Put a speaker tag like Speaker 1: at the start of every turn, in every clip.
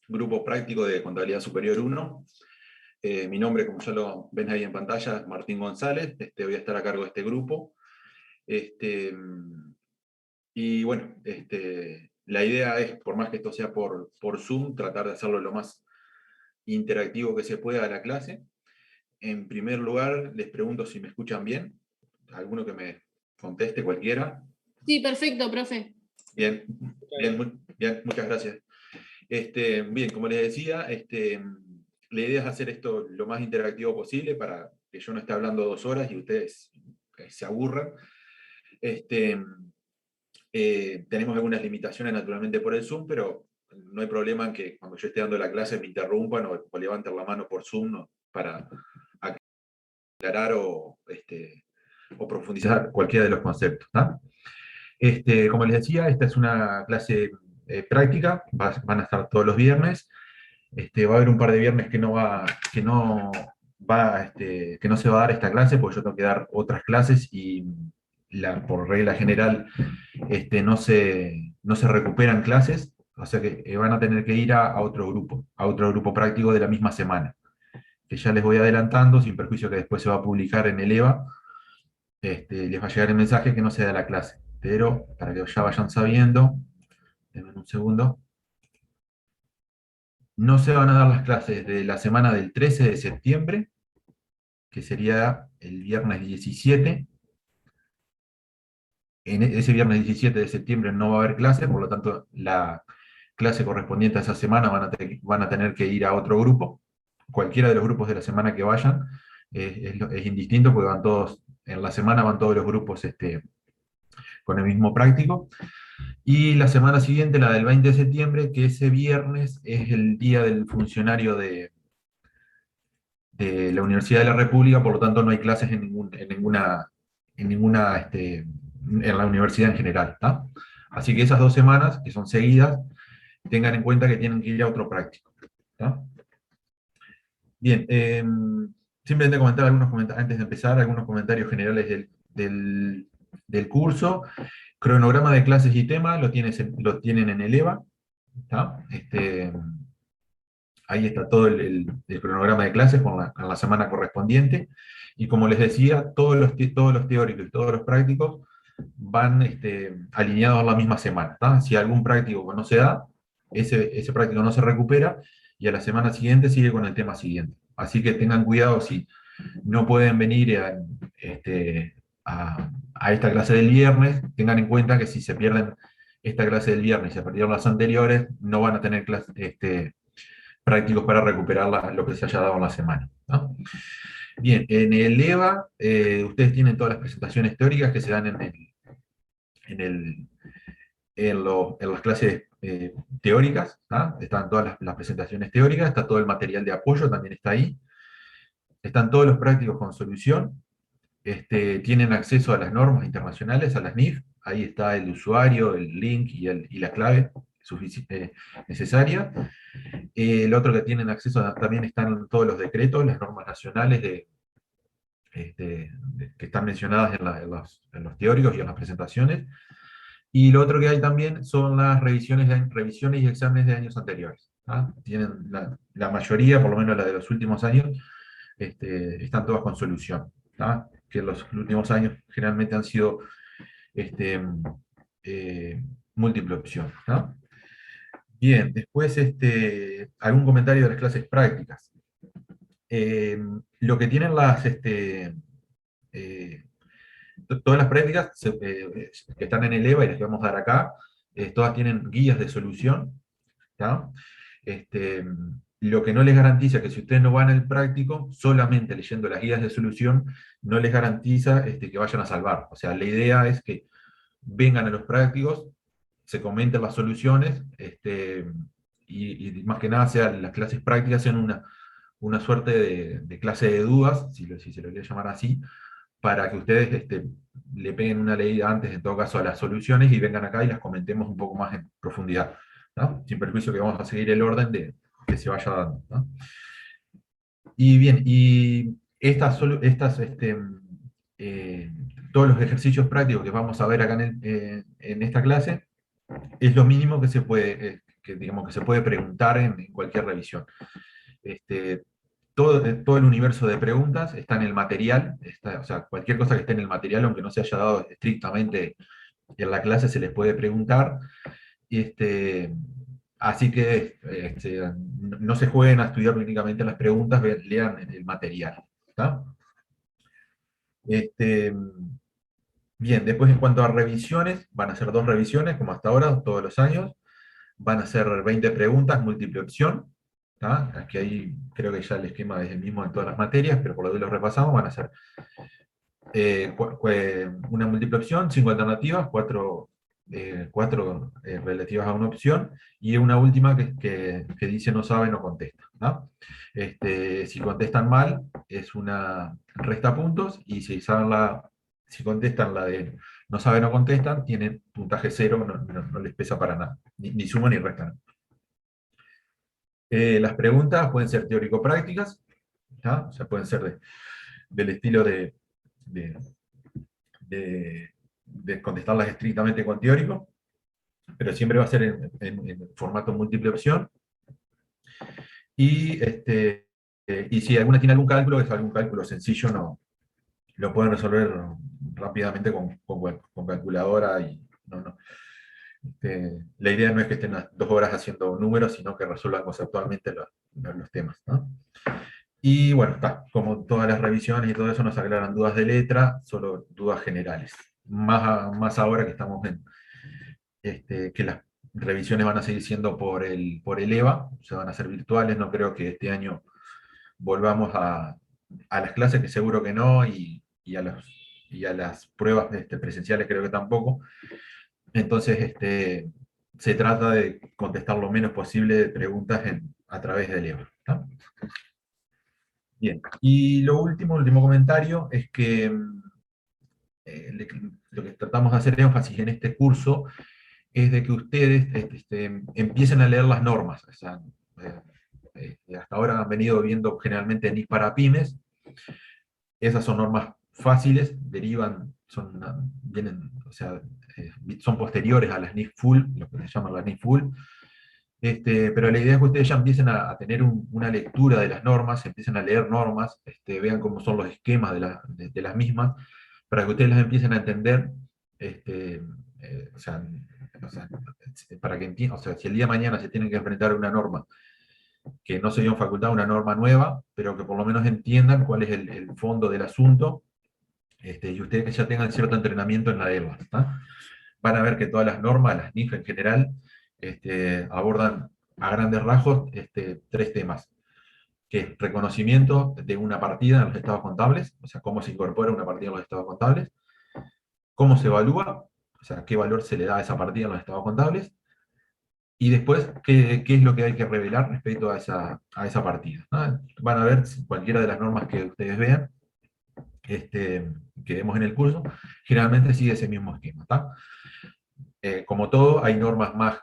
Speaker 1: Grupo práctico de Contabilidad Superior 1. Mi nombre, como ya lo ven ahí en pantalla, es Martín González. Voy a estar a cargo de este grupo. Y bueno, la idea es, por más que esto sea por Zoom, tratar de hacerlo lo más interactivo que se pueda a la clase. En primer lugar, les pregunto si me escuchan bien. Alguno que me conteste, cualquiera.
Speaker 2: Sí, perfecto, profe.
Speaker 1: Bien, bien, muchas gracias. Bien, como les decía, la idea es hacer esto lo más interactivo posible para que yo no esté hablando 2 horas y ustedes se aburran. Tenemos algunas limitaciones naturalmente por el Zoom, pero no hay problema en que cuando yo esté dando la clase me interrumpan o levanten la mano por Zoom, ¿no?, para aclarar o profundizar cualquiera de los conceptos, ¿tá? Como les decía, esta es una clase práctica, van a estar todos los viernes. Va a haber un par de viernes que no se va a dar esta clase, porque yo tengo que dar otras clases y por regla general no se recuperan clases, o sea que van a tener que ir a otro grupo práctico de la misma semana, que ya les voy adelantando, sin perjuicio que después se va a publicar en el EVA. Les va a llegar el mensaje que no se da la clase, pero para que ya vayan sabiendo, denme un segundo. No se van a dar las clases de la semana del 13 de septiembre, que sería el viernes 17. En ese viernes 17 de septiembre no va a haber clase, por lo tanto la clase correspondiente a esa semana van a tener que ir a otro grupo. Cualquiera de los grupos de la semana que vayan es indistinto, porque van todos, en la semana van todos los grupos con el mismo práctico. Y la semana siguiente, la del 20 de septiembre, que ese viernes es el día del funcionario de la Universidad de la República, por lo tanto no hay clases en la universidad en general, ¿tá? Así que esas 2 semanas, que son seguidas, tengan en cuenta que tienen que ir a otro práctico, ¿tá? Bien, simplemente comentar antes de empezar, algunos comentarios generales del curso. Cronograma de clases y temas lo tienen en el EVA, ¿tá? Ahí está todo el cronograma de clases con la semana correspondiente. Y como les decía, todos los teóricos y todos los prácticos van alineados a la misma semana, ¿tá? Si algún práctico no se da, ese práctico no se recupera, y a la semana siguiente sigue con el tema siguiente. Así que tengan cuidado si no pueden venir a esta clase del viernes. Tengan en cuenta que si se pierden esta clase del viernes y se perdieron las anteriores, no van a tener prácticos para recuperar lo que se haya dado en la semana, ¿no? Bien, en el EVA ustedes tienen todas las presentaciones teóricas que se dan en las clases teóricas, ¿tá? Están todas las presentaciones teóricas, está todo el material de apoyo, también está ahí. Están todos los prácticos con solución. Tienen acceso a las normas internacionales, a las NIF. Ahí está el usuario, el link y la clave necesaria. Lo otro que tienen acceso también están todos los decretos, las normas nacionales que están mencionadas en los teóricos y en las presentaciones. Y lo otro que hay también son las revisiones y exámenes de años anteriores, ¿tá? Tienen la mayoría, por lo menos la de los últimos años, están todas con solución, ¿tá? Que en los últimos años generalmente han sido múltiple opción, ¿tá? Bien, después algún comentario de las clases prácticas. Lo que tienen todas las prácticas que están en el EVA y las que vamos a dar acá, todas tienen guías de solución, ¿tá? Lo que no les garantiza que si ustedes no van al práctico, solamente leyendo las guías de solución, no les garantiza que vayan a salvar. O sea, la idea es que vengan a los prácticos, se comenten las soluciones, y más que nada las clases prácticas sean una suerte de clase de dudas, si se lo quiere llamar así, para que ustedes le peguen una leída antes, en todo caso, a las soluciones y vengan acá y las comentemos un poco más en profundidad, ¿no? Sin perjuicio que vamos a seguir el orden que se vaya dando, ¿no? Y bien, y todos los ejercicios prácticos que vamos a ver acá en esta clase, es lo mínimo que digamos, que se puede preguntar en cualquier revisión. Todo el universo de preguntas está en el material, o sea, cualquier cosa que esté en el material, aunque no se haya dado estrictamente en la clase, se les puede preguntar. Este, Así que no se jueguen a estudiar únicamente las preguntas, lean el material. ¿Está? Este, Bien, después en cuanto a revisiones, van a ser 2 revisiones, como hasta ahora, todos los años. Van a ser 20 preguntas, múltiple opción. ¿Tá? Aquí ahí creo que ya el esquema es el mismo en todas las materias, pero por lo que los repasamos, van a ser una múltiple opción, 5 alternativas, 4 relativas a una opción, y una última que dice no sabe, no contesta. ¿No? Si contestan mal, es una resta puntos, y si contestan la de no sabe, no contestan, tienen puntaje cero, no les pesa para nada, ni suman ni restan. Las preguntas pueden ser teórico-prácticas, ¿tá? O sea, pueden ser del estilo de, de contestarlas estrictamente con teórico, pero siempre va a ser en formato múltiple opción. Y si alguna tiene algún cálculo, que es algún cálculo sencillo, no, lo pueden resolver rápidamente con calculadora. Y no. La idea no es que estén 2 horas haciendo números, sino que resuelvan conceptualmente los temas, ¿no? Y bueno, está, como todas las revisiones y todo eso nos aclaran dudas de letra, solo dudas generales. Más ahora que estamos que las revisiones van a seguir siendo por el EVA, o sea, van a ser virtuales. No creo que este año volvamos a las clases, que seguro que no, y a las pruebas presenciales creo que tampoco. Entonces, se trata de contestar lo menos posible de preguntas a través del EVA. ¿Tá? Bien, y el último comentario es que lo que tratamos de hacer énfasis en este curso es de que ustedes empiecen a leer las normas. O sea, hasta ahora han venido viendo generalmente NIC para pymes. Esas son normas fáciles, o sea, son posteriores a las NIC full, lo que se llaman las NIC full. Pero la idea es que ustedes ya empiecen a tener una lectura de las normas, empiecen a leer normas, vean cómo son los esquemas de las mismas, para que ustedes las empiecen a entender. este, o sea, para que entiendan, o sea, si el día de mañana se tienen que enfrentar a una norma que no se dio en facultad, una norma nueva, pero que por lo menos entiendan cuál es el fondo del asunto, y ustedes que ya tengan cierto entrenamiento en la EVA. Van a ver que todas las normas, las NIF en general, abordan a grandes rasgos 3 temas, que es reconocimiento de una partida en los estados contables, o sea, cómo se incorpora una partida en los estados contables, cómo se evalúa, o sea, qué valor se le da a esa partida en los estados contables, y después qué es lo que hay que revelar respecto a esa partida. Van a ver cualquiera de las normas que ustedes vean, que vemos en el curso, generalmente sigue ese mismo esquema. Como todo, hay normas más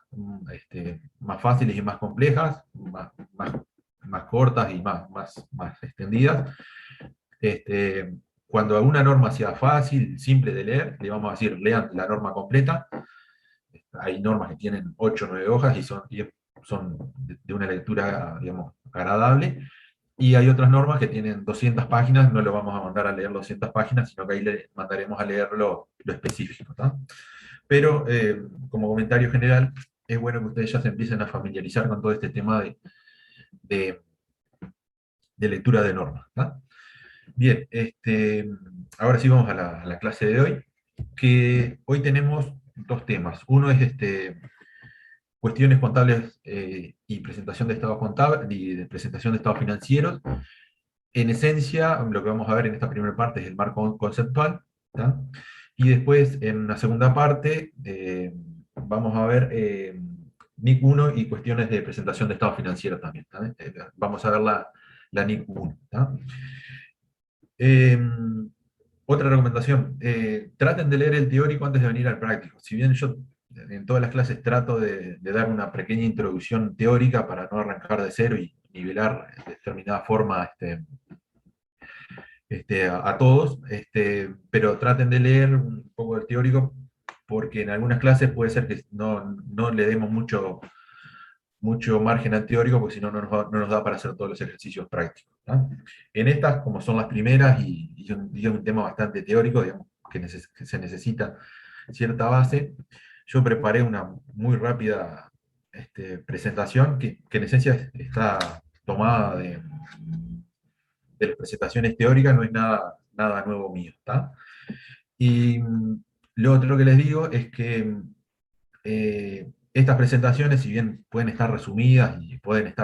Speaker 1: fáciles y más complejas, más cortas y más extendidas. Cuando alguna norma sea fácil, simple de leer, le vamos a decir, lean la norma completa. Hay normas que tienen 8 o 9 hojas y son de una lectura, digamos, agradable. Y hay otras normas que tienen 200 páginas, no lo vamos a mandar a leer 200 páginas, sino que ahí le mandaremos a leer lo específico. Pero, como comentario general, es bueno que ustedes ya se empiecen a familiarizar con todo este tema de, de lectura de normas. Bien, ahora sí vamos a la clase de hoy, que hoy tenemos 2 temas. Uno es cuestiones contables y presentación de estados contables y de presentación de estados financieros. En esencia, lo que vamos a ver en esta primera parte es el marco conceptual. ¿Tá? Y después, en una segunda parte, vamos a ver NIC 1 y cuestiones de presentación de estado financiero también. ¿Tá? Vamos a ver la NIC 1. ¿Tá? Otra recomendación, traten de leer el teórico antes de venir al práctico. Si bien yo en todas las clases trato de dar una pequeña introducción teórica para no arrancar de cero y nivelar de determinada forma a todos, pero traten de leer un poco del teórico, porque en algunas clases puede ser que no le demos mucho margen al teórico, porque si no, no nos da para hacer todos los ejercicios prácticos. ¿Tá? En estas, como son las primeras, y es un tema bastante teórico, digamos, que se necesita cierta base, yo preparé una muy rápida presentación que en esencia está tomada de las presentaciones teóricas, no es nada nuevo mío. ¿Tá? Y lo otro que les digo es que estas presentaciones, si bien pueden estar resumidas y les pueden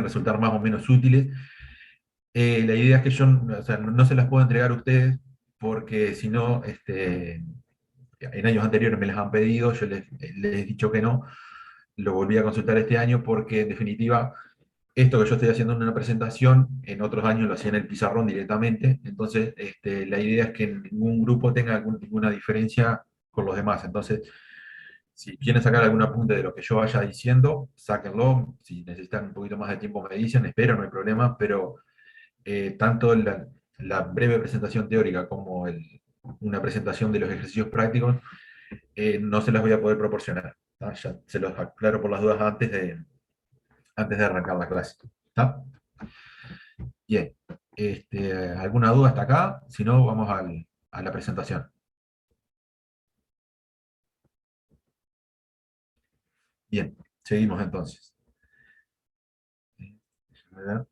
Speaker 1: resultar más o menos útiles, la idea es que yo, o sea, no se las puedo entregar a ustedes porque si no, en años anteriores me las han pedido, yo les he dicho que no, lo volví a consultar este año porque en definitiva esto que yo estoy haciendo en una presentación, en otros años lo hacía en el pizarrón directamente, entonces la idea es que ningún grupo tenga ninguna diferencia con los demás. Entonces, si quieren sacar algún apunte de lo que yo vaya diciendo, sáquenlo. Si necesitan un poquito más de tiempo me dicen, espero, no hay problema, pero tanto la breve presentación teórica como una presentación de los ejercicios prácticos no se las voy a poder proporcionar. ¿Tá? Ya se los aclaro por las dudas antes de arrancar la clase. ¿Tá? Bien. ¿Alguna duda hasta acá? Si no, vamos a la presentación. Bien, seguimos entonces. Déjame ver.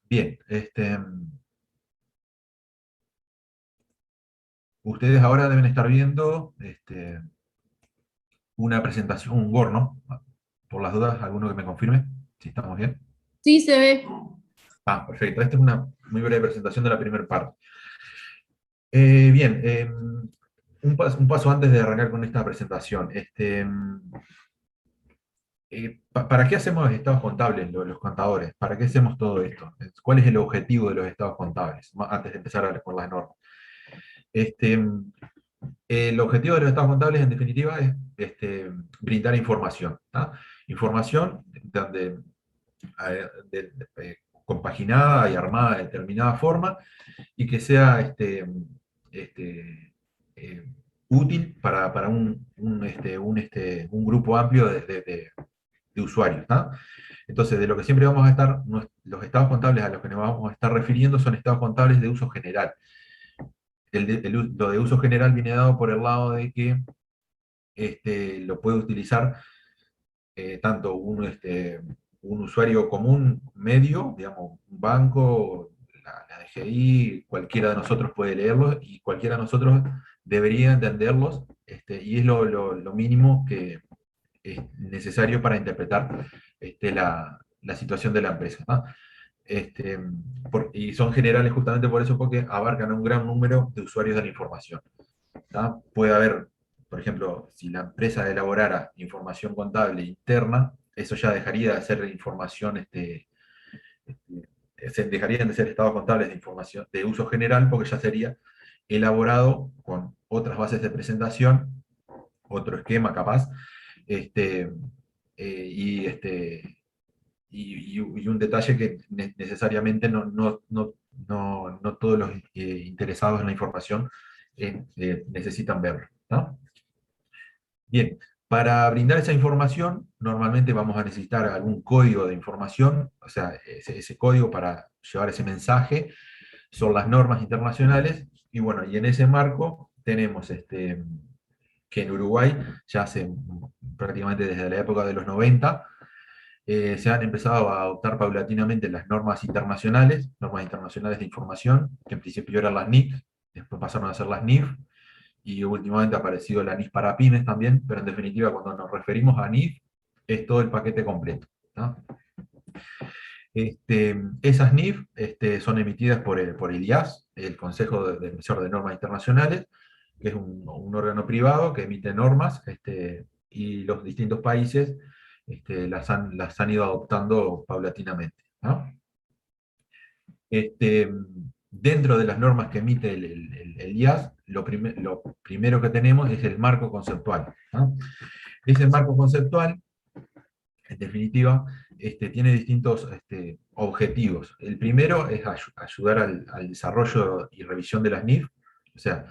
Speaker 1: Bien, ustedes ahora deben estar viendo una presentación, un Word, ¿no? Por las dudas, alguno que me confirme, si estamos bien.
Speaker 2: Sí, se ve.
Speaker 1: Ah, perfecto. Esta es una muy breve presentación de la primera parte. Bien, un paso antes de arrancar con esta presentación. ¿Para qué hacemos los estados contables, los contadores? ¿Para qué hacemos todo esto? ¿Cuál es el objetivo de los estados contables? Antes de empezar con las normas. Este, el objetivo de los estados contables, en definitiva, es brindar información. ¿Tá? Información compaginada y armada de determinada forma y que sea este, eh, útil para un grupo amplio de usuarios. ¿Tá? Entonces, de lo que siempre vamos a estar, los estados contables a los que nos vamos a estar refiriendo son estados contables de uso general. Lo de uso general viene dado por el lado de que lo puede utilizar tanto un usuario común medio, digamos, un banco, la DGI, cualquiera de nosotros puede leerlos y cualquiera de nosotros debería entenderlos, y es lo mínimo que es necesario para interpretar la situación de la empresa. ¿No? Y son generales justamente por eso, porque abarcan un gran número de usuarios de la información. ¿Tá? Puede haber, por ejemplo, si la empresa elaborara información contable interna, eso ya dejaría de ser información, dejarían de ser estados contables de información de uso general, porque ya sería elaborado con otras bases de presentación, otro esquema capaz, este, y, y un detalle que necesariamente no todos los interesados en la información necesitan verlo. ¿No? Bien, para brindar esa información, normalmente vamos a necesitar algún código de información, o sea, ese código para llevar ese mensaje son las normas internacionales, y bueno, y en ese marco tenemos que en Uruguay, ya hace prácticamente desde la época de los 90, se han empezado a adoptar paulatinamente las normas internacionales de información, que en principio eran las NIC, después pasaron a ser las NIF, y últimamente ha aparecido la NIF para pymes también, pero en definitiva cuando nos referimos a NIF es todo el paquete completo. ¿No? Esas NIF son emitidas por el IAS, el Consejo de Emisor de Normas Internacionales, que es un órgano privado que emite normas, y los distintos países las han ido adoptando paulatinamente. ¿No? Este, Dentro de las normas que emite el IAS, lo primero que tenemos es el marco conceptual. ¿No? Ese marco conceptual, en definitiva, tiene distintos objetivos. El primero es ayudar al desarrollo y revisión de las NIF, o sea,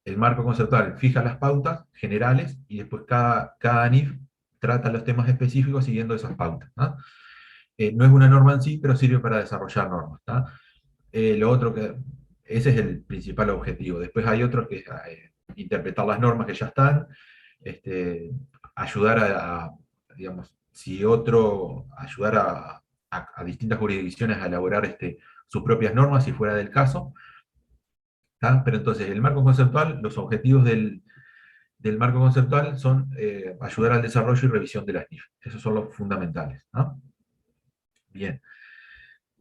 Speaker 1: el marco conceptual fija las pautas generales y después cada NIF trata los temas específicos siguiendo esas pautas. ¿No? No es una norma en sí, pero sirve para desarrollar normas. ¿Tá? Lo otro que, ese es el principal objetivo. Después hay otros que es interpretar las normas que ya están, este, ayudar digamos, si otro, ayudar a distintas jurisdicciones a elaborar sus propias normas si fuera del caso. ¿Tá? Pero entonces, el marco conceptual, los objetivos del marco conceptual son ayudar al desarrollo y revisión de las NIF. Esos son los fundamentales. ¿No? Bien.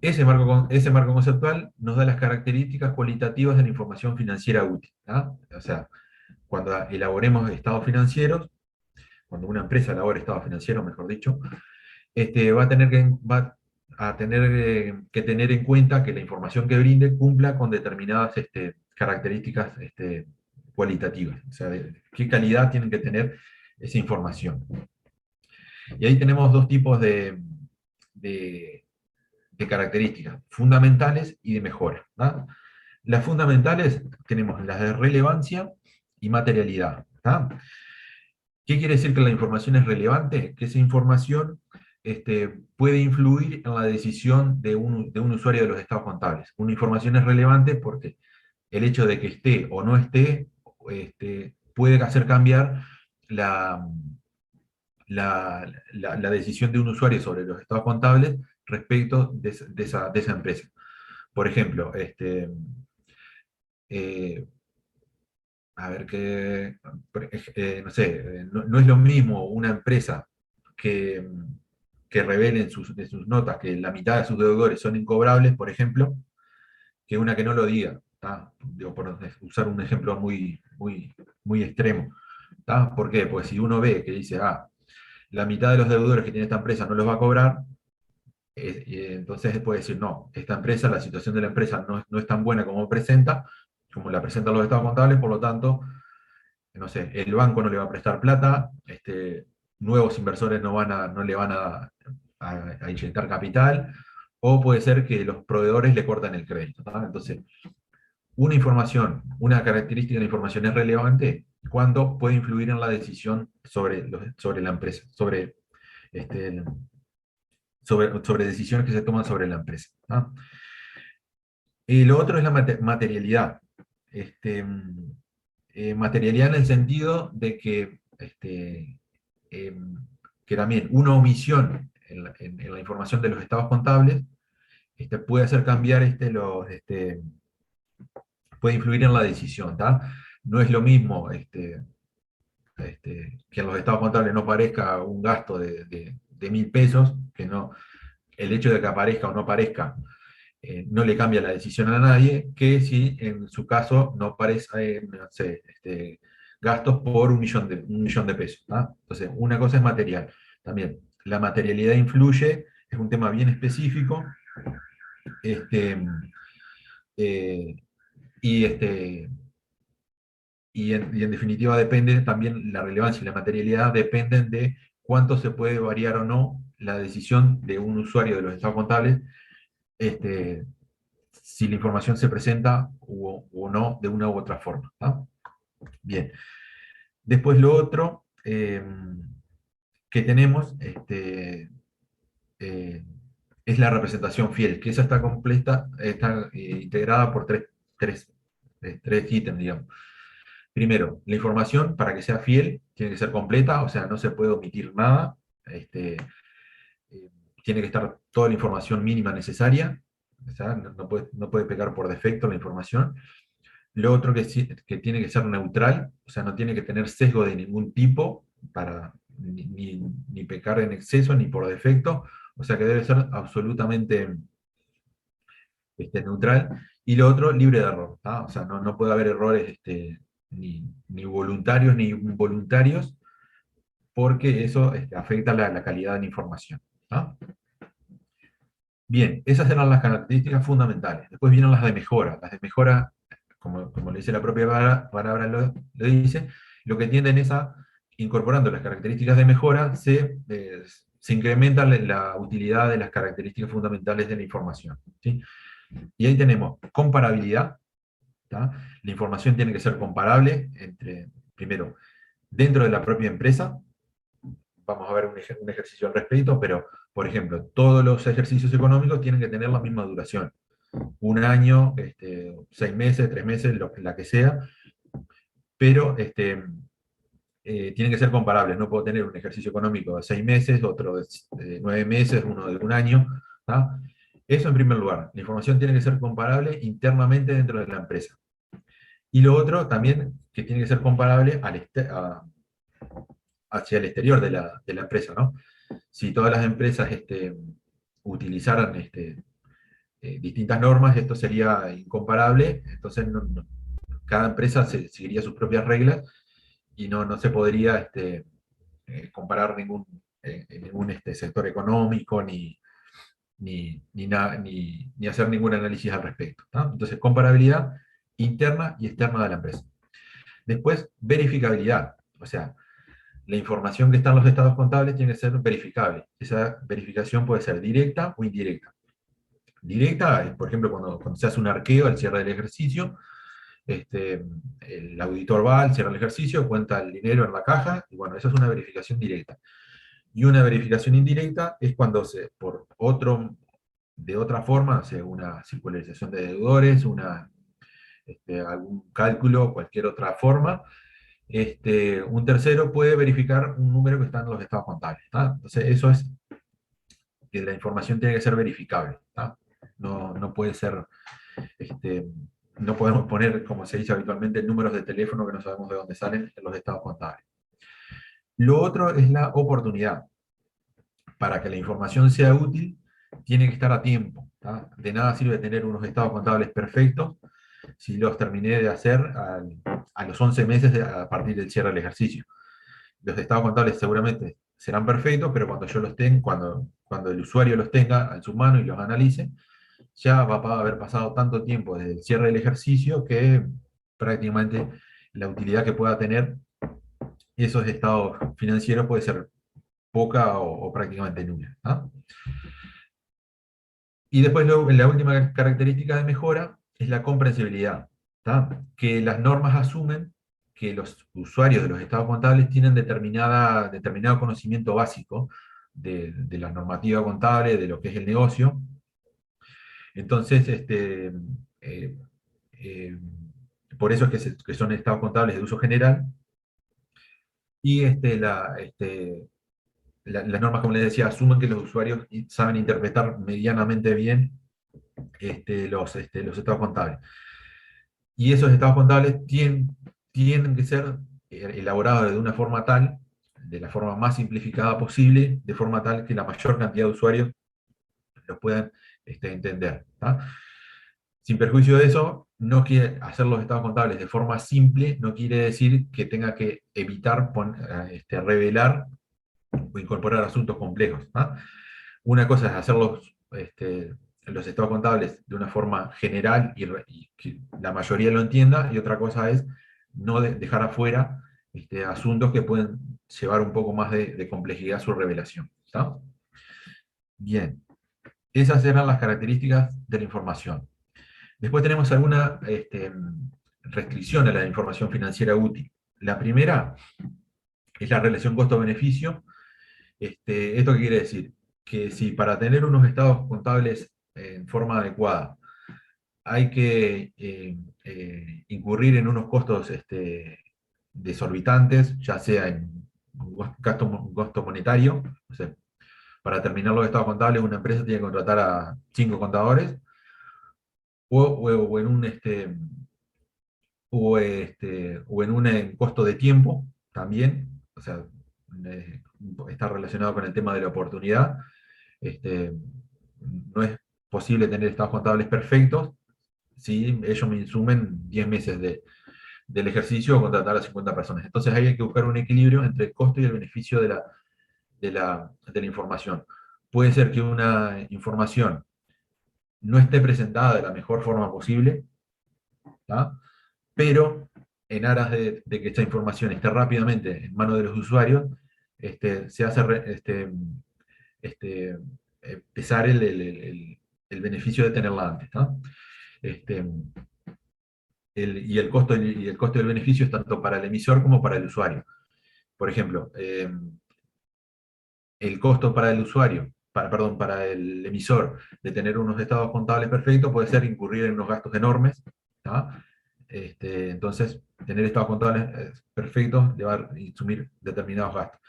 Speaker 1: Ese marco conceptual nos da las características cualitativas de la información financiera útil. ¿Tá? O sea, cuando elaboremos estados financieros, cuando una empresa elabore estados financieros, mejor dicho, va a tener que tener en cuenta que la información que brinde cumpla con determinadas características cualitativas. O sea, qué calidad tienen que tener esa información. Y ahí tenemos dos tipos de características, fundamentales y de mejora. ¿Tá? Las fundamentales tenemos las de relevancia y materialidad. ¿Tá? ¿Qué quiere decir que la información es relevante? Que esa información puede influir en la decisión de un usuario de los estados contables. Una información es relevante porque el hecho de que esté o no esté puede hacer cambiar la, la decisión de un usuario sobre los estados contables respecto de esa empresa. Por ejemplo, eh, a ver qué, no sé, no es lo mismo una empresa que, que revele de sus notas que la mitad de sus deudores son incobrables, por ejemplo, que una que no lo diga. ¿Tá? Digo, por usar un ejemplo muy extremo. ¿Tá? ¿Por qué? Pues si uno ve que dice, la mitad de los deudores que tiene esta empresa no los va a cobrar, entonces puede decir, no, esta empresa, la situación de la empresa no es tan buena como la presentan los estados contables, por lo tanto, no sé, el banco no le va a prestar plata, nuevos inversores no le van a inyectar capital, o puede ser que los proveedores le cortan el crédito. ¿Tá? Entonces, una característica de la información es relevante cuando puede influir en la decisión sobre la empresa, este, sobre decisiones que se toman sobre la empresa. ¿Ah? Y lo otro es la materialidad. Materialidad en el sentido de que también una omisión en la información de los estados contables puede hacer cambiar puede influir en la decisión. ¿Tá? No es lo mismo que en los estados contables no aparezca un gasto de 1.000 pesos, que no, el hecho de que aparezca o no aparezca no le cambia la decisión a nadie, que si en su caso no aparece, no sé, gastos por un millón de pesos. ¿Tá? Entonces, una cosa es material. También, la materialidad influye, es un tema bien específico, este, eh, y, y en definitiva depende también, la relevancia y la materialidad dependen de cuánto se puede variar o no la decisión de un usuario de los estados contables, si la información se presenta o no de una u otra forma. ¿Tá? Bien. Después lo otro que tenemos eh, es la representación fiel, que esa está completa, está integrada por tres ítems, digamos. Primero, la información, para que sea fiel, tiene que ser completa, o sea, no se puede omitir nada. Tiene que estar toda la información mínima necesaria, o sea, no puede pegar por defecto la información. Lo otro que tiene que ser neutral, o sea, no tiene que tener sesgo de ningún tipo, para ni pecar en exceso ni por defecto, o sea que debe ser absolutamente neutral. Y lo otro, libre de error. ¿Tá? O sea, no puede haber errores ni voluntarios ni involuntarios, porque eso afecta la calidad de la información. ¿Tá? Bien, esas eran las características fundamentales. Después vienen las de mejora. Las de mejora, como le dice la propia palabra, lo dice, lo que tienden es a, incorporando las características de mejora, se incrementa la utilidad de las características fundamentales de la información, ¿sí? Y ahí tenemos comparabilidad, ¿tá? La información tiene que ser comparable primero, dentro de la propia empresa. Vamos a ver un ejercicio al respecto, pero, por ejemplo, todos los ejercicios económicos tienen que tener la misma duración. Un año, 6 meses, 3 meses, la que sea, pero tienen que ser comparables. No puedo tener un ejercicio económico de 6 meses, otro de 9 meses, uno de un año. ¿Tá? Eso en primer lugar. La información tiene que ser comparable internamente dentro de la empresa. Y lo otro también, que tiene que ser comparable hacia el exterior de la empresa, ¿no? Si todas las empresas utilizaran distintas normas, esto sería incomparable, entonces cada empresa seguiría sus propias reglas y no se podría comparar ningún sector económico ni hacer ningún análisis al respecto, ¿tá? Entonces, comparabilidad interna y externa de la empresa. Después, verificabilidad, o sea, la información que está en los estados contables tiene que ser verificable. Esa verificación puede ser directa o indirecta. Directa, por ejemplo, cuando se hace un arqueo al cierre del ejercicio, el auditor va al cierre del ejercicio, cuenta el dinero en la caja, y bueno, esa es una verificación directa. Y una verificación indirecta es cuando de otra forma, o sea, una circularización de deudores, algún cálculo, cualquier otra forma, un tercero puede verificar un número que está en los estados contables, ¿tá? Entonces, eso es que la información tiene que ser verificable, ¿tá? No puede ser, este, no podemos poner, como se dice habitualmente, números de teléfono que no sabemos de dónde salen en los estados contables. Lo otro es la oportunidad. Para que la información sea útil, tiene que estar a tiempo, ¿tá? De nada sirve tener unos estados contables perfectos si los terminé de hacer a los 11 meses a partir del cierre del ejercicio. Los estados contables seguramente serán perfectos, pero cuando el usuario los tenga en sus manos y los analice, ya va a haber pasado tanto tiempo desde el cierre del ejercicio que prácticamente la utilidad que pueda tener esos estados financieros puede ser poca o prácticamente nula, ¿no? Y después la última característica de mejora es la comprensibilidad, ¿tá? Que las normas asumen que los usuarios de los estados contables tienen determinado conocimiento básico de la normativa contable, de lo que es el negocio. Entonces, eh, eh, por eso es que son estados contables de uso general. Y las normas, como les decía, asumen que los usuarios saben interpretar medianamente bien los estados contables. Y esos estados contables tienen que ser elaborados de una forma tal, de la forma más simplificada posible, de forma tal que la mayor cantidad de usuarios los puedan entender, ¿tá? Sin perjuicio de eso, no quiere hacer los estados contables de forma simple, no quiere decir que tenga que evitar revelar o incorporar asuntos complejos, ¿tá? Una cosa es hacer los estados contables de una forma general y que la mayoría lo entienda, y otra cosa es no dejar afuera asuntos que pueden llevar un poco más de complejidad a su revelación, ¿tá? Bien, esas eran las características de la información. Después tenemos alguna restricción a la información financiera útil. La primera es la relación costo-beneficio. ¿Esto qué quiere decir? Que si para tener unos estados contables en forma adecuada hay que incurrir en unos costos desorbitantes, ya sea en un costo monetario, o sea, para terminar los estados contables una empresa tiene que contratar a 5 contadores, o en un o en un costo de tiempo también, o sea, eh, está relacionado con el tema de la oportunidad. Este, no es posible tener estados contables perfectos si ellos me insumen 10 meses del ejercicio o contratar a 50 personas. Entonces ahí hay que buscar un equilibrio entre el costo y el beneficio de la información. Puede ser que una información no esté presentada de la mejor forma posible, ¿tá? Pero en aras de que esta información esté rápidamente en manos de los usuarios, se hace este, pesar el beneficio de tenerla antes, ¿no? Este, y el costo del beneficio es tanto para el emisor como para el usuario. Por ejemplo, el costo para el usuario, perdón, para el emisor de tener unos estados contables perfectos puede ser incurrir en unos gastos enormes, ¿tá? Entonces, tener estados contables perfectos le va a insumir determinados gastos.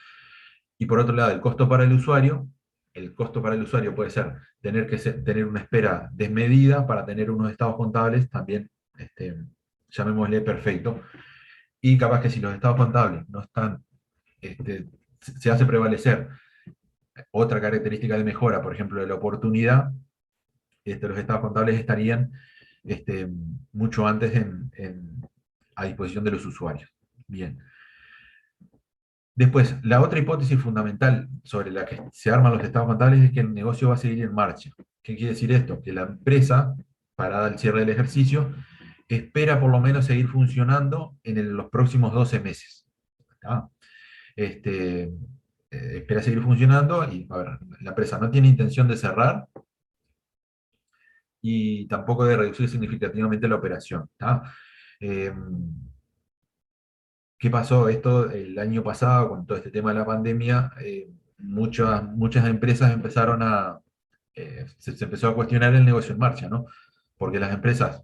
Speaker 1: Y por otro lado, el costo para el usuario puede ser tener una espera desmedida para tener unos estados contables también, llamémosle perfecto. Y capaz que si los estados contables no están, se hace prevalecer otra característica de mejora, por ejemplo, de la oportunidad, los estados contables estarían este, mucho antes a disposición de los usuarios. Bien. Después, la otra hipótesis fundamental sobre la que se arman los estados contables es que el negocio va a seguir en marcha. ¿Qué quiere decir esto? Que la empresa, parada al cierre del ejercicio, espera por lo menos seguir funcionando en los próximos 12 meses. ¿Tá? Espera seguir funcionando y, a ver, la empresa no tiene intención de cerrar y tampoco de reducir significativamente la operación. ¿Tá? Eh, ¿Qué pasó? Esto el año pasado, con todo este tema de la pandemia, muchas empresas empezaron se empezó a cuestionar el negocio en marcha, ¿no? Porque las empresas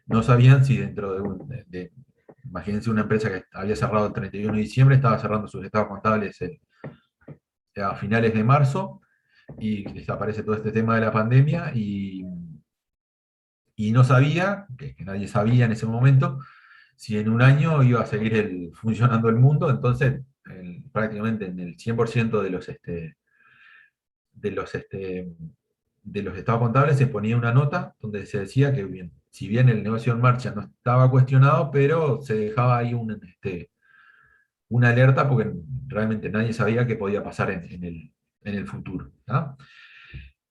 Speaker 1: no sabían si dentro imagínense una empresa que había cerrado el 31 de diciembre, estaba cerrando sus estados contables a finales de marzo, y desaparece todo este tema de la pandemia, y no sabía, que nadie sabía en ese momento, si en un año iba a seguir funcionando el mundo. Entonces prácticamente en el 100% de los, este, de los estados contables se ponía una nota donde se decía que bien, si bien el negocio en marcha no estaba cuestionado, pero se dejaba ahí una alerta porque realmente nadie sabía qué podía pasar en el futuro. ¿Tá?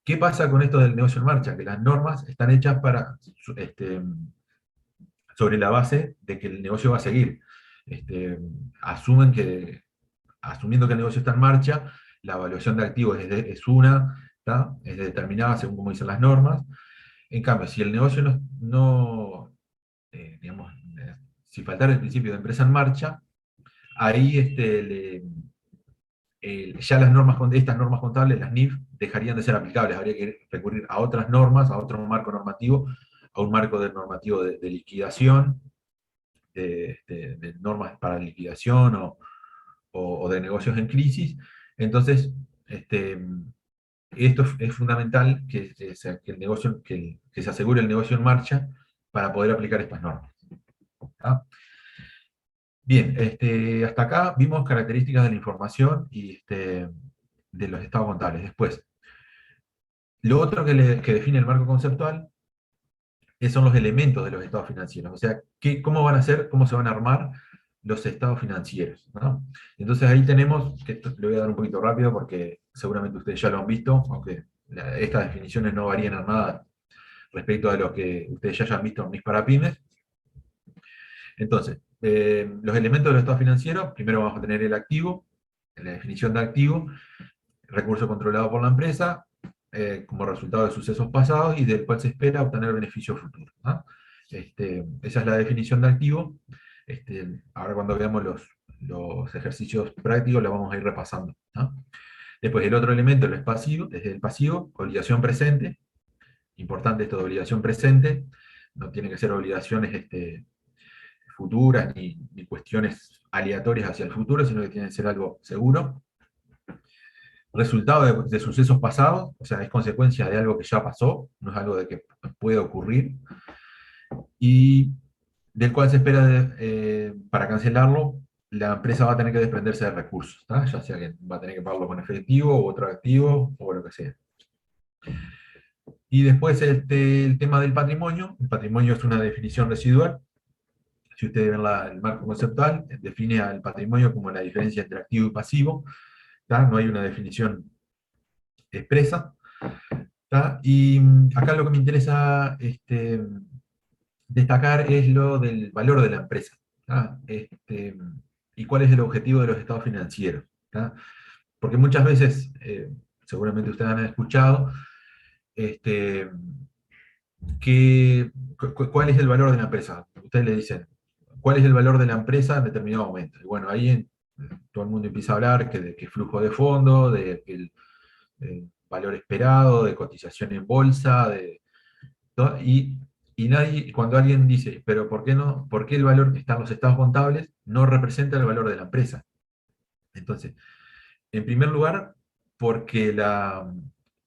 Speaker 1: ¿Qué pasa con esto del negocio en marcha? Que las normas están hechas este, sobre la base de que el negocio va a seguir. Este, asumen que, asumiendo que el negocio está en marcha, la evaluación de activos es una, ¿tá? Es determinada según como dicen las normas. En cambio, si el negocio digamos, si faltara el principio de empresa en marcha, ahí ya estas normas contables, las NIF, dejarían de ser aplicables. Habría que recurrir a otras normas, a otro marco normativo, a un marco normativo de liquidación, de normas para liquidación o de negocios en crisis. Entonces, esto es fundamental que el negocio, que se asegure el negocio en marcha para poder aplicar estas normas. ¿Tá? Bien, hasta acá vimos características de la información y de los estados contables. Después, lo otro que define el marco conceptual son los elementos de los estados financieros. O sea, cómo van a ser, cómo se van a armar los estados financieros, ¿no? Entonces ahí tenemos, que esto le voy a dar un poquito rápido porque seguramente ustedes ya lo han visto, aunque estas definiciones no varían en nada respecto a lo que ustedes ya hayan visto en mis parapymes. Entonces, los elementos de los estados financieros: primero vamos a tener el activo, la definición de activo, recurso controlado por la empresa, como resultado de sucesos pasados y del cual se espera obtener beneficios futuros, ¿no? Esa es la definición de activo. Ahora cuando veamos los ejercicios prácticos la vamos a ir repasando, ¿no? Después el otro elemento es pasivo, desde el pasivo, obligación presente. Importante esto de obligación presente, no tiene que ser obligaciones futuras ni cuestiones aleatorias hacia el futuro, sino que tiene que ser algo seguro. Resultado de sucesos pasados, o sea, es consecuencia de algo que ya pasó, no es algo de que puede ocurrir, y del cual se espera, para cancelarlo, la empresa va a tener que desprenderse de recursos, ¿tá? Ya sea que va a tener que pagarlo con efectivo o otro activo, o lo que sea. Y después el tema del patrimonio. El patrimonio es una definición residual. Si ustedes ven el marco conceptual, define al patrimonio como la diferencia entre activo y pasivo, ¿tá? No hay una definición expresa. ¿Tá? Y acá lo que me interesa destacar es lo del valor de la empresa. ¿Tá? Y cuál es el objetivo de los estados financieros. ¿Tá? porque muchas veces, seguramente ustedes han escuchado, este, ¿cuál es el valor de la empresa? Ustedes le dicen, ¿cuál es el valor de la empresa en determinado momento? Y bueno, ahí todo el mundo empieza a hablar que de que flujo de fondo, de que el valor esperado, de cotización en bolsa, ¿no? Y nadie, cuando alguien dice, pero ¿por qué no? ¿Por qué el valor que está en los estados contables no representa el valor de la empresa? Entonces, en primer lugar, porque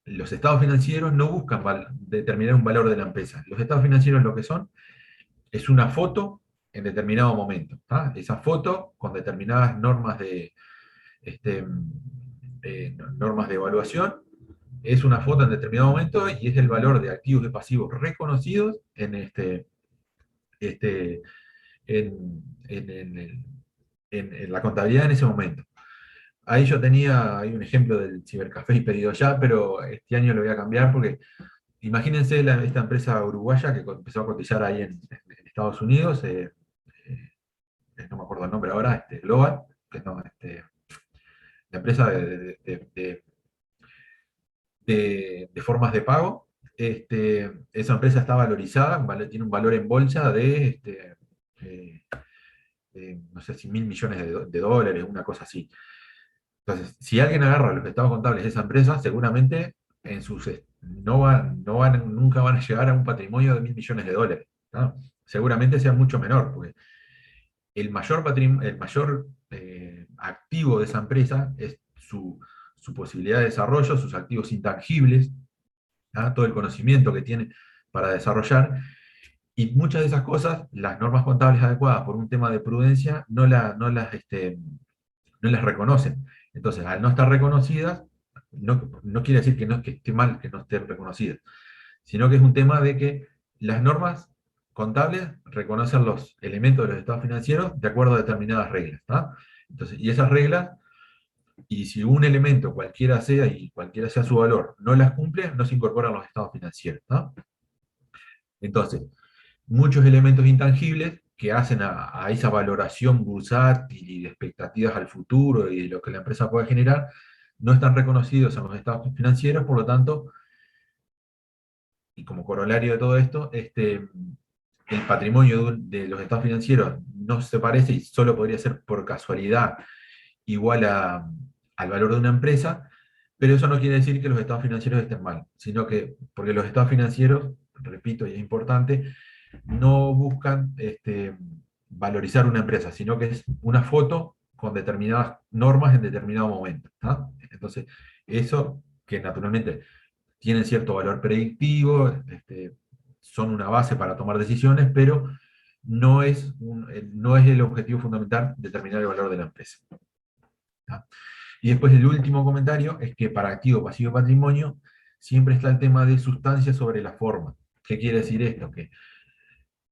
Speaker 1: los estados financieros no buscan determinar un valor de la empresa. Los estados financieros lo que son es una foto en determinado momento. ¿Tá? Esa foto con determinadas este, normas de evaluación es una foto en determinado momento y es el valor de activos y pasivos reconocidos este, en la contabilidad en ese momento. Ahí yo tenía hay un ejemplo del cibercafé y pedido ya, pero este año lo voy a cambiar porque imagínense esta empresa uruguaya que empezó a cotizar ahí en Estados Unidos, no me acuerdo el nombre ahora, Global, que no, la empresa de formas de pago. Esa empresa está valorizada, tiene un valor en bolsa eh, no sé si 1.000 millones de dólares, una cosa así. Entonces, si alguien agarra los estados contables de esa empresa, seguramente nunca van a llegar a un patrimonio de 1.000 millones de dólares. ¿No? Seguramente sea mucho menor, porque el mayor activo de esa empresa es su posibilidad de desarrollo, sus activos intangibles, ¿ah? Todo el conocimiento que tiene para desarrollar, y muchas de esas cosas, las normas contables adecuadas por un tema de prudencia, no las reconocen. Entonces, al no estar reconocidas, no quiere decir que esté mal que no estén reconocidas, sino que es un tema de que las normas contables reconocen los elementos de los estados financieros de acuerdo a determinadas reglas. ¿Tá? Entonces, y esas reglas, y si un elemento, cualquiera sea y cualquiera sea su valor, no las cumple, no se incorporan los estados financieros. ¿Tá? Entonces, muchos elementos intangibles que hacen a esa valoración bursátil y de expectativas al futuro y de lo que la empresa puede generar, no están reconocidos en los estados financieros, por lo tanto, y como corolario de todo esto, el patrimonio de los estados financieros no se parece y solo podría ser por casualidad igual al valor de una empresa, pero eso no quiere decir que los estados financieros estén mal, sino que, porque los estados financieros, repito, y es importante, no buscan valorizar una empresa, sino que es una foto con determinadas normas en determinado momento. ¿Tá? Entonces, eso que naturalmente tienen cierto valor predictivo, son una base para tomar decisiones, pero no es el objetivo fundamental determinar el valor de la empresa. ¿Tá? Y después el último comentario es que para activo, pasivo y patrimonio siempre está el tema de sustancia sobre la forma. ¿Qué quiere decir esto? Que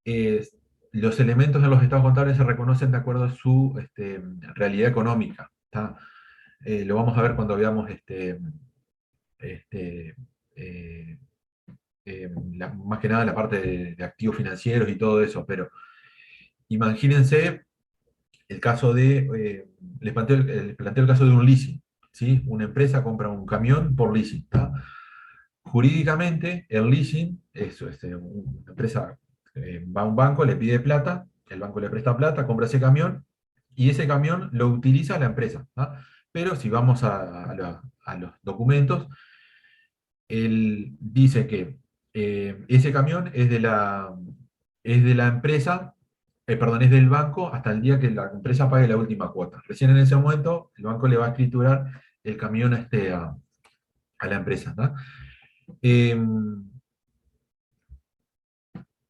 Speaker 1: eh, los elementos en los estados contables se reconocen de acuerdo a su realidad económica. ¿Tá? Lo vamos a ver cuando veamos este, eh, más que nada la parte de activos financieros y todo eso, pero imagínense el caso les planteo el caso de un leasing. ¿Sí? Una empresa compra un camión por leasing. ¿Tá? Jurídicamente, el leasing es una empresa va a un banco, le pide plata, el banco le presta plata, compra ese camión, y ese camión lo utiliza la empresa. ¿Tá? Pero si vamos a los documentos, él dice que ese camión es de la empresa, perdón, es del banco hasta el día que la empresa pague la última cuota. Recién en ese momento, el banco le va a escriturar el camión a la empresa. ¿Tá? Eh,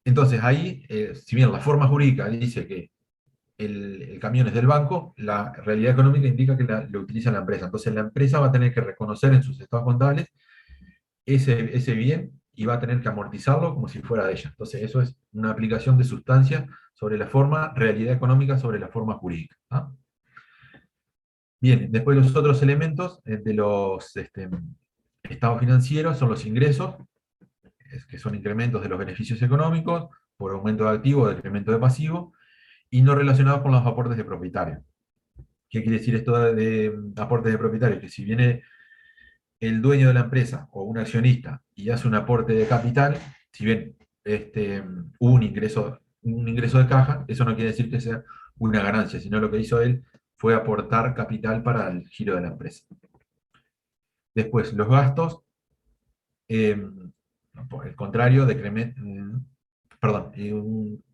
Speaker 1: entonces ahí, si bien la forma jurídica dice que el camión es del banco, la realidad económica indica que lo utiliza la empresa. Entonces la empresa va a tener que reconocer en sus estados contables ese bien y va a tener que amortizarlo como si fuera de ella. Entonces eso es una aplicación de sustancia sobre la forma, realidad económica sobre la forma jurídica. ¿Ah? Bien, después los otros elementos de los estados financieros son los ingresos, que son incrementos de los beneficios económicos por aumento de activo o decremento de pasivo, y no relacionados con los aportes de propietario. ¿Qué quiere decir esto de aportes de propietarios? Que si viene el dueño de la empresa o un accionista y hace un aporte de capital, si bien hubo un ingreso de caja, eso no quiere decir que sea una ganancia, sino lo que hizo él fue aportar capital para el giro de la empresa. Después, los gastos, eh, por el contrario, perdón,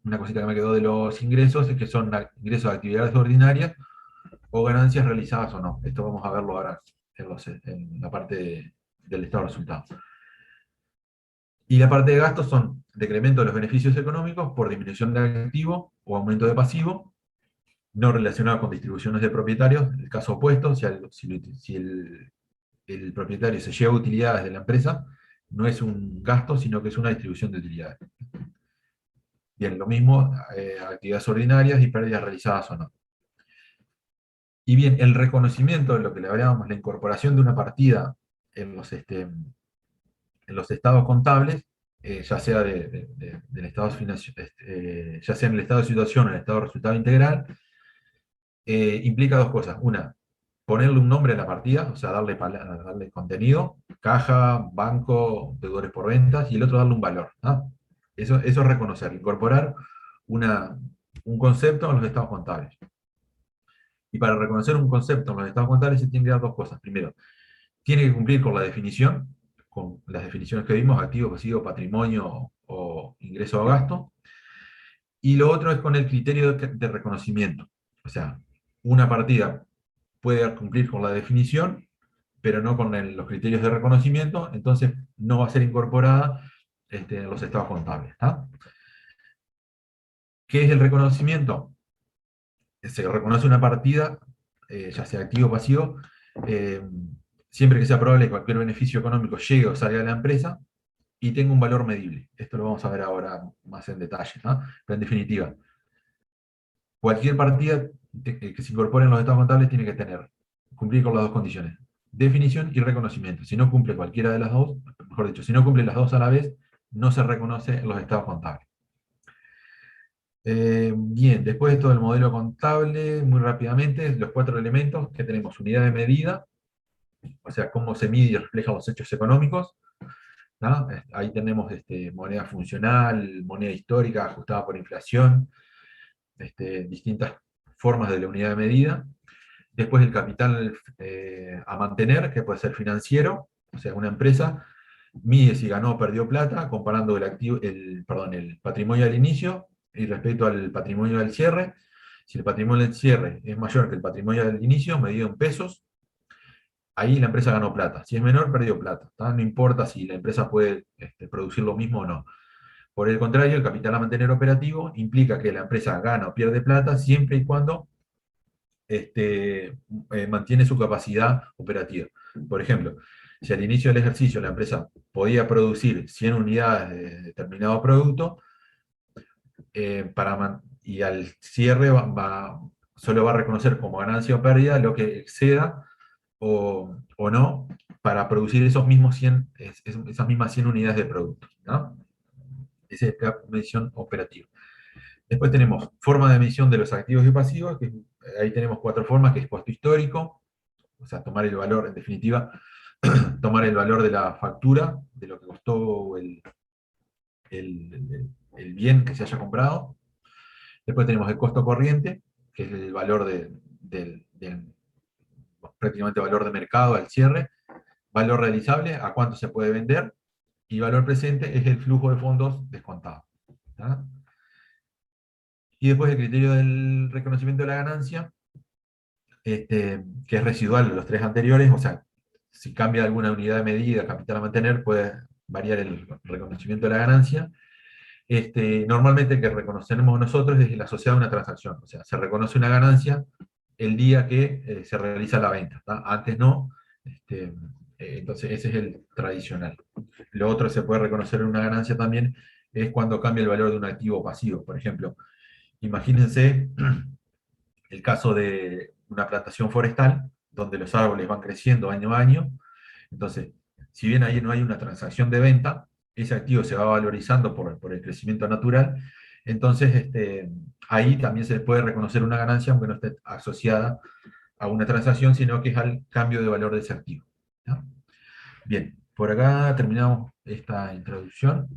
Speaker 1: una cosita que me quedó de los ingresos es que son ingresos de actividades ordinarias o ganancias realizadas o no. Esto vamos a verlo ahora en la parte del estado de resultados. Y la parte de gastos son decremento de los beneficios económicos por disminución de activo o aumento de pasivo, no relacionado con distribuciones de propietarios. En el caso opuesto, si el propietario se lleva utilidades de la empresa, no es un gasto, sino que es una distribución de utilidades. Bien, lo mismo, actividades ordinarias y pérdidas realizadas o no. Y bien, el reconocimiento de lo que le hablábamos, la incorporación de una partida en los estados contables, ya sea del estado ya sea en el estado de situación o en el estado de resultado integral, implica dos cosas. Una, ponerle un nombre a la partida, o sea, darle contenido, caja, banco, deudores por ventas, y el otro darle un valor, ¿no? Eso es reconocer, incorporar un concepto en los estados contables. Y para reconocer un concepto en los estados contables se tienen que dar dos cosas. Primero, tiene que cumplir con la definición, con las definiciones que vimos: activo, pasivo, patrimonio o ingreso o gasto. Y lo otro es con el criterio de reconocimiento. O sea, una partida puede cumplir con la definición, pero no con los criterios de reconocimiento, entonces no va a ser incorporada en los estados contables. ¿Tá? ¿Qué es el reconocimiento? Se reconoce una partida, ya sea activo o pasivo, eh, siempre que sea probable que cualquier beneficio económico llegue o salga de la empresa y tenga un valor medible. Esto lo vamos a ver ahora más en detalle, ¿no? Pero en definitiva, cualquier partida que se incorpore en los estados contables tiene que cumplir con las dos condiciones: definición y reconocimiento. Si no cumple cualquiera de las dos, mejor dicho, si no cumple las dos a la vez, no se reconoce en los estados contables. Bien, después de todo el modelo contable, muy rápidamente, los cuatro elementos que tenemos: unidad de medida, o sea, cómo se mide y refleja los hechos económicos, ¿no? Ahí tenemos moneda funcional, moneda histórica ajustada por inflación, distintas formas de la unidad de medida. Después el capital a mantener, que puede ser financiero, o sea, una empresa mide si ganó o perdió plata, comparando el patrimonio al inicio y respecto al patrimonio del cierre. Si el patrimonio del cierre es mayor que el patrimonio del inicio, medido en pesos, ahí la empresa ganó plata. Si es menor, perdió plata. ¿Tá? No importa si la empresa puede producir lo mismo o no. Por el contrario, el capital a mantener operativo implica que la empresa gana o pierde plata siempre y cuando mantiene su capacidad operativa. Por ejemplo, si al inicio del ejercicio la empresa podía producir 100 unidades de determinado producto, y al cierre solo va a reconocer como ganancia o pérdida lo que exceda o no para producir esas mismas 100 unidades de producto, ¿no? Esa es la medición operativa. Después tenemos forma de medición de los activos y pasivos, que ahí tenemos cuatro formas, que es costo histórico, o sea, tomar el valor, en definitiva, tomar el valor de la factura, de lo que costó el bien que se haya comprado. Después tenemos el costo corriente, que es el valor prácticamente valor de mercado al cierre. Valor realizable, a cuánto se puede vender. Y valor presente es el flujo de fondos descontado. ¿Tá? Y después el criterio del reconocimiento de la ganancia, que es residual de los tres anteriores, o sea, si cambia alguna unidad de medida, capital a mantener, puede variar el reconocimiento de la ganancia. Normalmente el que reconocemos nosotros es el asociado a una transacción, o sea, se reconoce una ganancia el día que se realiza la venta, ¿tá? Antes no, entonces ese es el tradicional. Lo otro que se puede reconocer una ganancia también es cuando cambia el valor de un activo pasivo. Por ejemplo, imagínense el caso de una plantación forestal, donde los árboles van creciendo año a año. Entonces, si bien ahí no hay una transacción de venta, ese activo se va valorizando por el crecimiento natural. Entonces, ahí también se puede reconocer una ganancia, aunque no esté asociada a una transacción, sino que es al cambio de valor de ese activo. ¿No? Bien, por acá terminamos esta introducción.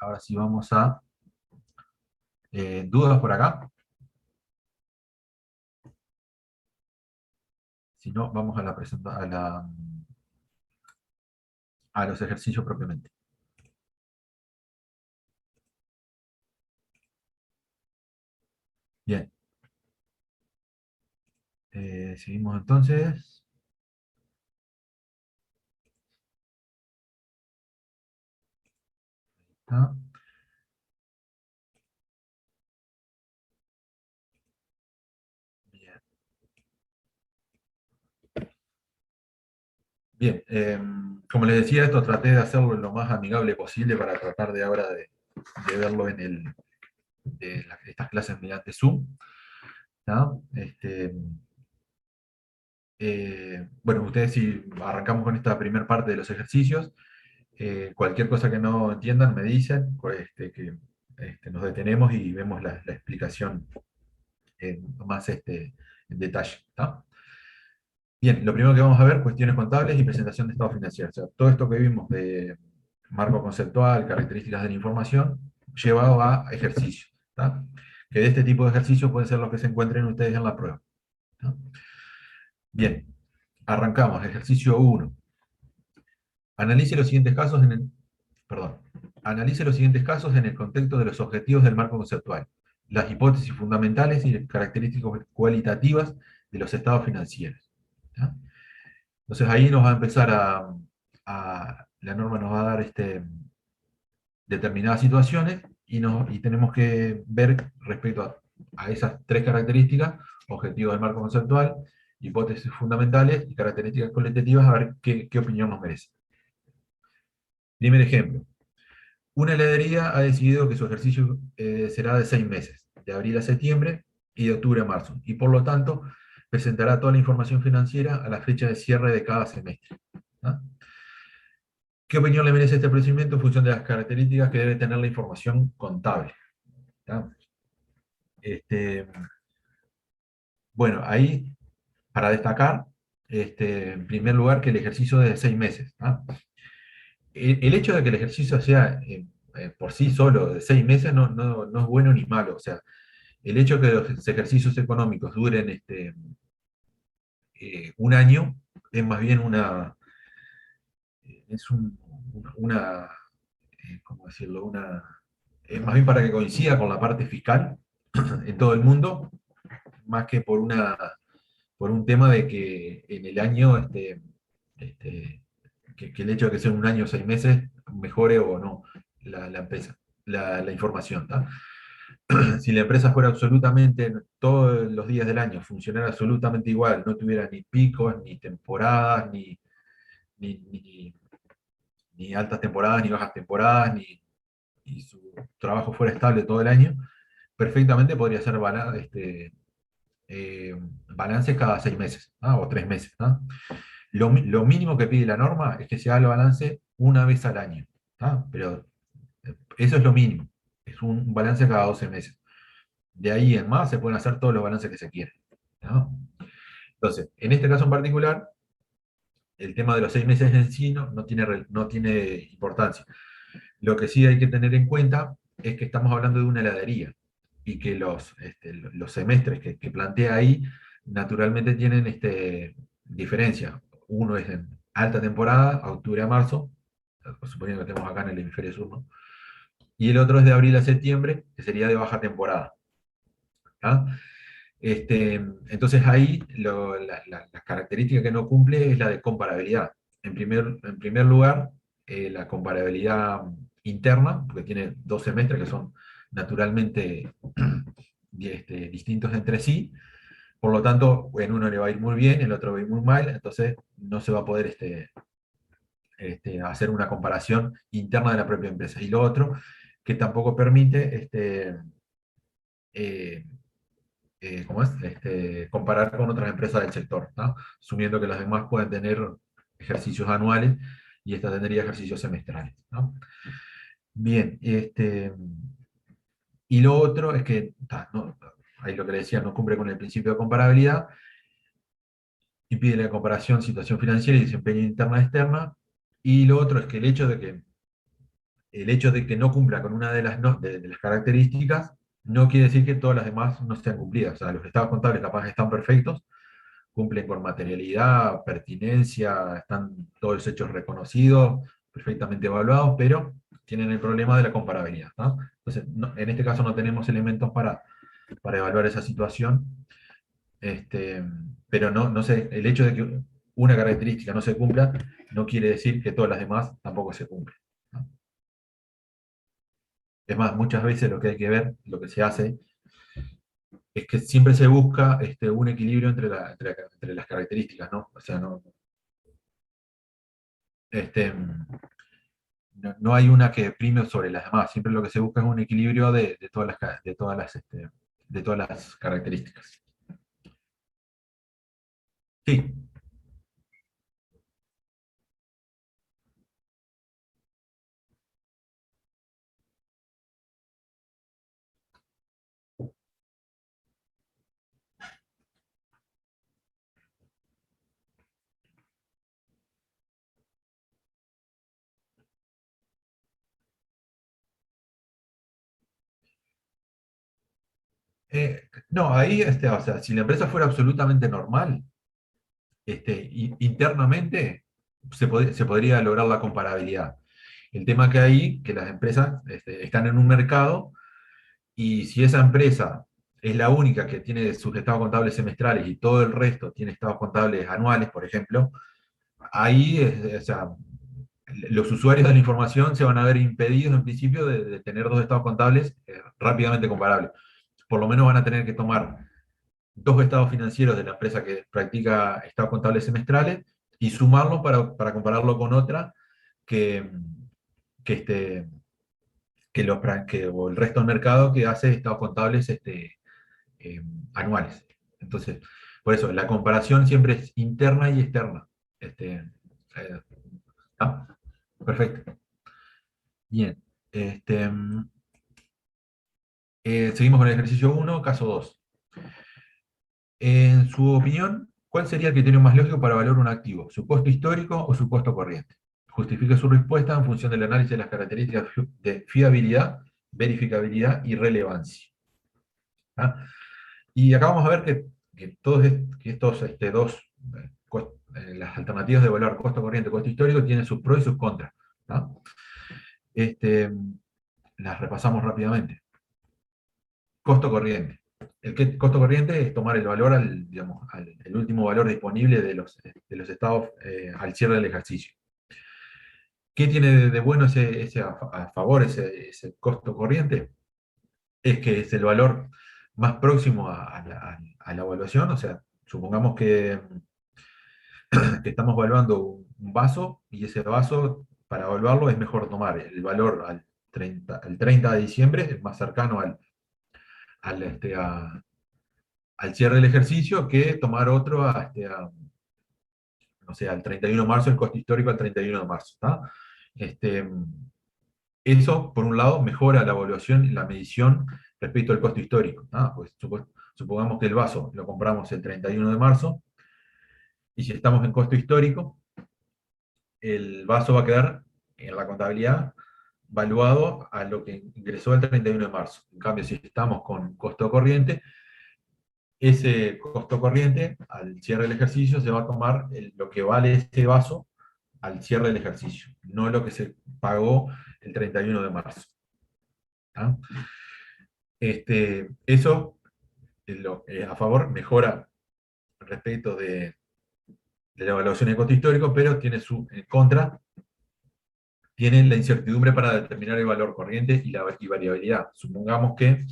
Speaker 1: Ahora sí vamos a dudas por acá. Si no, vamos a la a los ejercicios propiamente. Bien. Seguimos entonces. ¿Está? Bien. Bien, como les decía, esto traté de hacerlo lo más amigable posible para tratar de ahora de verlo en estas clases mediante Zoom. ¿No? Bueno, ustedes si arrancamos con esta primera parte de los ejercicios, cualquier cosa que no entiendan me dicen, que nos detenemos y vemos la explicación más en detalle. ¿No? Bien, lo primero que vamos a ver, cuestiones contables y presentación de estados financieros. O sea, todo esto que vimos de marco conceptual, características de la información, llevado a ejercicios. ¿Tá? Que de este tipo de ejercicios pueden ser los que se encuentren ustedes en la prueba. ¿Tá? Bien, arrancamos. Ejercicio uno. Analice los siguientes casos perdón. Analice los siguientes casos en el contexto de los objetivos del marco conceptual, las hipótesis fundamentales y las características cualitativas de los estados financieros. ¿Tá? Entonces ahí nos va a empezar la norma nos va a dar determinadas situaciones y tenemos que ver respecto a esas tres características, objetivos del marco conceptual, hipótesis fundamentales y características cualitativas, a ver qué opinión nos merece. Primer ejemplo. Una heladería ha decidido que su ejercicio será de 6 meses, de abril a septiembre y de octubre a marzo, y por lo tanto presentará toda la información financiera a la fecha de cierre de cada semestre. ¿Ah? ¿Qué opinión le merece este procedimiento en función de las características que debe tener la información contable? ¿Tá? Bueno, ahí, para destacar, en primer lugar, que el ejercicio es de 6 meses. ¿Ah? El hecho de que el ejercicio sea por sí solo de 6 meses no es bueno ni malo. O sea, el hecho de que los ejercicios económicos duren un año es más bien es una, ¿cómo decirlo? Es más bien para que coincida con la parte fiscal en todo el mundo, más que por un tema de que en el año, este, que el hecho de que sea un año o 6 meses mejore o no la empresa, la información. ¿Tá? Si la empresa fuera absolutamente, todos los días del año, funcionara absolutamente igual, no tuviera ni picos, ni temporadas, ni, ni- ni altas temporadas, ni bajas temporadas, y su trabajo fuera estable todo el año, perfectamente podría ser balance cada 6 meses, ¿ah? O 3 meses. ¿Ah? Lo mínimo que pide la norma es que se haga el balance una vez al año. ¿Ah? Pero eso es lo mínimo. Es un balance cada 12 meses. De ahí en más se pueden hacer todos los balances que se quieran. ¿No? Entonces, en este caso en particular, el tema de los 6 meses en sí no tiene importancia. Lo que sí hay que tener en cuenta es que estamos hablando de una heladería y que los semestres que plantea ahí naturalmente tienen diferencia. Uno es en alta temporada, a octubre a marzo, suponiendo que estemos acá en el hemisferio sur, ¿no? Y el otro es de abril a septiembre, que sería de baja temporada. ¿Ah? Entonces ahí la característica que no cumple es la de comparabilidad. En primer lugar, la comparabilidad interna, porque tiene dos semestres que son naturalmente distintos entre sí, por lo tanto, en uno le va a ir muy bien, en el otro va a ir muy mal, entonces no se va a poder hacer una comparación interna de la propia empresa. Y lo otro, que tampoco permite eh, ¿cómo es? Comparar con otras empresas del sector, ¿no? Asumiendo que las demás pueden tener ejercicios anuales y esta tendría ejercicios semestrales. ¿No? Bien, y lo otro es que ahí lo que le decía, no cumple con el principio de comparabilidad, impide la comparación, situación financiera y desempeño interna externa. Y lo otro es que el hecho de que no cumpla con una de las, de las características no quiere decir que todas las demás no sean cumplidas. O sea, los estados contables capaz están perfectos, cumplen con materialidad, pertinencia, están todos los hechos reconocidos, perfectamente evaluados, pero tienen el problema de la comparabilidad, ¿no? Entonces, en este caso no tenemos elementos para evaluar esa situación, este, pero no sé, el hecho de que una característica no se cumpla no quiere decir que todas las demás tampoco se cumplen, ¿no? Es más, muchas veces lo que hay que ver, lo que se hace, es que siempre se busca un equilibrio entre las características, ¿no? O sea, este, no hay una que prime sobre las demás, siempre lo que se busca es un equilibrio de todas las características. Sí. No, ahí, o sea, si la empresa fuera absolutamente normal, internamente se podría lograr la comparabilidad. El tema que hay, que las empresas están en un mercado, y si esa empresa es la única que tiene sus estados contables semestrales y todo el resto tiene estados contables anuales, por ejemplo, ahí, o sea, los usuarios de la información se van a ver impedidos en principio de tener dos estados contables rápidamente comparables. Por lo menos van a tener que tomar dos estados financieros de la empresa que practica estados contables semestrales y sumarlos para compararlo con otra que, que, este, o el resto del mercado que hace estados contables eh, anuales. Entonces, por eso, la comparación siempre es interna y externa. Eh, ¿Ah? Perfecto. Bien. Este, seguimos con el ejercicio uno, caso 2. En su opinión, ¿cuál sería el criterio más lógico para valorar un activo? ¿Su costo histórico o su costo corriente? Justifique su respuesta en función del análisis de las características de fiabilidad, verificabilidad y relevancia. ¿Ah? Y acá vamos a ver que que estos dos, las alternativas de evaluar costo corriente y costo histórico tienen sus pros y sus contras. ¿No? Este, las repasamos rápidamente. Costo corriente. Costo corriente es tomar el valor digamos, el último valor disponible de los estados al cierre del ejercicio. ¿Qué tiene de bueno ese a favor, ese costo corriente? Es que es el valor más próximo a la evaluación. O sea, supongamos que estamos evaluando un vaso, y ese vaso, para evaluarlo, es mejor tomar el valor al 30 de diciembre, es más cercano al, este, a- al cierre del ejercicio, que tomar otro no sé, al 31 de marzo, el costo histórico al 31 de marzo. ¿Tá? Este, Eso, por un lado, mejora la evaluación y la medición respecto al costo histórico. ¿Tá? Pues supongamos que el vaso lo compramos el 31 de marzo, y si estamos en costo histórico, el vaso va a quedar en la contabilidad valuado a lo que ingresó el 31 de marzo. En cambio, si estamos con costo corriente, ese costo corriente al cierre del ejercicio se va a tomar lo que vale ese vaso al cierre del ejercicio, no lo que se pagó el 31 de marzo. ¿Tá? Eso, a favor, mejora respecto de la evaluación de costo histórico, pero tiene en contra, tiene la incertidumbre para determinar el valor corriente y variabilidad. Supongamos que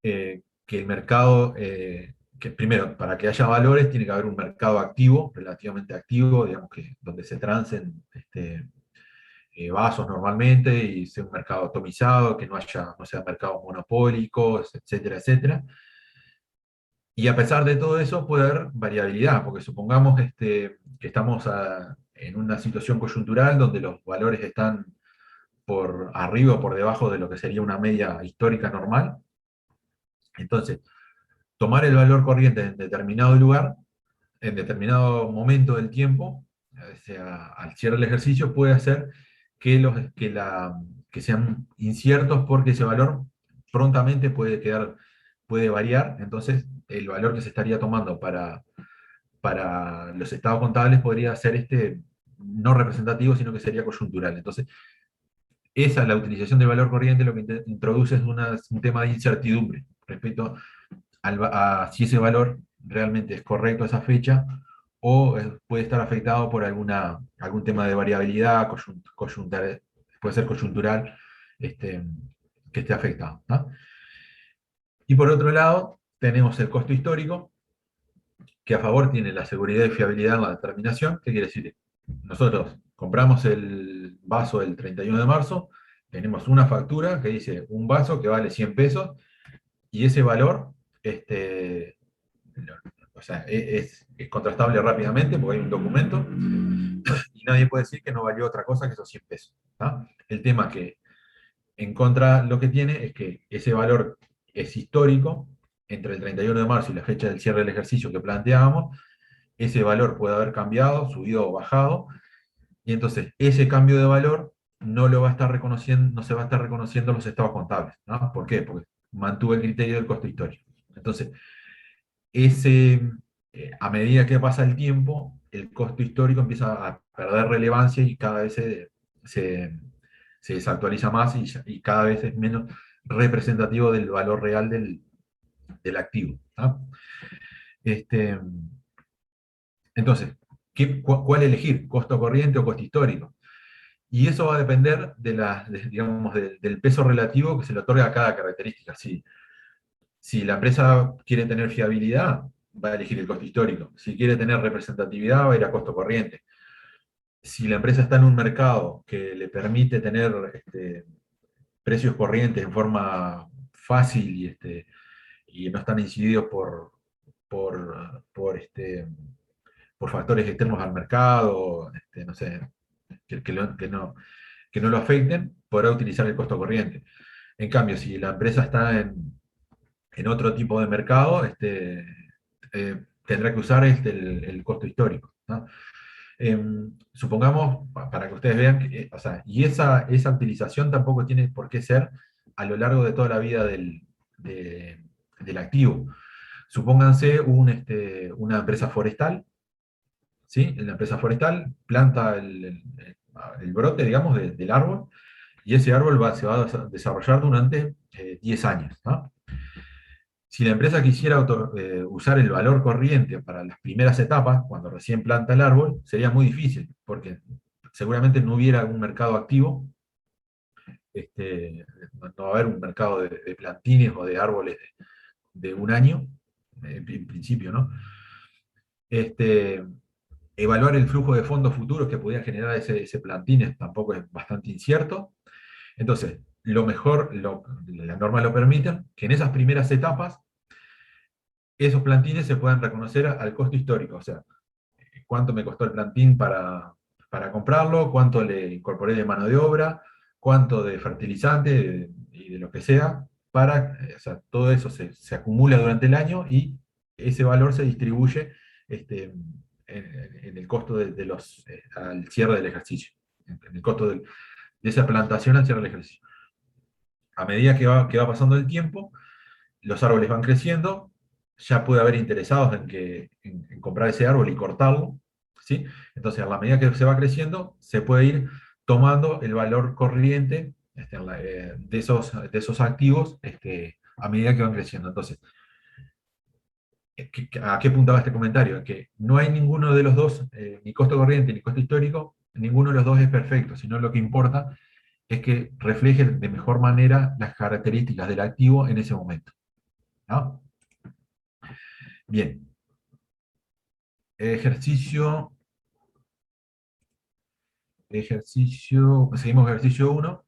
Speaker 1: el mercado, que primero, para que haya valores, tiene que haber un mercado activo, relativamente activo, digamos, donde se transen vasos normalmente, y sea un mercado atomizado, que no sea mercados monopólicos, etcétera, etcétera. Y a pesar de todo eso, puede haber variabilidad, porque supongamos que estamos en una situación coyuntural donde los valores están por arriba o por debajo de lo que sería una media histórica normal. Entonces, tomar el valor corriente en determinado lugar, en determinado momento del tiempo, o sea, al cierre del ejercicio, puede hacer que sean inciertos porque ese valor prontamente puede variar. Entonces, el valor que se estaría tomando para los estados contables podría ser no representativo, sino que sería coyuntural. Entonces, la utilización del valor corriente lo que introduce es un tema de incertidumbre respecto a si ese valor realmente es correcto a esa fecha o puede estar afectado por algún tema de variabilidad, puede ser coyuntural, este, que esté afectado, ¿no? Y por otro lado, tenemos el costo histórico, que a favor tiene la seguridad y fiabilidad en la determinación. ¿Qué quiere decir? Nosotros compramos el vaso el 31 de marzo, tenemos una factura que dice un vaso que vale 100 pesos, y ese valor, o sea, es contrastable rápidamente porque hay un documento, y nadie puede decir que no valió otra cosa que esos 100 pesos. ¿Tá? El tema que en contra lo que tiene es que ese valor es histórico entre el 31 de marzo y la fecha del cierre del ejercicio que planteábamos. Ese valor puede haber cambiado, subido o bajado, y entonces ese cambio de valor no lo va a estar reconociendo, no se va a estar reconociendo los estados contables. ¿No? ¿Por qué? Porque mantuvo el criterio del costo histórico. Entonces, ese, a medida que pasa el tiempo, el costo histórico empieza a perder relevancia y cada vez se- se desactualiza más y cada vez es menos representativo del valor real del activo. ¿No? Este, entonces, ¿cuál elegir? ¿Costo corriente o costo histórico? Y eso va a depender digamos, del peso relativo que se le otorga a cada característica. Si la empresa quiere tener fiabilidad, va a elegir el costo histórico. Si quiere tener representatividad, va a ir a costo corriente. Si la empresa está en un mercado que le permite tener precios corrientes en forma fácil y no están incididos por, este, por factores externos al mercado, no sé, que no lo afecten, podrá utilizar el costo corriente. En cambio, si la empresa está en otro tipo de mercado, tendrá que usar el costo histórico. ¿No? Supongamos, para que ustedes vean, o sea, y esa utilización tampoco tiene por qué ser a lo largo de toda la vida del activo. Supónganse una empresa forestal, ¿sí? La empresa forestal planta el brote, digamos, del árbol, y ese árbol se va a desarrollar durante 10 años. ¿No? Si la empresa quisiera usar el valor corriente para las primeras etapas, cuando recién planta el árbol, sería muy difícil, porque seguramente no hubiera un mercado activo, no va a haber un mercado de plantines o de árboles de un año, en principio, ¿no? Este, Evaluar el flujo de fondos futuros que podía generar ese plantines tampoco es bastante incierto. Entonces, lo mejor, la norma lo permite, que en esas primeras etapas esos plantines se puedan reconocer al costo histórico, o sea, cuánto me costó el plantín para comprarlo, cuánto le incorporé de mano de obra, cuánto de fertilizante y de lo que sea, o sea, todo eso se acumula durante el año y ese valor se distribuye en el costo al cierre del ejercicio, en el costo de esa plantación al cierre del ejercicio. A medida que va pasando el tiempo, los árboles van creciendo, ya puede haber interesados en comprar ese árbol y cortarlo, ¿sí? Entonces, a la medida que se va creciendo, se puede ir tomando el valor corriente de esos activos a medida que van creciendo. Entonces, ¿a qué apuntaba este comentario? Que no hay ninguno de los dos, ni costo corriente ni costo histórico, ninguno de los dos es perfecto, sino lo que importa es que refleje de mejor manera las características del activo en ese momento. ¿No? Bien. Ejercicio, seguimos ejercicio 1,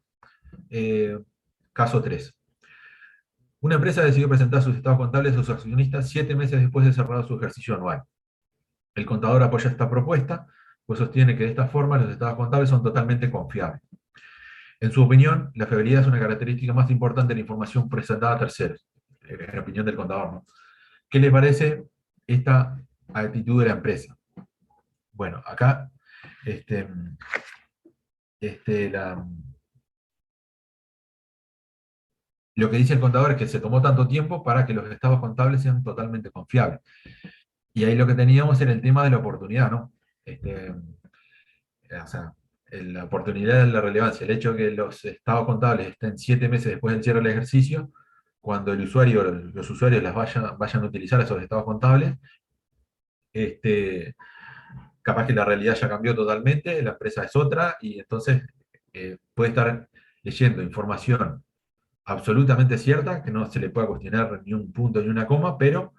Speaker 1: caso 3. Una empresa decidió presentar sus estados contables a sus accionistas 7 meses después de cerrado su ejercicio anual. El contador apoya esta propuesta, pues sostiene que de esta forma los estados contables son totalmente confiables. En su opinión, la fiabilidad es una característica más importante de la información presentada a terceros. en opinión del contador, ¿no? ¿Qué le parece esta actitud de la empresa? Bueno, acá este, este, lo que dice el contador es que se tomó tanto tiempo para que los estados contables sean totalmente confiables. Y ahí lo que teníamos era el tema de la oportunidad, ¿no? O sea, la oportunidad de la relevancia, el hecho de que los estados contables estén 7 meses después del cierre del ejercicio, cuando los usuarios vayan a utilizar esos estados contables, este, capaz que la realidad ya cambió totalmente, la empresa es otra, y entonces puede estar leyendo información absolutamente cierta, que no se le pueda cuestionar ni un punto ni una coma, pero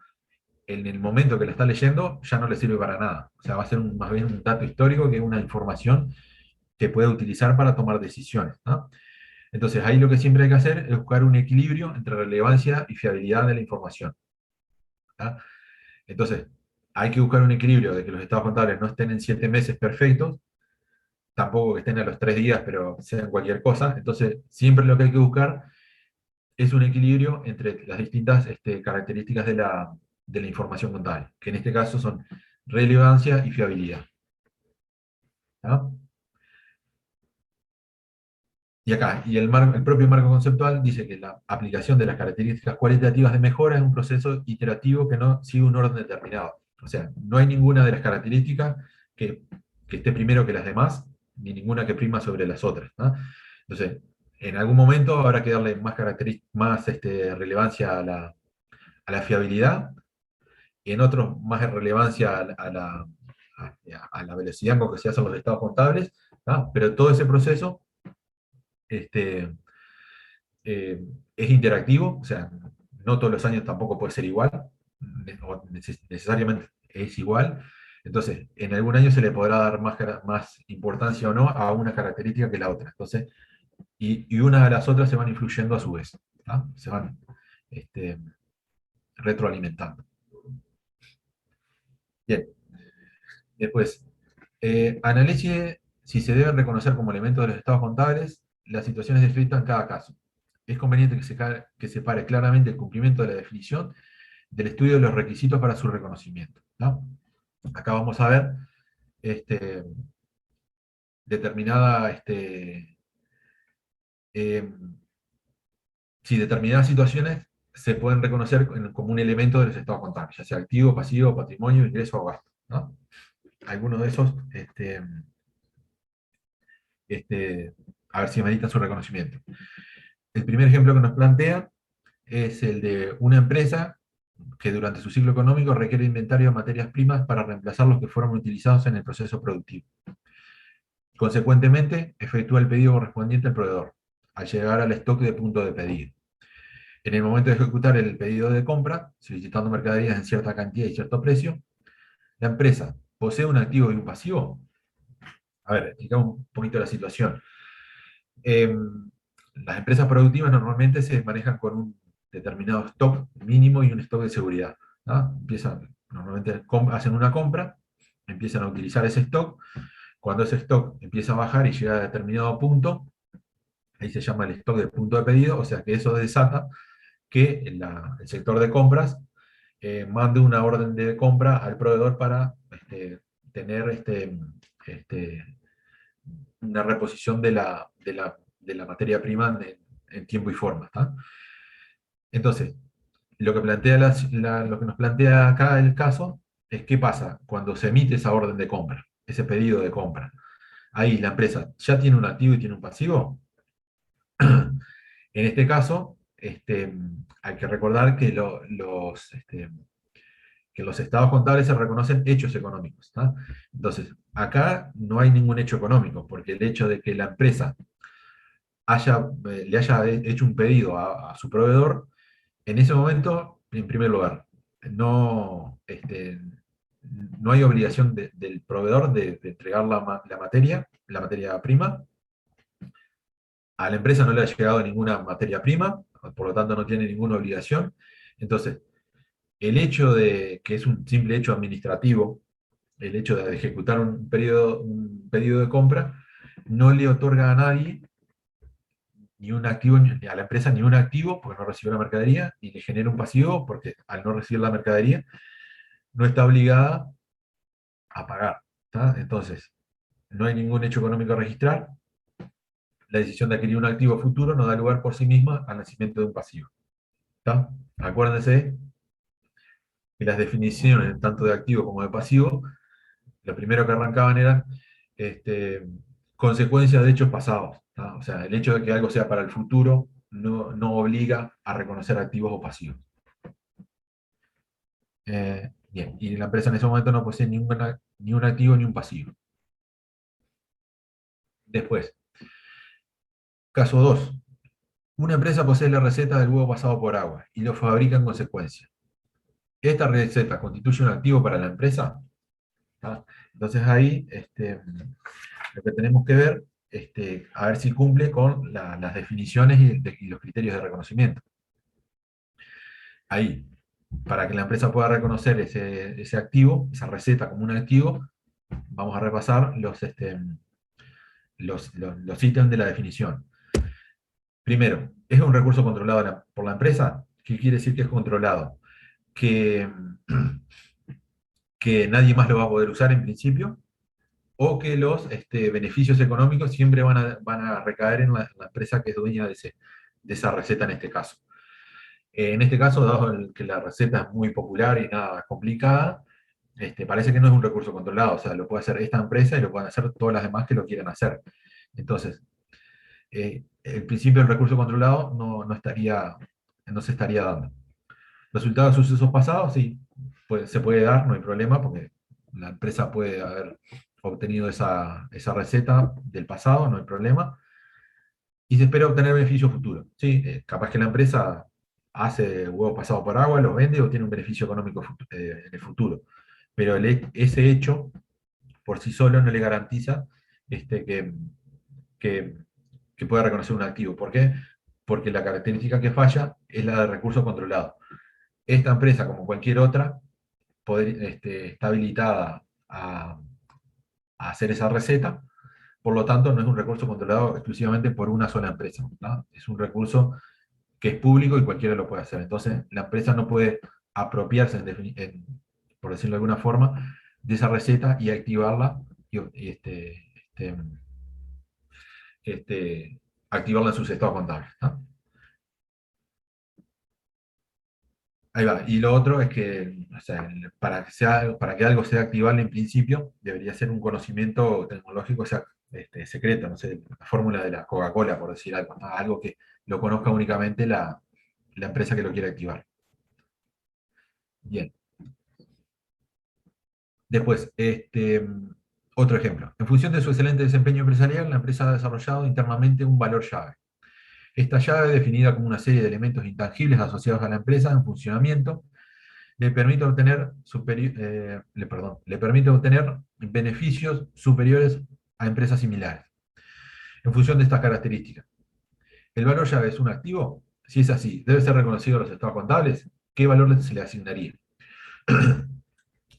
Speaker 1: en el momento que la está leyendo ya no le sirve para nada. O sea, va a ser más bien un dato histórico que una información que puede utilizar para tomar decisiones, ¿no? Entonces, ahí lo que siempre hay que hacer es buscar un equilibrio entre relevancia y fiabilidad de la información, ¿tá? Entonces, hay que buscar un equilibrio de que los estados contables no estén en 7 meses perfectos, tampoco que estén a los 3 días, pero sean cualquier cosa. Entonces, siempre lo que hay que buscar es un equilibrio entre las distintas características de la información contable, que en este caso son relevancia y fiabilidad, ¿tá? Y acá, el propio marco conceptual dice que la aplicación de las características cualitativas de mejora es un proceso iterativo que no sigue un orden determinado. O sea, no hay ninguna de las características que, que esté primero que las demás, ni ninguna que prima sobre las otras, ¿no? Entonces, en algún momento habrá que darle más relevancia a la fiabilidad, y en otros más relevancia a la velocidad con que se hacen los estados contables, ¿no? Pero todo ese proceso este, eh, es interactivo, o sea, no todos los años tampoco puede ser igual, o necesariamente es igual. Entonces, en algún año se le podrá dar más importancia o no a una característica que la otra. Entonces, y una de las otras se van influyendo a su vez, ¿tá? Se van este, retroalimentando. Bien, después, analice si se deben reconocer como elementos de los estados contables las situaciones descritas en cada caso. Es conveniente que separe claramente el cumplimiento de la definición del estudio de los requisitos para su reconocimiento, ¿no? Acá vamos a ver este, determinada, eh, si determinadas situaciones se pueden reconocer como un elemento de los estados contables, ya sea activo, pasivo, patrimonio, ingreso o gasto, ¿no? Algunos de esos, este, a ver si ameritan su reconocimiento. El primer ejemplo que nos plantea es el de una empresa que durante su ciclo económico requiere inventario de materias primas para reemplazar los que fueron utilizados en el proceso productivo. Consecuentemente, efectúa el pedido correspondiente al proveedor, al llegar al stock de punto de pedido. En el momento de ejecutar el pedido de compra, solicitando mercaderías en cierta cantidad y cierto precio, la empresa posee un activo y un pasivo. A ver, explicamos un poquito la situación. Eh, las empresas productivas normalmente se manejan con un determinado stock mínimo y un stock de seguridad, ¿no? Normalmente hacen una compra, empiezan a utilizar ese stock. Cuando ese stock empieza a bajar y llega a determinado punto, ahí se llama el stock de punto de pedido, o sea que eso desata que el sector de compras mande una orden de compra al proveedor para tener este, una reposición de la materia prima en tiempo y forma, ¿tá? Entonces, lo que nos plantea acá el caso es qué pasa cuando se emite esa orden de compra, ese pedido de compra. Ahí la empresa ya tiene un activo y tiene un pasivo. En este caso, hay que recordar que los estados contables se reconocen hechos económicos, ¿tá? Entonces, acá no hay ningún hecho económico, porque el hecho de que la empresa le haya hecho un pedido a su proveedor, en ese momento, en primer lugar, no, no hay obligación del proveedor de entregar la materia prima. A la empresa no le ha llegado ninguna materia prima, por lo tanto no tiene ninguna obligación. Entonces, el hecho de que es un simple hecho administrativo, el hecho de ejecutar un pedido de compra, no le otorga a nadie ni un activo, ni a la empresa ni un activo porque no recibió la mercadería, ni le genera un pasivo porque al no recibir la mercadería no está obligada a pagar. ¿Tá? Entonces, no hay ningún hecho económico a registrar. La decisión de adquirir un activo futuro no da lugar por sí misma al nacimiento de un pasivo. ¿Tá? Acuérdense que las definiciones tanto de activo como de pasivo, lo primero que arrancaban eran este, consecuencias de hechos pasados. ¿Tá? O sea, el hecho de que algo sea para el futuro no obliga a reconocer activos o pasivos. Bien, y la empresa en ese momento no posee ni un activo ni un pasivo. Después, caso 2. Una empresa posee la receta del huevo pasado por agua y lo fabrica en consecuencia. ¿Esta receta constituye un activo para la empresa? ¿Tá? Entonces ahí lo que tenemos que ver, a ver si cumple con las definiciones y los criterios de reconocimiento. Ahí, para que la empresa pueda reconocer ese activo, esa receta como un activo, vamos a repasar los ítems de la definición. Primero, ¿es un recurso controlado por la empresa? ¿Qué quiere decir que es controlado? Que, que nadie más lo va a poder usar en principio, o que los beneficios económicos siempre van a recaer en la empresa que es dueña de esa receta en este caso. En este caso, dado que la receta es muy popular y nada complicada, parece que no es un recurso controlado, o sea, lo puede hacer esta empresa y lo pueden hacer todas las demás que lo quieran hacer. Entonces, el principio del recurso controlado no se estaría dando. Resultado de sucesos pasados, sí, se puede dar, no hay problema, porque la empresa puede haber obtenido esa receta del pasado, no hay problema, y se espera obtener beneficio futuro. Sí, capaz que la empresa hace huevo pasado por agua, los vende o tiene un beneficio económico en el futuro, pero ese hecho por sí solo no le garantiza que, que, que pueda reconocer un activo. ¿Por qué? Porque la característica que falla es la de recurso controlado. Esta empresa, como cualquier otra, está habilitada a hacer esa receta, por lo tanto no es un recurso controlado exclusivamente por una sola empresa, ¿no? Es un recurso que es público y cualquiera lo puede hacer. Entonces la empresa no puede apropiarse, por decirlo de alguna forma, de esa receta y activarla y activarla en sus estados contables, ¿no? Ahí va. Y lo otro es que, o sea, para que algo sea activable en principio, debería ser un conocimiento tecnológico, o sea, secreto, no sé, la fórmula de la Coca-Cola, por decir algo, ¿no? Algo que lo conozca únicamente la empresa que lo quiere activar. Bien. Después, otro ejemplo. En función de su excelente desempeño empresarial, la empresa ha desarrollado internamente un valor llave. Esta llave, definida como una serie de elementos intangibles asociados a la empresa en funcionamiento, le permite obtener, le permite obtener beneficios superiores a empresas similares. En función de estas características, ¿el valor llave es un activo? Si es así, ¿debe ser reconocido en los estados contables? ¿Qué valor se le asignaría?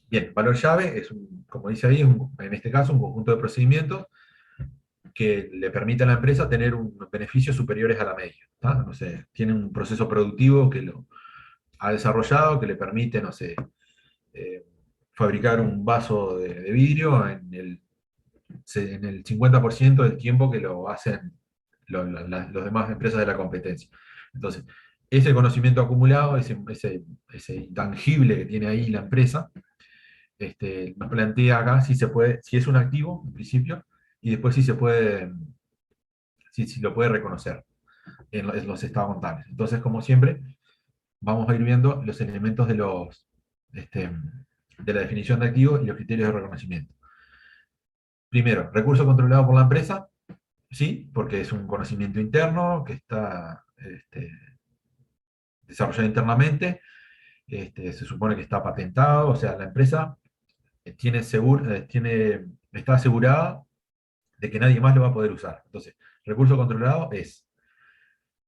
Speaker 1: Bien, valor llave es, como dice ahí, en este caso, un conjunto de procedimientos que le permite a la empresa tener beneficios superiores a la media. ¿Tá? No sé, tiene un proceso productivo que lo ha desarrollado, que le permite, no sé, eh, fabricar un vaso de vidrio en el 50% del tiempo que lo hacen los demás empresas de la competencia. Entonces, ese conocimiento acumulado, ese intangible que tiene ahí la empresa, nos plantea acá si se puede, si es un activo, en principio, y después si lo puede reconocer en los estados contables. Entonces, como siempre, vamos a ir viendo los elementos de la definición de activo y los criterios de reconocimiento. Primero, recurso controlado por la empresa, sí, porque es un conocimiento interno que está desarrollado internamente, se supone que está patentado, o sea, la empresa está asegurada de que nadie más lo va a poder usar. Entonces, recurso controlado es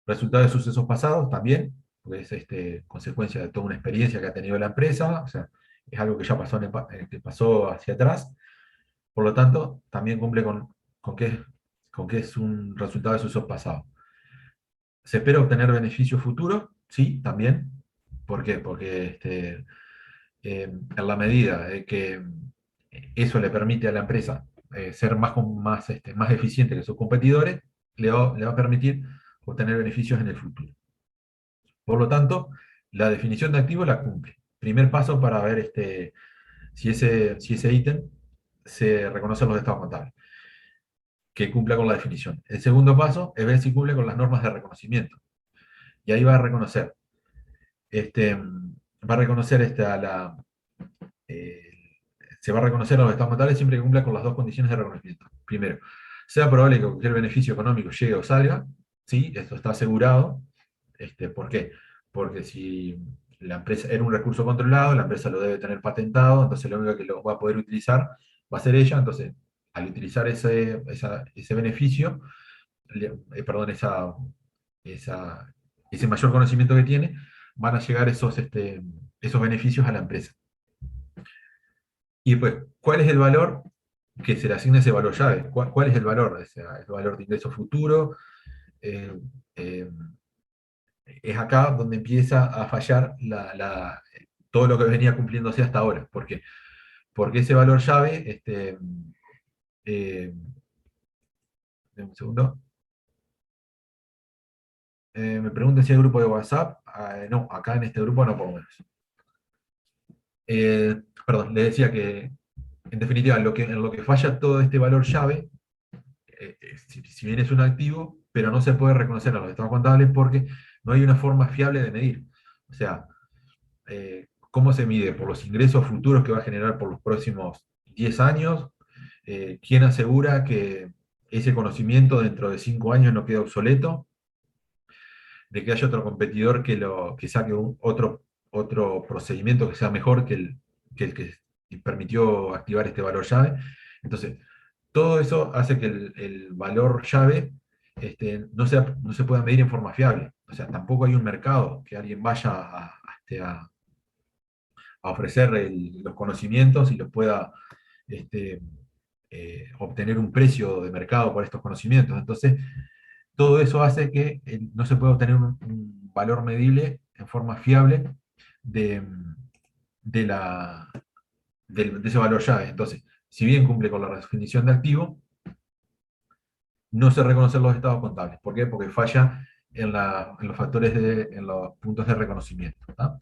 Speaker 1: resultado de sucesos pasados también, porque es consecuencia de toda una experiencia que ha tenido la empresa, o sea, es algo que ya pasó, que pasó hacia atrás, por lo tanto, también cumple con que es un resultado de sucesos pasados. ¿Se espera obtener beneficios futuros? Sí, también. ¿Por qué? Porque en la medida de que eso le permite a la empresa ser más eficiente que sus competidores, le va a permitir obtener beneficios en el futuro. Por lo tanto, la definición de activo la cumple. Primer paso para ver si ese ítem se reconoce en los estados contables, que cumpla con la definición. El segundo paso es ver si cumple con las normas de reconocimiento. Y ahí va a reconocer, va a reconocer eh, se va a reconocer a los estados contables siempre que cumpla con las dos condiciones de reconocimiento. Primero, sea probable que cualquier beneficio económico llegue o salga, ¿sí? Esto está asegurado. ¿Por qué? Porque si la empresa era un recurso controlado, la empresa lo debe tener patentado, entonces lo único que lo va a poder utilizar va a ser ella. Entonces, al utilizar ese beneficio, perdón, ese mayor conocimiento que tiene, van a llegar esos beneficios a la empresa. Y pues, ¿cuál es el valor que se le asigna a ese valor llave? ¿Cuál es el valor? O sea, ¿el valor de ingreso futuro? Eh, eh, es acá donde empieza a fallar todo lo que venía cumpliéndose hasta ahora. ¿Por qué? Porque ese valor llave, eh, dame un segundo. Me preguntan si hay grupo de WhatsApp. No, acá en este grupo no podemos. Perdón, le decía que, en definitiva, en lo que falla todo este valor llave, si bien es un activo, pero no se puede reconocer a los estados contables porque no hay una forma fiable de medir. O sea, ¿cómo se mide? Por los ingresos futuros que va a generar por los próximos 10 años. ¿Quién asegura que ese conocimiento dentro de 5 años no queda obsoleto? De que haya otro competidor que saque otro procedimiento que sea mejor que el que permitió activar este valor llave. Entonces, todo eso hace que el valor llave no se pueda medir en forma fiable. O sea, tampoco hay un mercado que alguien vaya a ofrecer los conocimientos y los pueda este, obtener un precio de mercado por estos conocimientos. Entonces, todo eso hace que no se pueda obtener un valor medible en forma fiable de, de la, de ese valor llave. Entonces, si bien cumple con la definición de activo, no se reconocen los estados contables. ¿Por qué? Porque falla en los factores en los puntos de reconocimiento. ¿Tá?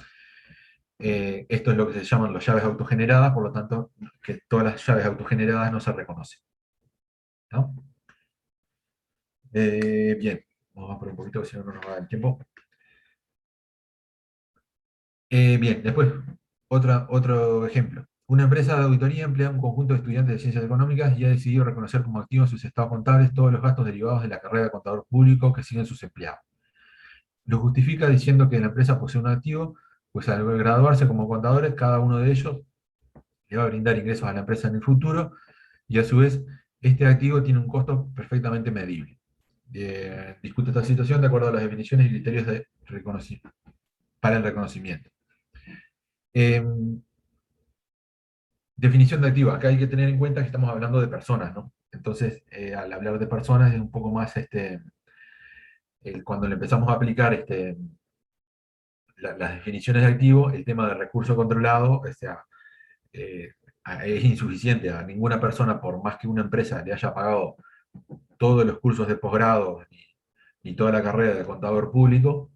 Speaker 1: Esto es lo que se llaman las llaves autogeneradas, por lo tanto, que todas las llaves autogeneradas no se reconocen. ¿No? Bien, vamos a por un poquito, si no, no nos va el tiempo. Bien, después, otro ejemplo. Una empresa de auditoría emplea un conjunto de estudiantes de ciencias económicas y ha decidido reconocer como activos en sus estados contables todos los gastos derivados de la carrera de contador público que siguen sus empleados. Lo justifica diciendo que la empresa posee un activo, pues al graduarse como contadores, cada uno de ellos le va a brindar ingresos a la empresa en el futuro y a su vez este activo tiene un costo perfectamente medible. Discute esta situación de acuerdo a las definiciones y criterios para el reconocimiento. Definición de activo. Acá hay que tener en cuenta que estamos hablando de personas, ¿no? Entonces, al hablar de personas es un poco más, cuando le empezamos a aplicar las definiciones de activo, el tema de recurso controlado, o sea, eh, es insuficiente. A ninguna persona, por más que una empresa le haya pagado todos los cursos de posgrado ni toda la carrera de contador público,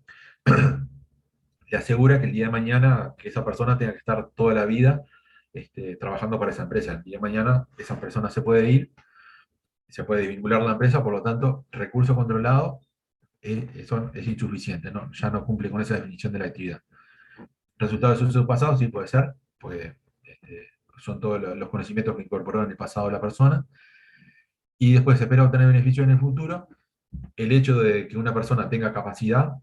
Speaker 1: le asegura que el día de mañana que esa persona tenga que estar toda la vida trabajando para esa empresa. El día de mañana esa persona se puede ir, se puede vincular a la empresa, por lo tanto, recurso controlado es insuficiente, ¿no? Ya no cumple con esa definición de la actividad. Resultado de su pasado, sí puede ser, pues son todos los conocimientos que incorporó en el pasado la persona, y después se espera obtener beneficios en el futuro. El hecho de que una persona tenga capacidad,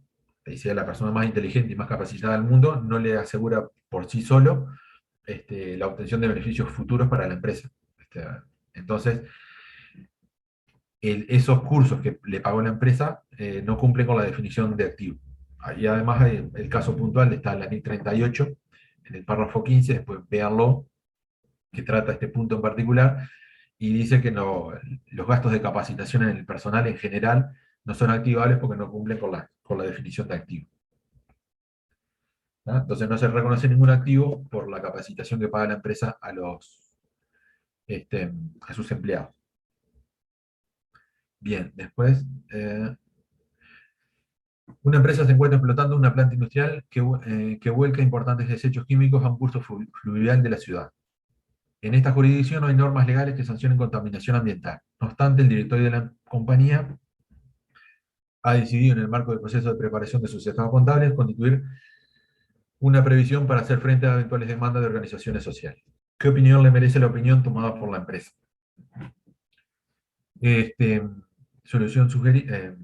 Speaker 1: y sea la persona más inteligente y más capacitada del mundo, no le asegura por sí solo la obtención de beneficios futuros para la empresa. Entonces, esos cursos que le pagó la empresa no cumplen con la definición de activo. Y además el caso puntual está en la NIC 38, en el párrafo 15, después véanlo, que trata este punto en particular, y dice que los gastos de capacitación en el personal en general no son activables porque no cumplen con la definición de activo. ¿Ah? Entonces no se reconoce ningún activo por la capacitación que paga la empresa este, a sus empleados. Bien, después, una empresa se encuentra explotando una planta industrial que vuelca importantes desechos químicos a un curso fluvial de la ciudad. En esta jurisdicción no hay normas legales que sancionen contaminación ambiental. No obstante, el directorio de la compañía ha decidido, en el marco del proceso de preparación de sus estados contables, constituir una previsión para hacer frente a eventuales demandas de organizaciones sociales. ¿Qué opinión le merece la opinión tomada por la empresa? Este, solución sugerida.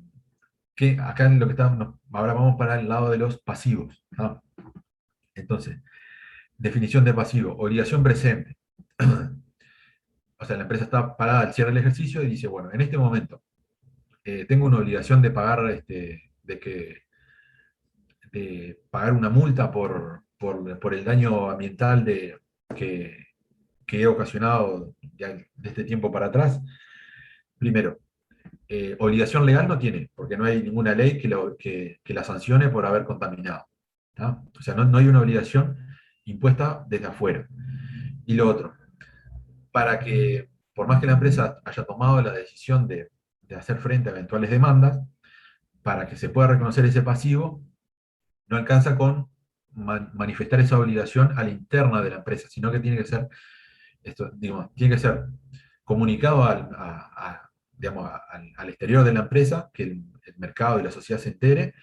Speaker 1: Que acá en lo que estamos, ahora vamos para el lado de los pasivos. ¿No? Entonces, definición de pasivo, obligación presente. O sea, la empresa está parada al cierre del ejercicio y dice, bueno, en este momento tengo una obligación de pagar, de pagar una multa por el daño ambiental que, que he ocasionado ya de este tiempo para atrás. Primero, obligación legal no tiene, porque no hay ninguna ley que la sancione por haber contaminado. ¿Tá? O sea, no hay una obligación impuesta desde afuera. Y lo otro, para que, por más que la empresa haya tomado la decisión de hacer frente a eventuales demandas, para que se pueda reconocer ese pasivo, no alcanza con manifestar esa obligación a la interna de la empresa, sino que tiene que ser, digamos, tiene que ser comunicado digamos, al exterior de la empresa, que el mercado y la sociedad se entere,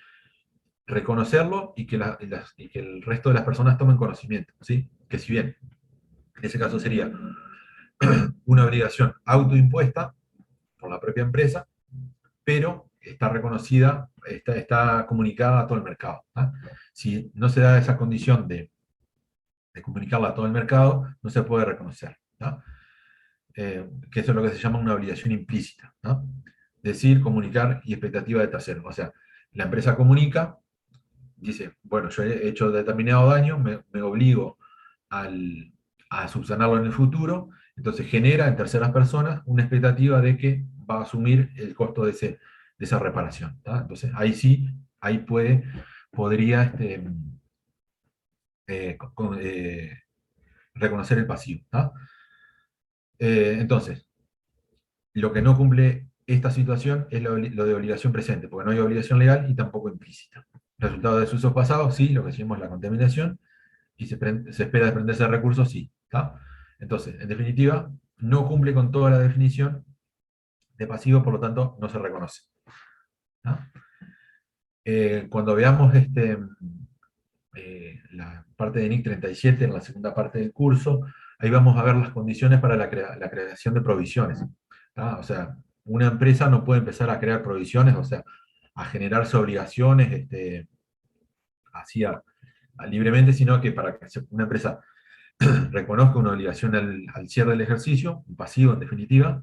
Speaker 1: reconocerlo y que el resto de las personas tomen conocimiento. ¿Sí? Que si bien en ese caso sería una obligación autoimpuesta por la propia empresa, pero está reconocida, está comunicada a todo el mercado. ¿Ah? Si no se da esa condición de comunicarla a todo el mercado, no se puede reconocer. ¿No? Que eso es lo que se llama una obligación implícita. ¿No? Decir, comunicar y expectativa de terceros. O sea, la empresa comunica, dice, bueno, yo he hecho determinado daño, me obligo a subsanarlo en el futuro, entonces genera en terceras personas una expectativa de que va a asumir el costo de esa reparación. ¿Tá? Entonces ahí sí, ahí podría reconocer el pasivo. ¿Tá? Entonces, lo que no cumple esta situación es lo de obligación presente, porque no hay obligación legal y tampoco implícita. Resultado de desusos pasados, sí, lo que decimos la contaminación, y se espera desprenderse de recursos, sí. ¿Tá? Entonces, en definitiva, no cumple con toda la definición de pasivo, por lo tanto, no se reconoce. ¿Tá? Cuando veamos la parte de NIC 37, en la segunda parte del curso, ahí vamos a ver las condiciones para la creación de provisiones. ¿Tá? O sea, una empresa no puede empezar a crear provisiones, o sea, a generarse obligaciones así libremente, sino que para que una empresa reconozca una obligación al cierre del ejercicio, un pasivo en definitiva,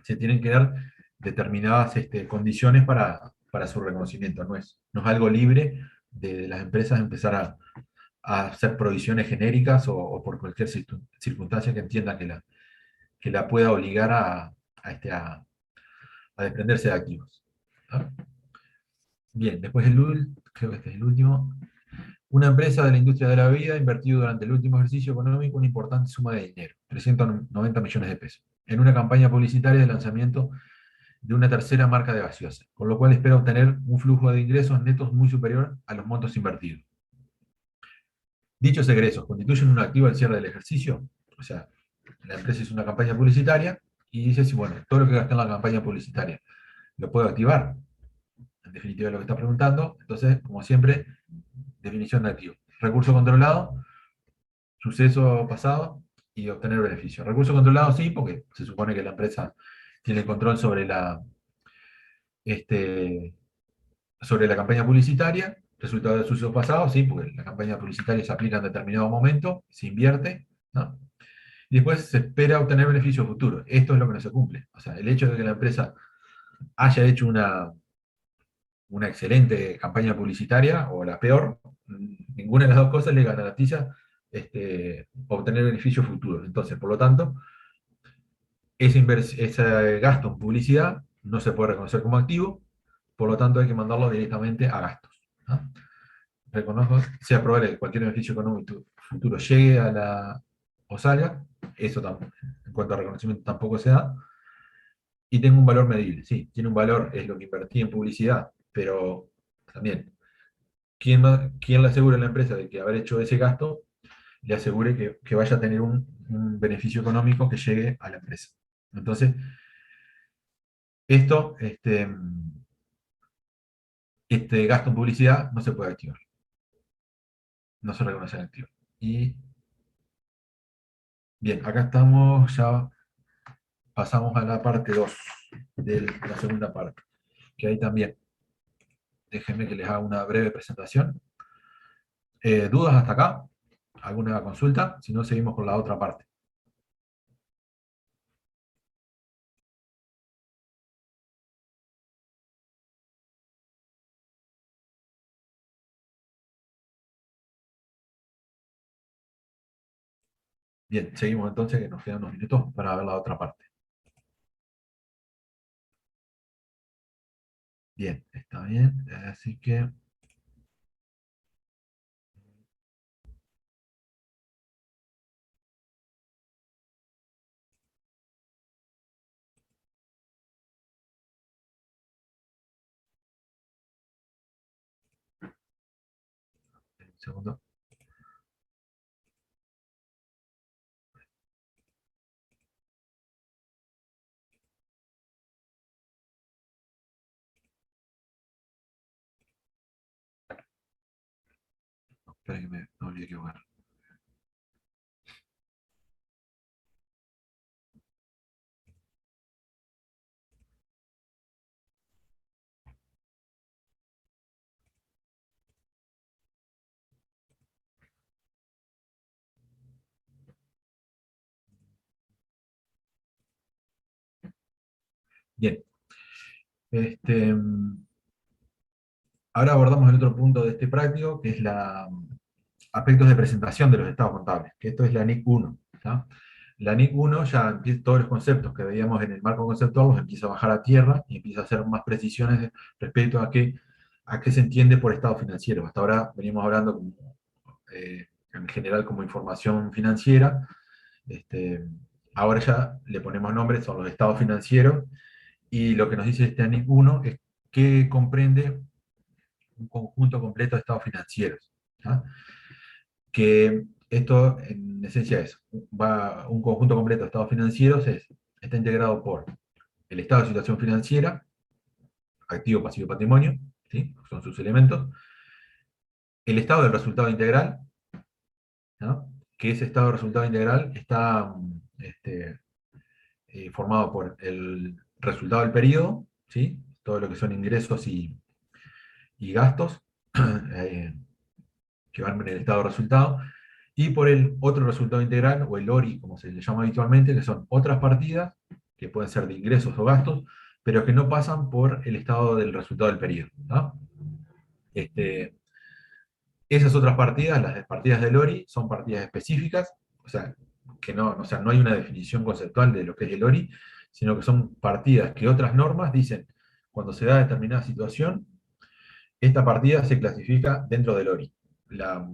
Speaker 1: se tienen que dar determinadas condiciones para su reconocimiento. No es algo libre de las empresas empezar a hacer provisiones genéricas o por cualquier circunstancia que entienda que la pueda obligar a desprenderse de activos. ¿Ah? Bien, después creo que este es el último. Una empresa de la industria de la bebida ha invertido durante el último ejercicio económico una importante suma de dinero, 390 millones de pesos, en una campaña publicitaria de lanzamiento de una tercera marca de gaseosa, con lo cual espera obtener un flujo de ingresos netos muy superior a los montos invertidos. Dichos egresos constituyen un activo al cierre del ejercicio, o sea, la empresa hizo una campaña publicitaria y dice, sí, bueno, todo lo que gasté en la campaña publicitaria, ¿lo puedo activar? En definitiva, lo que está preguntando. Entonces, como siempre, definición de activo. Recurso controlado, suceso pasado y obtener beneficio. Recurso controlado sí, porque se supone que la empresa tiene control este, sobre la campaña publicitaria. Resultado de sucesos pasados, sí, porque la campaña publicitaria se aplica en determinado momento, se invierte, ¿no? Y después se espera obtener beneficios futuros. Esto es lo que no se cumple. O sea, el hecho de que la empresa haya hecho una excelente campaña publicitaria o la peor, ninguna de las dos cosas le garantiza obtener beneficios futuros. Entonces, por lo tanto, ese gasto en publicidad no se puede reconocer como activo, por lo tanto hay que mandarlo directamente a gastos. ¿No? Reconozco, sea probable que cualquier beneficio económico futuro llegue a la o salga, eso en cuanto a reconocimiento tampoco se da, y tengo un valor medible, sí, tiene un valor, es lo que invertí en publicidad, pero también, ¿quién le asegura a la empresa de que haber hecho ese gasto le asegure que vaya a tener un beneficio económico que llegue a la empresa? Entonces, esto, este gasto en publicidad no se puede activar, no se reconoce en activo. Y bien, acá estamos, ya pasamos a la parte 2 de la segunda parte, que ahí también, déjenme que les haga una breve presentación. ¿Dudas hasta acá? ¿Alguna consulta? Si no, seguimos con la otra parte. Bien, seguimos entonces, que nos quedan unos minutos para ver la otra parte. Bien, está bien, así que... Un segundo. Espera que me olvidé que jugar. Bien, este, ahora abordamos el otro punto de este práctico, que es la aspectos de presentación de los estados contables, que esto es la NIC 1. ¿tá? La NIC 1 ya empieza, todos los conceptos que veíamos en el marco conceptual los empieza a bajar a tierra y empieza a hacer más precisiones respecto a qué se entiende por estado financiero. Hasta ahora venimos hablando en general como información financiera. Ahora ya le ponemos nombres, son los estados financieros, y lo que nos dice este ANIC 1 es que comprende un conjunto completo de estados financieros. ¿tá? Que esto en esencia es, un conjunto completo de estados financieros está integrado por el estado de situación financiera, activo, pasivo y patrimonio, ¿sí? Son sus elementos, el estado del resultado integral, ¿no? Que ese estado de resultado integral está formado por el resultado del periodo, ¿sí? Todo lo que son ingresos y gastos, eh, que van en el estado de resultado, y por el otro resultado integral, o el ORI, como se le llama habitualmente, que son otras partidas, que pueden ser de ingresos o gastos, pero que no pasan por el estado del resultado del periodo. ¿no? Este, Esas otras partidas, las partidas del ORI, son partidas específicas, o sea, que no, o sea, no hay una definición conceptual de lo que es el ORI, sino que son partidas que otras normas dicen, cuando se da determinada situación, esta partida se clasifica dentro del ORI. La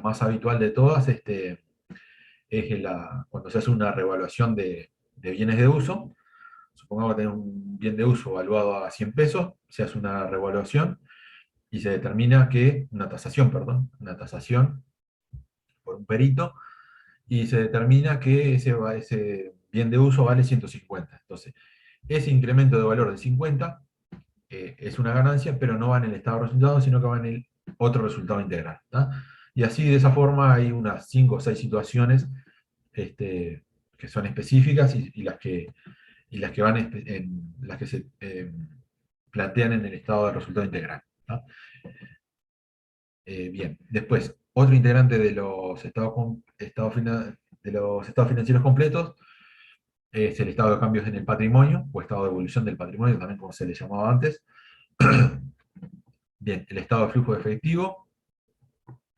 Speaker 1: más habitual de todas es cuando se hace una revaluación de bienes de uso. Supongamos que tenemos un bien de uso valuado a 100 pesos, se hace una revaluación y se determina que, una tasación, perdón, una tasación por un perito, y se determina que ese bien de uso vale 150. Entonces, ese incremento de valor de 50 es una ganancia, pero no va en el estado de resultado, sino que va en el otro resultado integral. ¿tá? Y así, de esa forma, hay unas 5 o 6 situaciones que son específicas y las que van las que se plantean en el estado de resultado integral. ¿tá? Bien, después, otro integrante de los de los estados financieros completos es el estado de cambios en el patrimonio, o estado de evolución del patrimonio, también como se le llamaba antes. Bien, el estado de flujo de efectivo,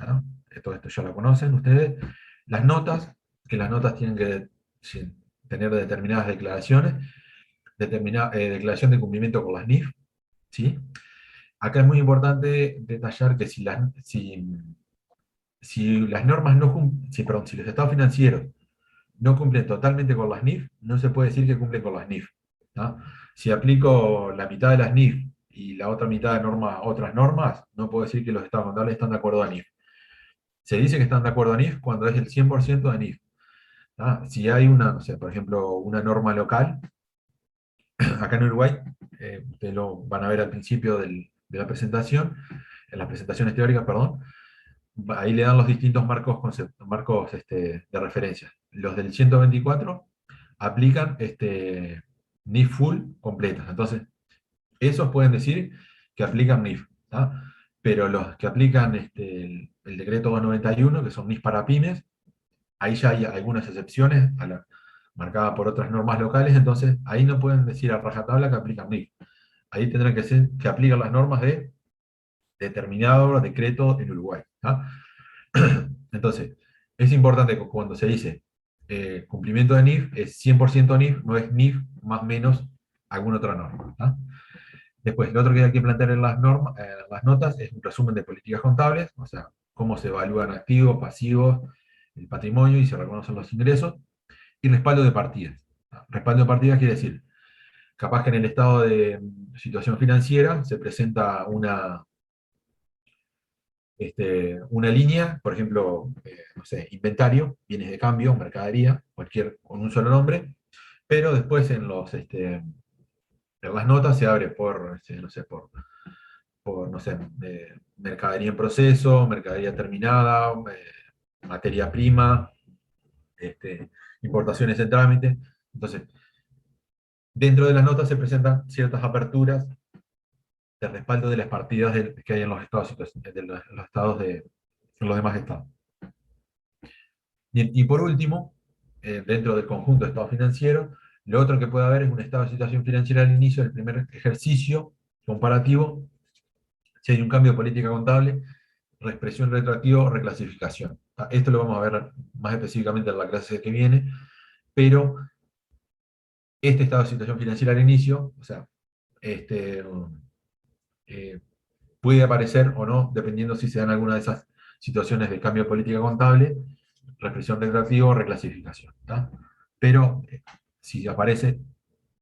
Speaker 1: ¿no? Todo esto ya lo conocen ustedes. Las notas, que las notas tienen que tener determinadas declaraciones, declaración de cumplimiento con las NIF, ¿sí? Acá es muy importante detallar que si las normas no cumplen, si los estados financieros no cumplen totalmente con las NIF, no se puede decir que cumplen con las NIF. ¿tá? Si aplico la mitad de las NIF y la otra mitad de otras normas, no puedo decir que los estados contables están de acuerdo a NIF. Se dice que están de acuerdo a NIF cuando es el 100% de NIF. Si hay una, no sé, por ejemplo, una norma local, acá en Uruguay, ustedes lo van a ver al principio de la presentación, en las presentaciones teóricas, perdón, ahí le dan los distintos marcos de referencia. Los del 124 aplican NIF full completas. Entonces, esos pueden decir que aplican NIF. ¿tá? Pero los que aplican el decreto 291, que son NIF para pymes, ahí ya hay algunas excepciones marcadas por otras normas locales, entonces ahí no pueden decir a rajatabla que aplican NIF. Ahí tendrán que aplicar las normas de determinado decreto en Uruguay. ¿tá? Entonces, es importante que cuando se dice cumplimiento de NIF, es 100% NIF, no es NIF más menos alguna otra norma. ¿tá? Después, lo otro que hay que plantear en las notas es un resumen de políticas contables, o sea, cómo se evalúan activos, pasivos, el patrimonio y se reconocen los ingresos, y respaldo de partidas. ¿tá? Respaldo de partidas quiere decir, capaz que en el estado de situación financiera se presenta una línea, por ejemplo, no sé, inventario, bienes de cambio, mercadería, con un solo nombre, pero después en las notas se abre no sé, no sé, mercadería en proceso, mercadería terminada, materia prima, importaciones en trámite. Entonces, dentro de las notas se presentan ciertas aperturas de respaldo de las partidas que hay en los estados, en los demás estados. Bien, y por último, dentro del conjunto de estados financieros, lo otro que puede haber es un estado de situación financiera al inicio del primer ejercicio comparativo, si hay un cambio de política contable, reexpresión retroactiva o reclasificación. Esto lo vamos a ver más específicamente en la clase que viene, pero este estado de situación financiera al inicio, o sea, eh, puede aparecer o no, dependiendo si se dan alguna de esas situaciones de cambio de política contable, reexpresión retroactiva o reclasificación. ¿tá? Pero si aparece,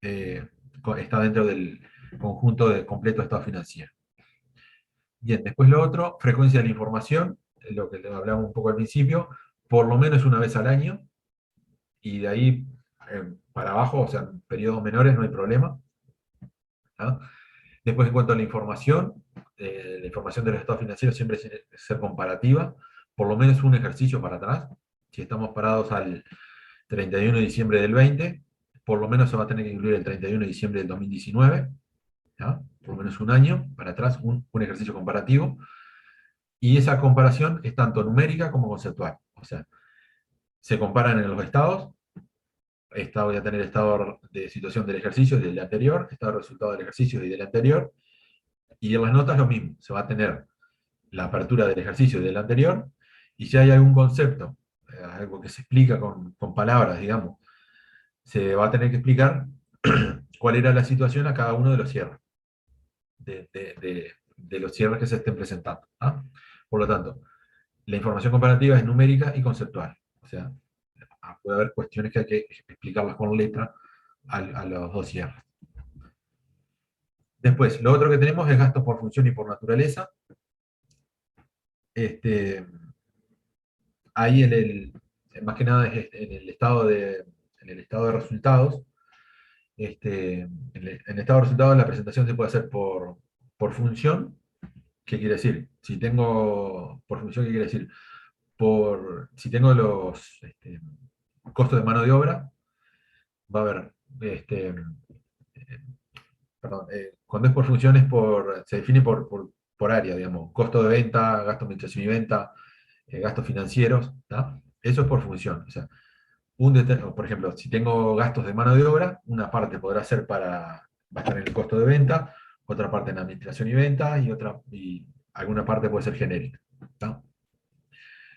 Speaker 1: está dentro del conjunto de completo estado financiero. Bien, después lo otro, frecuencia de la información, lo que hablamos un poco al principio, por lo menos una vez al año, y de ahí para abajo, o sea, en periodos menores no hay problema. ¿tá? Después, en cuanto a la información de los estados financieros siempre tiene que ser comparativa, por lo menos un ejercicio para atrás. Si estamos parados al 31 de diciembre del 20, por lo menos se va a tener que incluir el 31 de diciembre del 2019, ¿ya? Por lo menos un año para atrás, un ejercicio comparativo. Y esa comparación es tanto numérica como conceptual. O sea, se comparan en los estados. Voy a tener estado de situación del ejercicio y del anterior, estado de resultado del ejercicio y del anterior. Y en las notas lo mismo. Se va a tener la apertura del ejercicio y del anterior. Y si hay algún concepto, algo que se explica con palabras, digamos, se va a tener que explicar cuál era la situación a cada uno de los cierres, de los cierres que se estén presentando. ¿ah? Por lo tanto, la información comparativa es numérica y conceptual. O sea, puede haber cuestiones que hay que explicarlas con letra a los dos cierres. Después, lo otro que tenemos es gastos por función y por naturaleza. Ahí más que nada es en el estado de resultados. En el estado de resultados la presentación se puede hacer por función. ¿Qué quiere decir? Si tengo por función, ¿qué quiere decir? Si tengo los costos de mano de obra, va a haber, perdón, cuando es por función se define por área, digamos, costo de venta, gasto de administración y venta, gastos financieros, ¿tá? Eso es por función. O sea, por ejemplo, si tengo gastos de mano de obra, una parte va a estar en el costo de venta, otra parte en administración y venta, y alguna parte puede ser genérica. ¿tá?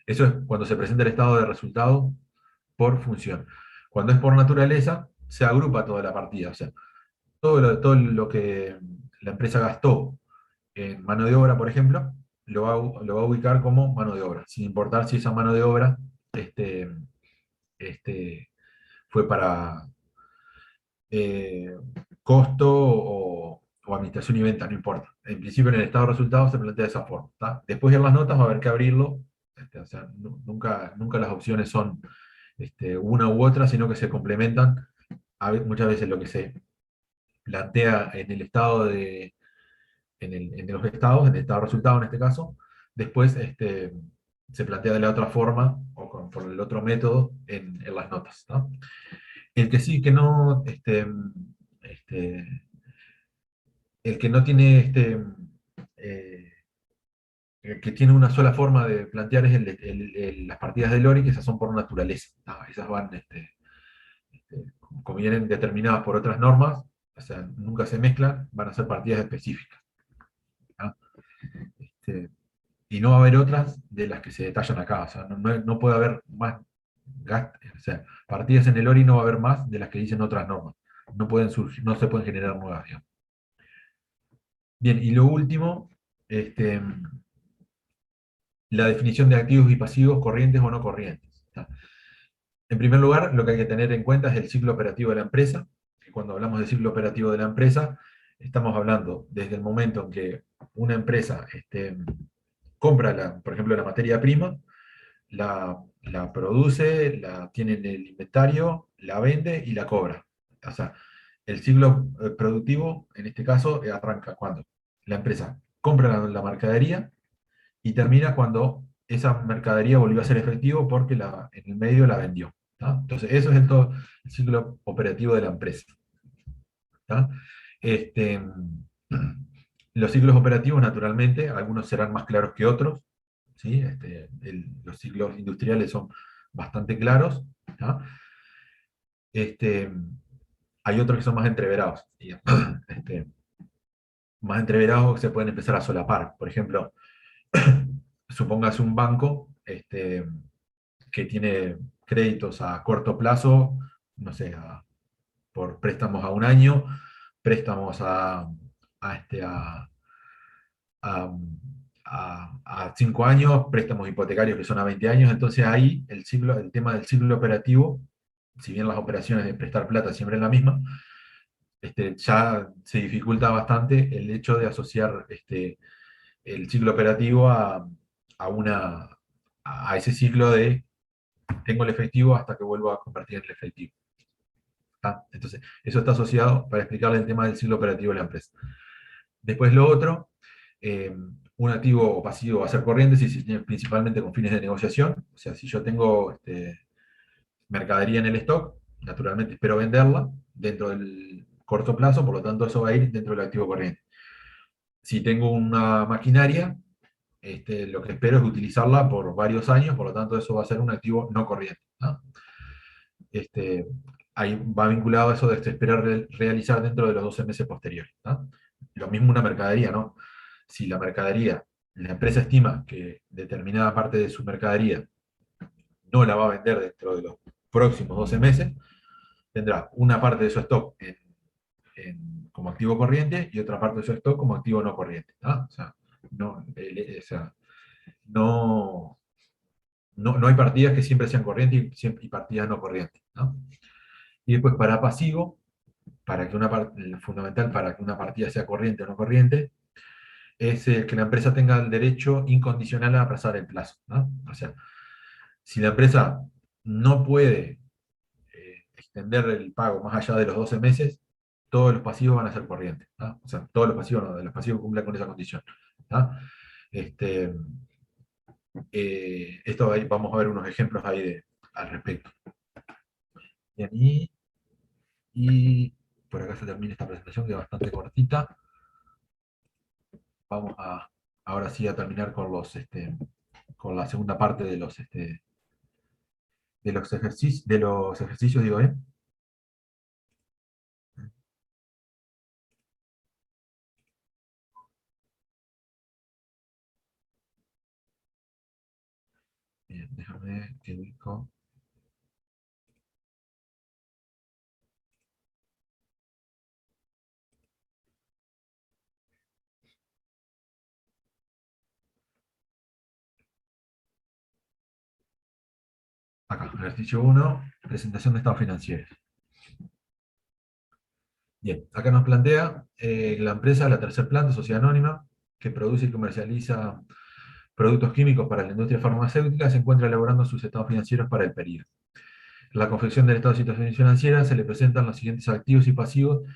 Speaker 1: Eso es cuando se presenta el estado de resultado por función. Cuando es por naturaleza, se agrupa toda la partida. O sea, todo lo que la empresa gastó en mano de obra, por ejemplo, lo va a ubicar como mano de obra, sin importar si esa mano de obra este, este, fue para eh, costo o administración y venta, no importa. En principio en el estado de resultados se plantea de esa forma. ¿Tá? Después en las notas va a haber que abrirlo, o sea, nunca las opciones son una u otra, sino que se complementan. Muchas veces lo que se plantea en el estado en los estados, en el estado de resultado en este caso, después se plantea de la otra forma o por el otro método en las notas. ¿Tá? El que sí, que no, este, el que no tiene eh, el que tiene una sola forma de plantear es las partidas de Lori, que esas son por naturaleza. ¿No? Esas van, como vienen determinadas por otras normas, o sea, nunca se mezclan, van a ser partidas específicas. ¿No? Este, y no va a haber otras de las que se detallan acá. O sea, no puede haber más o sea, partidas en el Lori no va a haber más de las que dicen otras normas. No pueden surgir, no se pueden generar nuevas, digamos. Bien, y lo último, este, la definición de activos y pasivos corrientes o no corrientes. ¿Tá? En primer lugar, lo que hay que tener en cuenta es el ciclo operativo de la empresa, que cuando hablamos de ciclo operativo de la empresa, estamos hablando desde el momento en que una empresa compra, por ejemplo, la materia prima, la produce, la tiene en el inventario, la vende y la cobra. O sea, el ciclo productivo, en este caso, arranca cuando la empresa compra la mercadería, y termina cuando esa mercadería volvió a ser efectivo porque en el medio la vendió. ¿Tá? Entonces, eso es todo el ciclo operativo de la empresa. ¿Tá? Este, los ciclos operativos, naturalmente, algunos serán más claros que otros. ¿Sí? Los ciclos industriales son bastante claros. ¿Tá? Este, hay otros que son más entreverados. Este, más entreverados que se pueden empezar a solapar. Por ejemplo, supóngase un banco que tiene créditos a corto plazo, no sé, por préstamos a un año, préstamos a, este, a, a 5 años, préstamos hipotecarios que son a 20 años, entonces ahí el tema del ciclo operativo, si bien las operaciones de prestar plata siempre es la misma, ya se dificulta bastante el hecho de asociar el ciclo operativo a ese ciclo de tengo el efectivo hasta que vuelvo a convertir en el efectivo. ¿Tá? Entonces, eso está asociado para explicarle el tema del ciclo operativo de la empresa. Después lo otro, un activo o pasivo va a ser corriente si se tiene principalmente con fines de negociación. O sea, si yo tengo mercadería en el stock, naturalmente espero venderla dentro del corto plazo, por lo tanto eso va a ir dentro del activo corriente. Si tengo una maquinaria, lo que espero es utilizarla por varios años, por lo tanto eso va a ser un activo no corriente. ¿No? Este, ahí va vinculado a eso de esperar realizar dentro de los 12 meses posteriores. ¿No? Lo mismo una mercadería, ¿no? Si la mercadería, la empresa estima que determinada parte de su mercadería no la va a vender dentro de los próximos 12 meses, tendrá una parte de su stock como activo corriente y otra parte de su stock como activo no corriente. ¿No? O sea, o sea, no, no hay partidas que siempre sean corrientes y partidas no corrientes. ¿No? Y después para pasivo, fundamental para que una partida sea corriente o no corriente, es que la empresa tenga el derecho incondicional a aplazar el plazo. ¿No? O sea, si la empresa no puede extender el pago más allá de los 12 meses, todos los pasivos van a ser corrientes. ¿No? O sea, todos los pasivos, no, de los pasivos cumplen con esa condición. ¿No? Este, esto ahí, vamos a ver unos ejemplos ahí al respecto. Bien, y por acá se termina esta presentación, que es bastante cortita. Vamos ahora sí a terminar con la segunda parte de los ejercicios, digo, ¿eh? Bien, déjame que ubico. Acá, ejercicio 1, presentación de estados financieros. Bien, acá nos plantea la empresa, la tercer planta, sociedad anónima, que produce y comercializa productos químicos para la industria farmacéutica, se encuentra elaborando sus estados financieros para el periodo. En la confección del estado de situación financiera se le presentan los siguientes activos y pasivos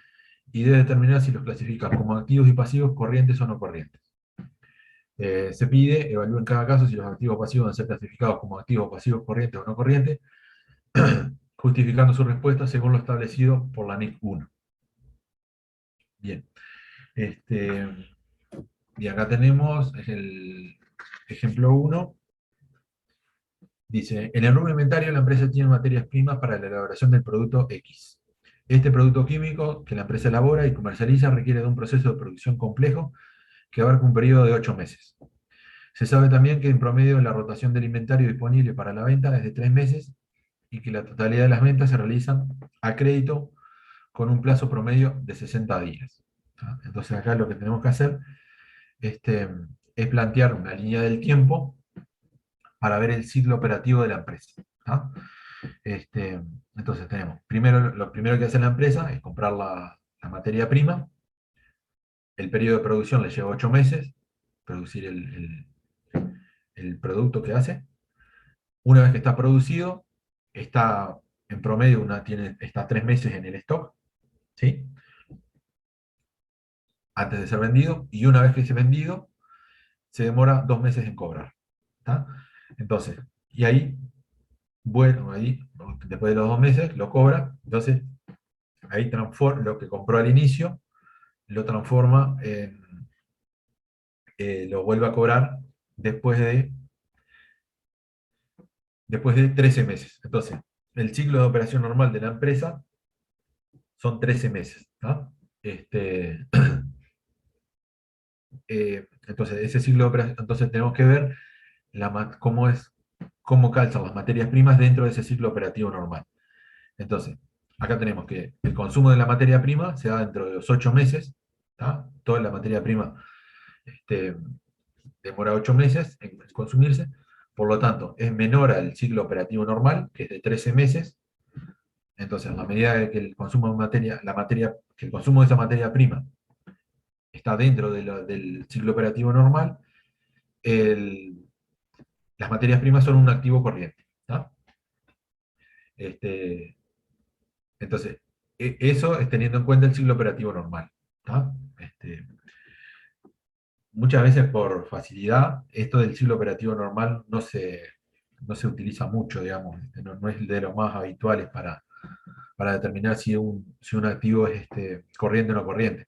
Speaker 1: y debe determinar si los clasifica como activos y pasivos corrientes o no corrientes. Se pide, evalúa en cada caso si los activos pasivos deben ser clasificados como activos pasivos corrientes o no corrientes, justificando su respuesta según lo establecido por la NIC 1. Bien. Y acá tenemos el ejemplo 1. Dice, en el rubro inventario la empresa tiene materias primas para la elaboración del producto X. Este producto químico que la empresa elabora y comercializa requiere de un proceso de producción complejo que abarca un periodo de 8 meses. Se sabe también que en promedio la rotación del inventario disponible para la venta es de 3 meses y que la totalidad de las ventas se realizan a crédito con un plazo promedio de 60 días. Entonces acá lo que tenemos que hacer es plantear una línea del tiempo para ver el ciclo operativo de la empresa. ¿Ah? Entonces tenemos, lo primero que hace la empresa es comprar la materia prima, el periodo de producción le lleva 8 meses, producir el producto que hace. Una vez que está producido, está en promedio, está 3 meses en el stock, ¿sí? Antes de ser vendido, y una vez que es vendido, se demora 2 meses en cobrar. ¿Tá? Entonces, y ahí, bueno, ahí, después de los 2 meses, lo cobra, entonces, ahí lo que compró al inicio, lo transforma lo vuelve a cobrar después de 13 meses. Entonces, el ciclo de operación normal de la empresa son 13 meses. ¿Tá? Entonces, ese ciclo de operación, entonces tenemos que ver cómo calzan las materias primas dentro de ese ciclo operativo normal. Entonces, acá tenemos que el consumo de la materia prima se da dentro de los 8 meses. ¿Tá? Toda la materia prima demora 8 meses en consumirse. Por lo tanto, es menor al ciclo operativo normal, que es de 13 meses. Entonces, a la medida de que el consumo que el consumo de esa materia prima está dentro del ciclo operativo normal, las materias primas son un activo corriente. ¿Tá? Entonces, eso es teniendo en cuenta el ciclo operativo normal. ¿Tá? Muchas veces por facilidad, esto del ciclo operativo normal no se utiliza mucho, digamos, no es de los más habituales para determinar si un activo es corriente o no corriente.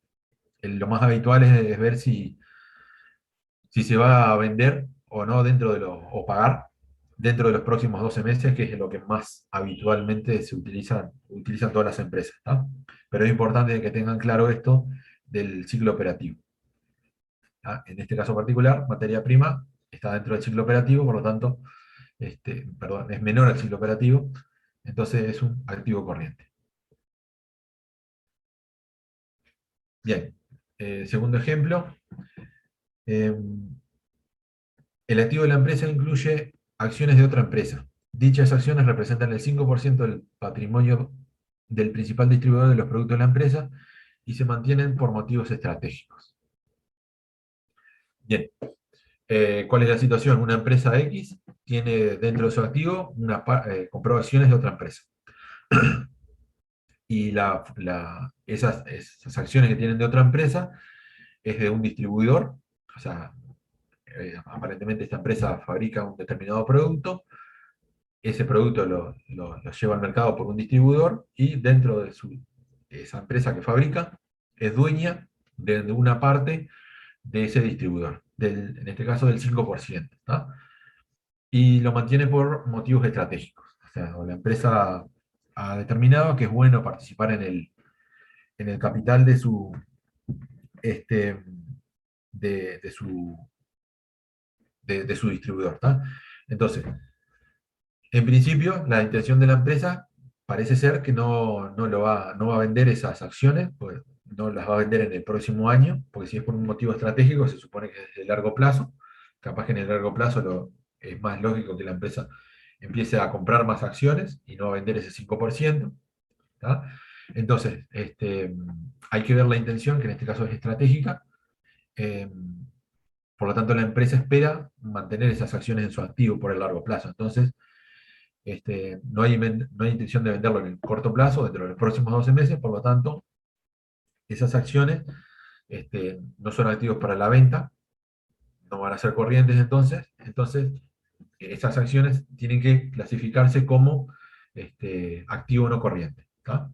Speaker 1: Lo más habitual es ver si se va a vender o no o pagar dentro de los próximos 12 meses, que es lo que más habitualmente utilizan todas las empresas. ¿Tá? Pero es importante que tengan claro esto del ciclo operativo. ¿Tá? En este caso particular, materia prima está dentro del ciclo operativo, por lo tanto, perdón, es menor al ciclo operativo, entonces es un activo corriente. Bien, segundo ejemplo. El activo de la empresa incluye acciones de otra empresa. Dichas acciones representan el 5% del patrimonio del principal distribuidor de los productos de la empresa y se mantienen por motivos estratégicos. Bien, ¿cuál es la situación? Una empresa X tiene dentro de su activo compró acciones de otra empresa. Y esas acciones que tienen de otra empresa es de un distribuidor, o sea, aparentemente esta empresa fabrica un determinado producto, ese producto lo lleva al mercado por un distribuidor y dentro de esa empresa que fabrica es dueña de una parte de ese distribuidor, en este caso del 5%. ¿Tá? Y lo mantiene por motivos estratégicos. O sea, la empresa ha determinado que es bueno participar en el capital este, de su distribuidor. ¿Tá? Entonces, en principio, la intención de la empresa parece ser que no va a vender esas acciones, pues no las va a vender en el próximo año, porque si es por un motivo estratégico, se supone que es de largo plazo. Capaz que en el largo plazo es más lógico que la empresa empiece a comprar más acciones y no a vender ese 5%. ¿Tá? Entonces, hay que ver la intención, que en este caso es estratégica. eh, por lo tanto, la empresa espera mantener esas acciones en su activo por el largo plazo. Entonces, no hay intención de venderlo en el corto plazo, dentro de los próximos 12 meses. Por lo tanto, esas acciones no son activos para la venta, no van a ser corrientes entonces esas acciones tienen que clasificarse como activo no corriente. ¿Tá?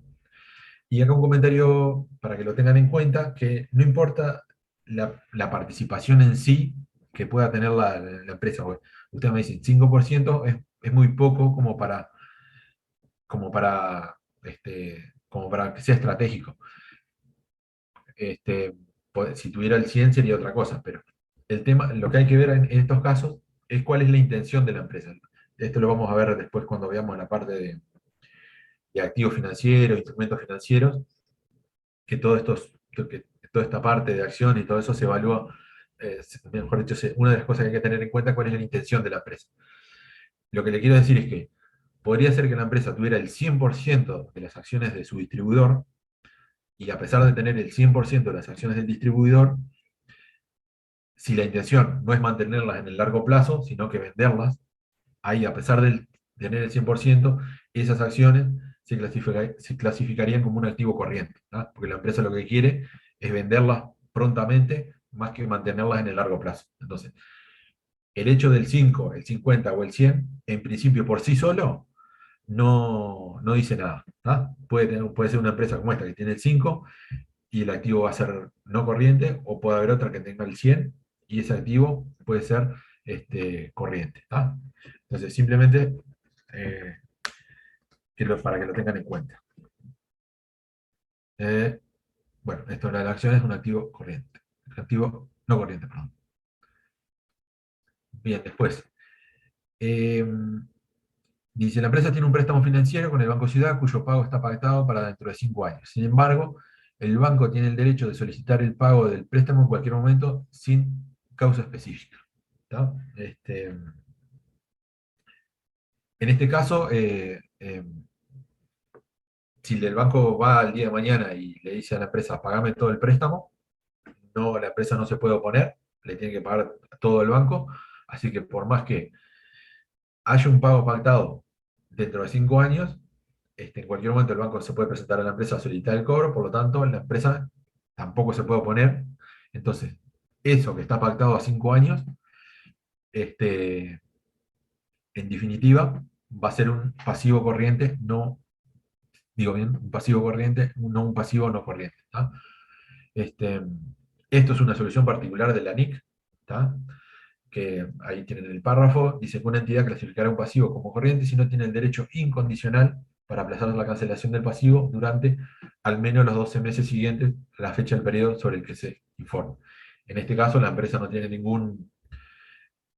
Speaker 1: Y acá un comentario para que lo tengan en cuenta, que no importa la participación en sí que pueda tener la empresa. Ustedes me dicen, 5% es muy poco como para que sea estratégico. Este, si tuviera el 100 sería otra cosa, pero el tema, lo que hay que ver en estos casos es cuál es la intención de la empresa. Esto lo vamos a ver después cuando veamos la parte de activos financieros, instrumentos financieros, que que toda esta parte de acción y todo eso se evalúa, mejor dicho, una de las cosas que hay que tener en cuenta es cuál es la intención de la empresa. Lo que le quiero decir es que podría ser que la empresa tuviera el 100% de las acciones de su distribuidor, y a pesar de tener el 100% de las acciones del distribuidor, si la intención no es mantenerlas en el largo plazo, sino que venderlas, ahí a pesar de tener el 100%, esas acciones se clasificarían como un activo corriente, ¿tá? Porque la empresa lo que quiere es venderlas prontamente más que mantenerlas en el largo plazo. Entonces, el hecho del 5, el 50 o el 100, en principio por sí solo, no dice nada. ¿Tá? Puede ser una empresa como esta que tiene el 5 y el activo va a ser no corriente, o puede haber otra que tenga el 100 y ese activo puede ser corriente. ¿Tá? Entonces, simplemente eh, para que lo tengan en cuenta. Eh, bueno, esto de la acción es un activo corriente. Un activo no corriente, perdón. Bien, después. eh, Dice, la empresa tiene un préstamo financiero con el Banco Ciudad cuyo pago está pactado para dentro de 5 años. Sin embargo, el banco tiene el derecho de solicitar el pago del préstamo en cualquier momento sin causa específica. ¿Tá? En este caso, si el banco va al día de mañana y le dice a la empresa, pagame todo el préstamo, no, la empresa no se puede oponer, le tiene que pagar todo el banco, así que por más que haya un pago pactado dentro de 5 años, en cualquier momento el banco se puede presentar a la empresa a solicitar el cobro, por lo tanto, la empresa tampoco se puede oponer. Entonces, eso que está pactado a 5 años, en definitiva, va a ser un pasivo corriente, no, digo bien, un pasivo corriente, no un pasivo no corriente. ¿Tá? Este, Esto es una solución particular de la NIC, ¿tá? Que ahí tienen el párrafo, dice que una entidad clasificará un pasivo como corriente si no tiene el derecho incondicional para aplazar la cancelación del pasivo durante al menos los 12 meses siguientes a la fecha del periodo sobre el que se informa. En este caso, la empresa no tiene ningún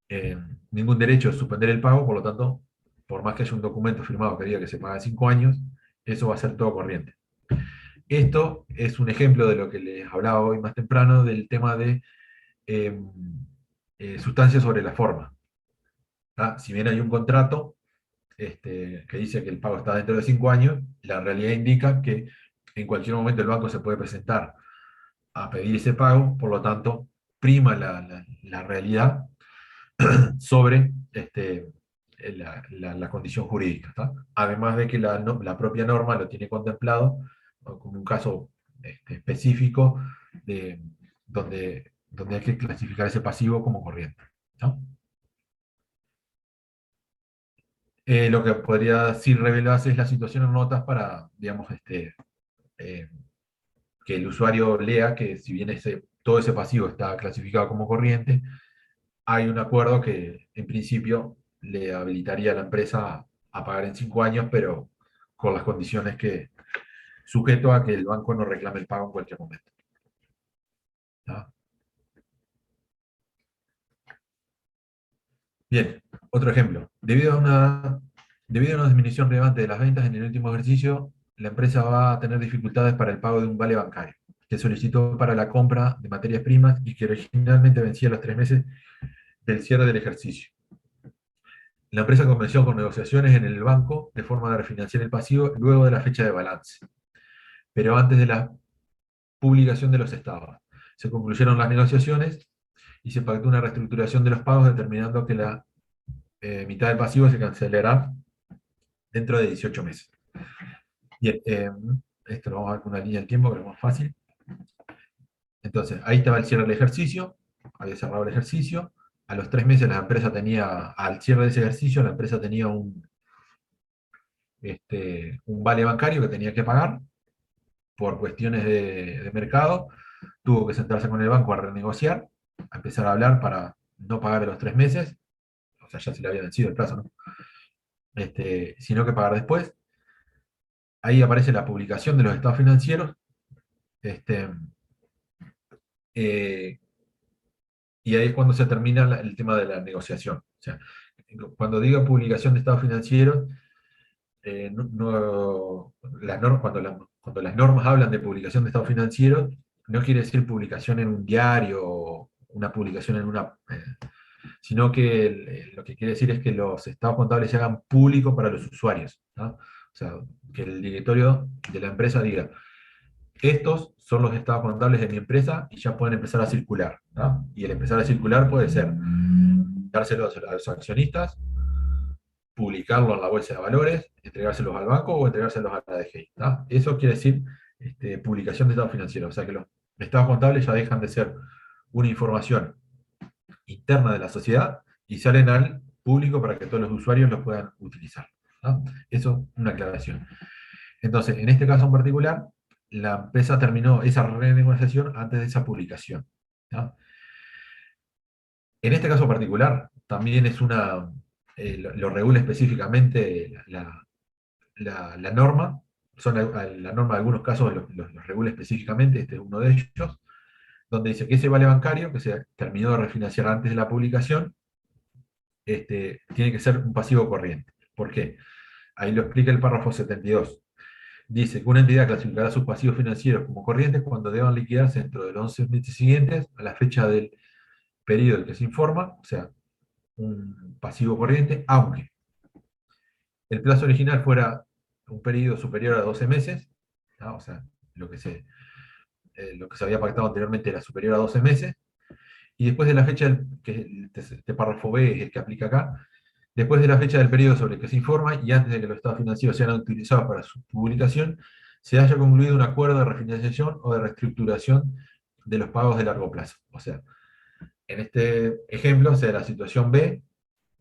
Speaker 1: derecho de suspender el pago, por lo tanto, por más que haya un documento firmado que diga que se paga 5 años, eso va a ser todo corriente. Esto es un ejemplo de lo que les hablaba hoy más temprano, del tema de eh, sustancias sobre la forma. ¿Tá? Si bien hay un contrato que dice que el pago está dentro de 5 años, la realidad indica que en cualquier momento el banco se puede presentar a pedir ese pago, por lo tanto, prima la realidad sobre la condición jurídica. ¿Tá? Además de que la propia norma lo tiene contemplado, ¿no? Como un caso específico de, donde hay que clasificar ese pasivo como corriente. ¿No? Lo que podría sí revelarse es la situación en notas para, digamos, eh, que el usuario lea que si bien todo ese pasivo está clasificado como corriente, hay un acuerdo que en principio le habilitaría a la empresa a pagar en 5 años, pero con las condiciones que, sujeto a que el banco no reclame el pago en cualquier momento. ¿Tá? Bien, otro ejemplo. Debido a una disminución relevante de las ventas en el último ejercicio, la empresa va a tener dificultades para el pago de un vale bancario que solicitó para la compra de materias primas y que originalmente vencía a los 3 meses del cierre del ejercicio. La empresa comenzó con negociaciones en el banco de forma de refinanciar el pasivo luego de la fecha de balance, pero antes de la publicación de los estados. Se concluyeron las negociaciones y se pactó una reestructuración de los pagos determinando que la mitad del pasivo se cancelará dentro de 18 meses. Bien, esto lo vamos a ver con una línea del tiempo, que es más fácil. Entonces, ahí estaba el cierre del ejercicio, había cerrado el ejercicio. A los 3 meses la empresa tenía, al cierre de ese ejercicio, la empresa tenía un vale bancario que tenía que pagar por cuestiones de mercado. Tuvo que sentarse con el banco a renegociar, a empezar a hablar para no pagar de los 3 meses, o sea, ya se le había vencido el plazo, ¿no? Sino que pagar después. Ahí aparece la publicación de los estados financieros, este, eh, y ahí es cuando se termina el tema de la negociación. O sea, cuando digo publicación de estados financieros, cuando las normas hablan de publicación de estados financieros, no quiere decir publicación en un diario o una publicación en una... sino que lo que quiere decir es que los estados contables se hagan públicos para los usuarios, ¿no? O sea, que el directorio de la empresa diga, estos son los estados contables de mi empresa y ya pueden empezar a circular, ¿no? Y el empezar a circular puede ser dárselos a los accionistas, publicarlo en la bolsa de valores, entregárselos al banco o entregárselos a la DGI, ¿no? Eso quiere decir publicación de estados financieros, o sea que los estados contables ya dejan de ser una información interna de la sociedad y salen al público para que todos los usuarios los puedan utilizar, ¿no? Eso es una aclaración. Entonces, en este caso en particular, la empresa terminó esa renegociación antes de esa publicación, ¿no? En este caso particular, también es lo regula específicamente la norma, la norma de algunos casos los regula específicamente, este es uno de ellos, donde dice que ese vale bancario que se terminó de refinanciar antes de la publicación, tiene que ser un pasivo corriente. ¿Por qué? Ahí lo explica el párrafo 72. Dice que una entidad clasificará sus pasivos financieros como corrientes cuando deban liquidarse dentro de los 11 meses siguientes a la fecha del periodo del que se informa, o sea, un pasivo corriente, aunque el plazo original fuera un periodo superior a 12 meses, ¿no? O sea, lo que se había pactado anteriormente era superior a 12 meses, y después de la fecha, que este párrafo B es el que aplica acá, después de la fecha del periodo sobre el que se informa y antes de que los estados financieros sean utilizados para su publicación, se haya concluido un acuerdo de refinanciación o de reestructuración de los pagos de largo plazo. O sea, en este ejemplo, o sea, la situación B,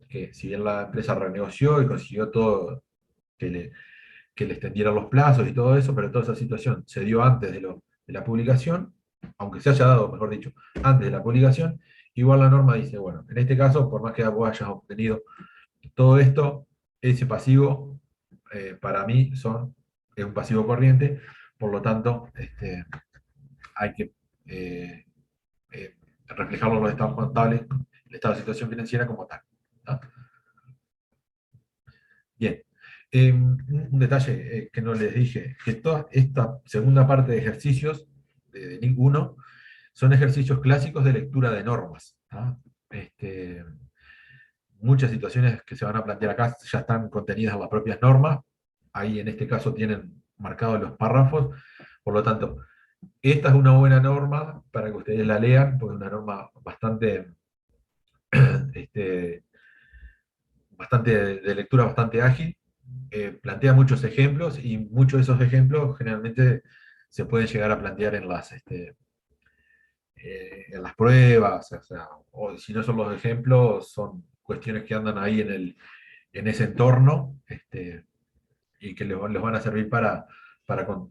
Speaker 1: que si bien la empresa renegoció y consiguió todo, que le extendieran los plazos y todo eso, pero toda esa situación se dio antes de la publicación, aunque se haya dado, mejor dicho, antes de la publicación, igual la norma dice, bueno, en este caso, por más que vos hayas obtenido todo esto, ese pasivo, para mí es un pasivo corriente, por lo tanto, hay que eh, reflejarlo en los estados contables, el estado de situación financiera como tal, ¿no? Bien. Un detalle que no les dije, que toda esta segunda parte de ejercicios, de ninguno, son ejercicios clásicos de lectura de normas, ¿tá? Muchas situaciones que se van a plantear acá ya están contenidas en las propias normas, ahí en este caso tienen marcados los párrafos, por lo tanto, esta es una buena norma para que ustedes la lean, porque es una norma bastante, este, de lectura bastante ágil, plantea muchos ejemplos y muchos de esos ejemplos generalmente se pueden llegar a plantear en las pruebas, o sea, o si no son los ejemplos, son cuestiones que andan ahí en ese entorno, y que les van a servir para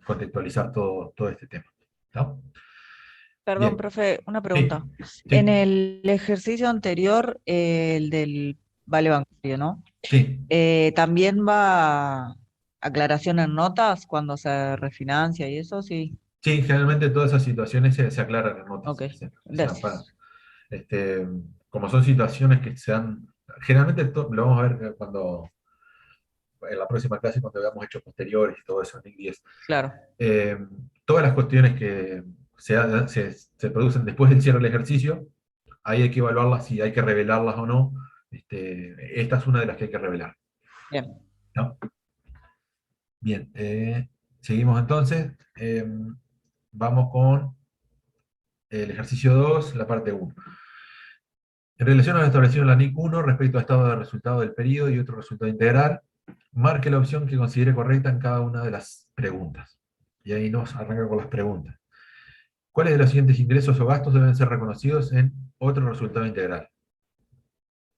Speaker 1: contextualizar todo este tema, ¿no?
Speaker 3: Perdón,
Speaker 1: Bien,
Speaker 3: profe, una
Speaker 1: sí,
Speaker 3: pregunta. En
Speaker 1: sí,
Speaker 3: el ejercicio anterior, el del vale bancario, ¿no?
Speaker 1: sí,
Speaker 3: ¿También va aclaración en notas cuando se refinancia y eso? Sí.
Speaker 1: sí, generalmente todas esas situaciones se aclaran en notas,
Speaker 3: Ok,
Speaker 1: o sea,
Speaker 3: gracias.
Speaker 1: este, como son situaciones que se dan, generalmente lo vamos a ver cuando en la próxima clase cuando veamos hechos posteriores y todo eso en IC10.
Speaker 3: Claro.
Speaker 1: Eh, Todas las cuestiones que se producen después del cierre del ejercicio, ahí hay que evaluarlas si hay que revelarlas o no, esta es una de las que hay que revelar,
Speaker 3: Bien.
Speaker 1: ¿no? Bien, seguimos entonces. Vamos con el ejercicio 2, la parte 1. En relación a lo establecido en la NIC 1 respecto a estado de resultado del periodo y otro resultado integral, marque la opción que considere correcta en cada una de las preguntas. Y ahí nos arranca con las preguntas. ¿Cuáles de los siguientes ingresos o gastos deben ser reconocidos en otro resultado integral?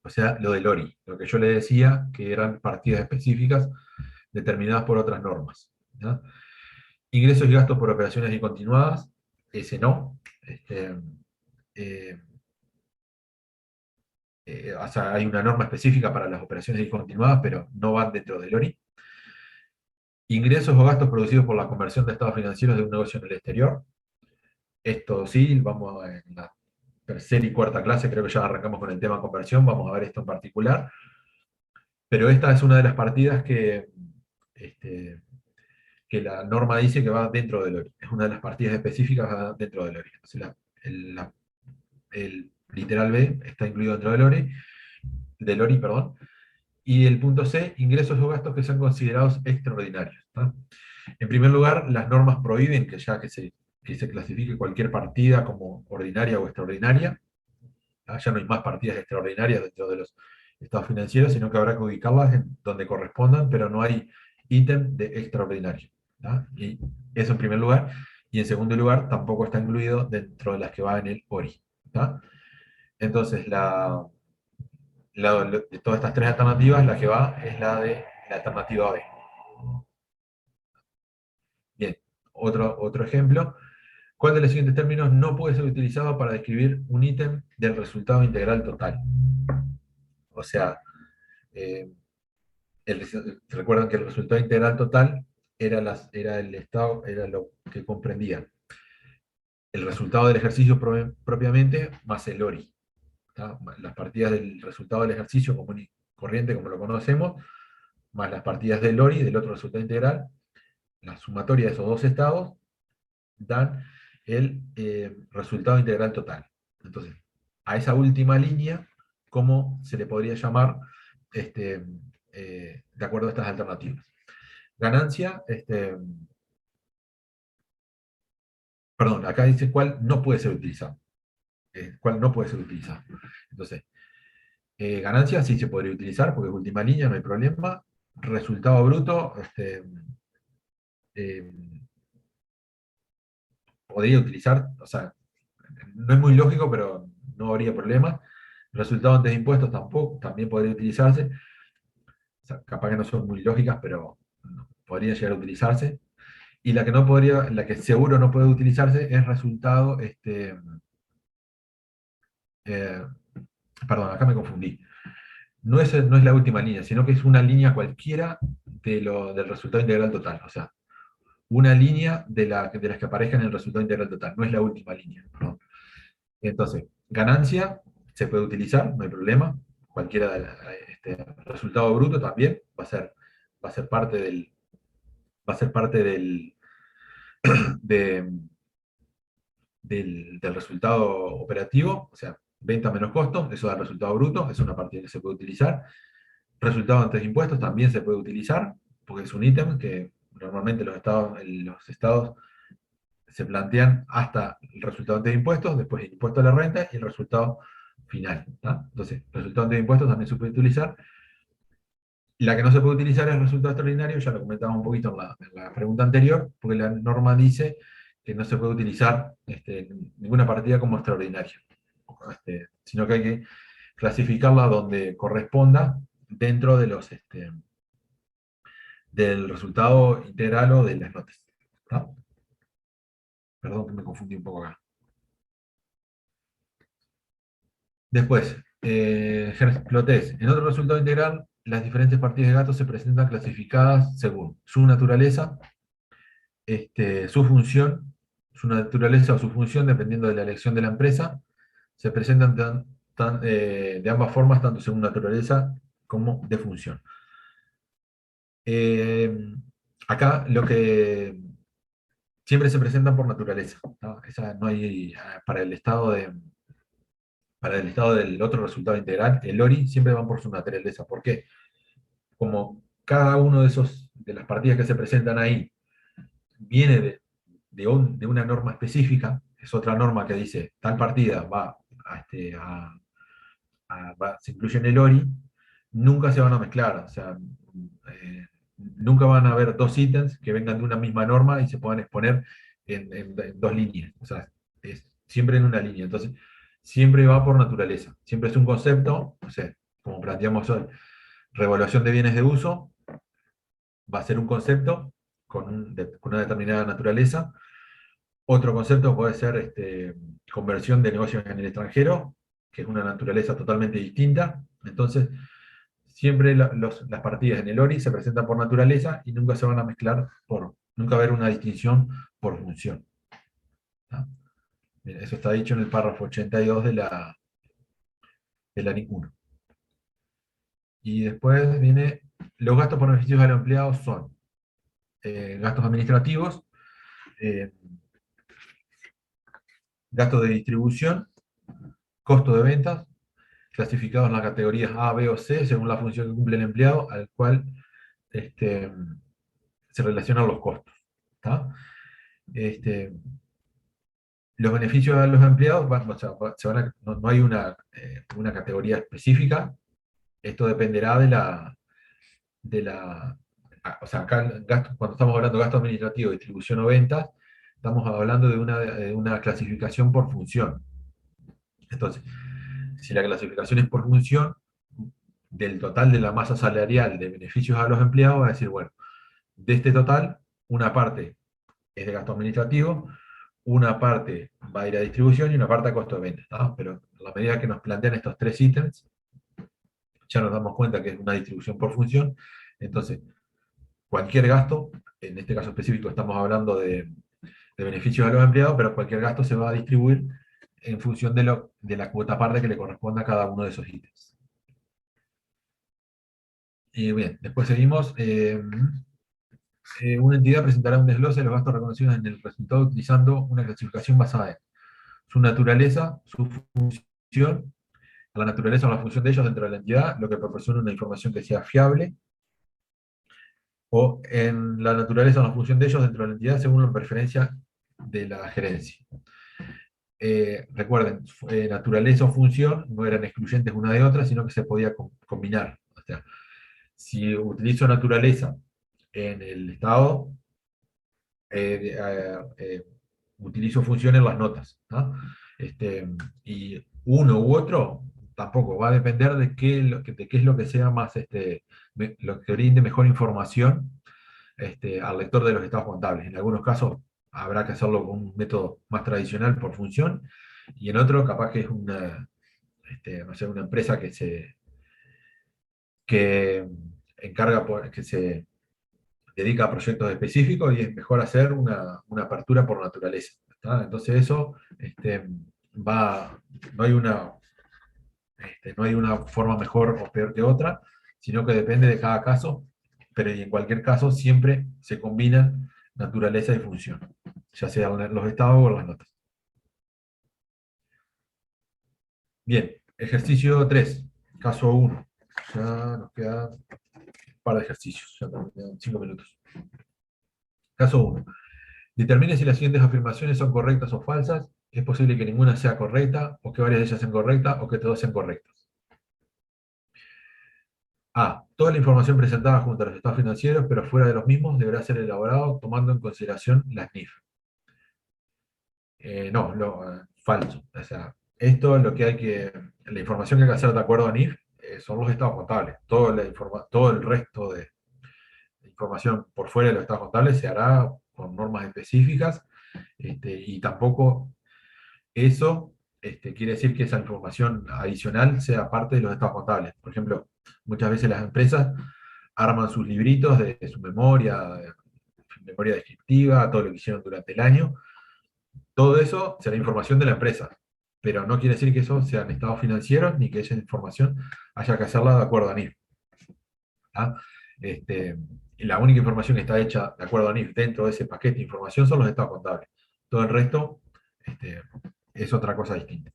Speaker 1: O sea, lo del ORI, lo que yo le decía, que eran partidas específicas determinadas por otras normas, ¿no? Ingresos y gastos por operaciones discontinuadas, ese no. Eh, o sea, hay una norma específica para las operaciones discontinuadas, pero no van dentro del ORI. Ingresos o gastos producidos por la conversión de estados financieros de un negocio en el exterior. Esto sí, vamos en la tercera y cuarta clase, creo que ya arrancamos con el tema conversión, vamos a ver esto en particular. Pero esta es una de las partidas este, que la norma dice que va dentro del ORI. Es una de las partidas específicas que va dentro del ORI. Entonces, el literal B está incluido dentro del ORI, perdón. Y el punto C, ingresos o gastos que sean considerados extraordinarios, ¿no? En primer lugar, las normas prohíben que se clasifique cualquier partida como ordinaria o extraordinaria. Ya no hay más partidas extraordinarias dentro de los estados financieros, sino que habrá que ubicarlas en donde correspondan, pero no hay ítem de extraordinario, ¿no? Y eso en primer lugar. Y en segundo lugar, tampoco está incluido dentro de las que va en el ORI, ¿no? Entonces, de todas estas tres alternativas, la que va es la de la alternativa B. Bien, otro ejemplo. ¿Cuál de los siguientes términos no puede ser utilizado para describir un ítem del resultado integral total? O sea, eh, recuerdan que el resultado integral total era el estado, era lo que comprendía el resultado del ejercicio propiamente más el ORI. ¿Tá? Las partidas del resultado del ejercicio común y corriente, como lo conocemos, más las partidas del ORI, del otro resultado integral, la sumatoria de esos dos estados, dan el resultado integral total. Entonces, a esa última línea, ¿cómo se le podría llamar de acuerdo a estas alternativas? Ganancia, perdón, acá dice cuál no puede ser utilizado. ¿Cuál no puede ser utilizado? Entonces, ganancia sí se podría utilizar porque es última línea, no hay problema. Resultado bruto, eh, podría utilizar, o sea, no es muy lógico, pero no habría problema. Resultado antes de impuestos tampoco, también podría utilizarse. O sea, capaz que no son muy lógicas, pero no, podrían llegar a utilizarse. Y la que no podría, la que seguro no puede utilizarse es resultado, eh, perdón, acá me confundí. No es la última línea, sino que es una línea cualquiera del resultado integral total. O sea, una línea de las que aparezcan en el resultado integral total. No es la última línea, perdón. Entonces, ganancia se puede utilizar, no hay problema. Cualquiera resultado bruto también va a ser parte de- del resultado operativo, o sea, venta menos costos, eso da resultado bruto, es una partida que se puede utilizar. Resultado antes de impuestos también se puede utilizar, porque es un ítem que normalmente los estados se plantean hasta el resultado antes de impuestos, después el impuesto a la renta y el resultado final, ¿tá? Entonces, el resultado antes de impuestos también se puede utilizar. La que no se puede utilizar es el resultado extraordinario, ya lo comentábamos un poquito en la pregunta anterior, porque la norma dice que no se puede utilizar ninguna partida como extraordinaria, sino que hay que clasificarla donde corresponda dentro del resultado integral o de las notas, ¿tá? Perdón que me confundí un poco acá. Después, Plotés. En otro resultado integral, las diferentes partidas de gatos se presentan clasificadas según su naturaleza, su naturaleza o su función, dependiendo de la elección de la empresa, se presentan de ambas formas, tanto según naturaleza como de función. Acá lo que siempre se presentan por naturaleza, ¿no? No hay, para para el estado del otro resultado integral, el ORI, siempre van por su naturaleza. ¿Por qué? Como cada uno de las partidas que se presentan ahí viene de una norma específica, es otra norma que dice tal partida se incluye en el ORI, nunca se van a mezclar, o sea, nunca van a haber dos ítems que vengan de una misma norma y se puedan exponer en dos líneas, o sea, es siempre en una línea, entonces siempre va por naturaleza, siempre es un concepto, o sea, como planteamos hoy, revaluación de bienes de uso, va a ser un concepto con una determinada naturaleza. Otro concepto puede ser conversión de negocios en el extranjero, que es una naturaleza totalmente distinta. Entonces, siempre las partidas en el ORI se presentan por naturaleza y nunca se van a mezclar nunca va a haber una distinción por función. ¿Ah? Bien, eso está dicho en el párrafo 82 de la NIC 1. Y después viene, los gastos por beneficios a los empleados son gastos administrativos, eh, gastos de distribución, costo de ventas, clasificados en las categorías A, B o C, según la función que cumple el empleado, al cual se relacionan los costos. ¿Tá? Los beneficios a los empleados no hay una categoría específica, esto dependerá o sea, acá cuando estamos hablando de gasto administrativo, distribución o ventas, estamos hablando de una clasificación por función. Entonces, si la clasificación es por función, del total de la masa salarial de beneficios a los empleados, va a decir, bueno, de este total, una parte es de gasto administrativo, una parte va a ir a distribución y una parte a costo de venta, ¿no? Pero a la medida que nos plantean estos tres ítems, ya nos damos cuenta que es una distribución por función. Entonces, cualquier gasto, en este caso específico estamos hablando de beneficios a los empleados, pero cualquier gasto se va a distribuir en función de la cuota parte que le corresponda a cada uno de esos ítems. Y bien, después seguimos. Una entidad presentará un desglose de los gastos reconocidos en el resultado utilizando una clasificación basada en su naturaleza, su función, a la naturaleza o la función de ellos dentro de la entidad, lo que proporciona una información que sea fiable, o en la naturaleza o la función de ellos dentro de la entidad según la preferencia de la gerencia. Recuerden, naturaleza o función no eran excluyentes una de otra, sino que se podía combinar. O sea, si utilizo naturaleza en el estado, utilizo función en las notas, ¿no? Y uno u otro tampoco, va a depender de qué es lo que sea más, lo que brinde mejor información al lector de los estados contables. En algunos casos habrá que hacerlo con un método más tradicional por función, y en otro capaz que es no sé, una empresa que que se dedica a proyectos específicos y es mejor hacer una apertura por naturaleza. ¿Tá? Entonces eso va, no hay no hay una forma mejor o peor que otra, sino que depende de cada caso, pero en cualquier caso siempre se combinan naturaleza y función, ya sea los estados o las notas. Bien, ejercicio 3, caso 1. Ya nos quedan un par de ejercicios, ya nos quedan 5 minutos. Caso 1. Determine si las siguientes afirmaciones son correctas o falsas. Es posible que ninguna sea correcta, o que varias de ellas sean correctas, o que todas sean correctas. A. Toda la información presentada junto a los estados financieros, pero fuera de los mismos, deberá ser elaborado tomando en consideración las NIF. No, falso. O sea, esto es lo que la información que hay que hacer de acuerdo a NIF son los estados contables. Todo el resto de información por fuera de los estados contables se hará con normas específicas, y tampoco eso quiere decir que esa información adicional sea parte de los estados contables. Por ejemplo, muchas veces las empresas arman sus libritos de su memoria descriptiva, todo lo que hicieron durante el año. Todo eso será información de la empresa, pero no quiere decir que eso sean estados financieros ni que esa información haya que hacerla de acuerdo a NIF. ¿Ah? La única información que está hecha de acuerdo a NIF dentro de ese paquete de información son los estados contables. Todo el resto es otra cosa distinta.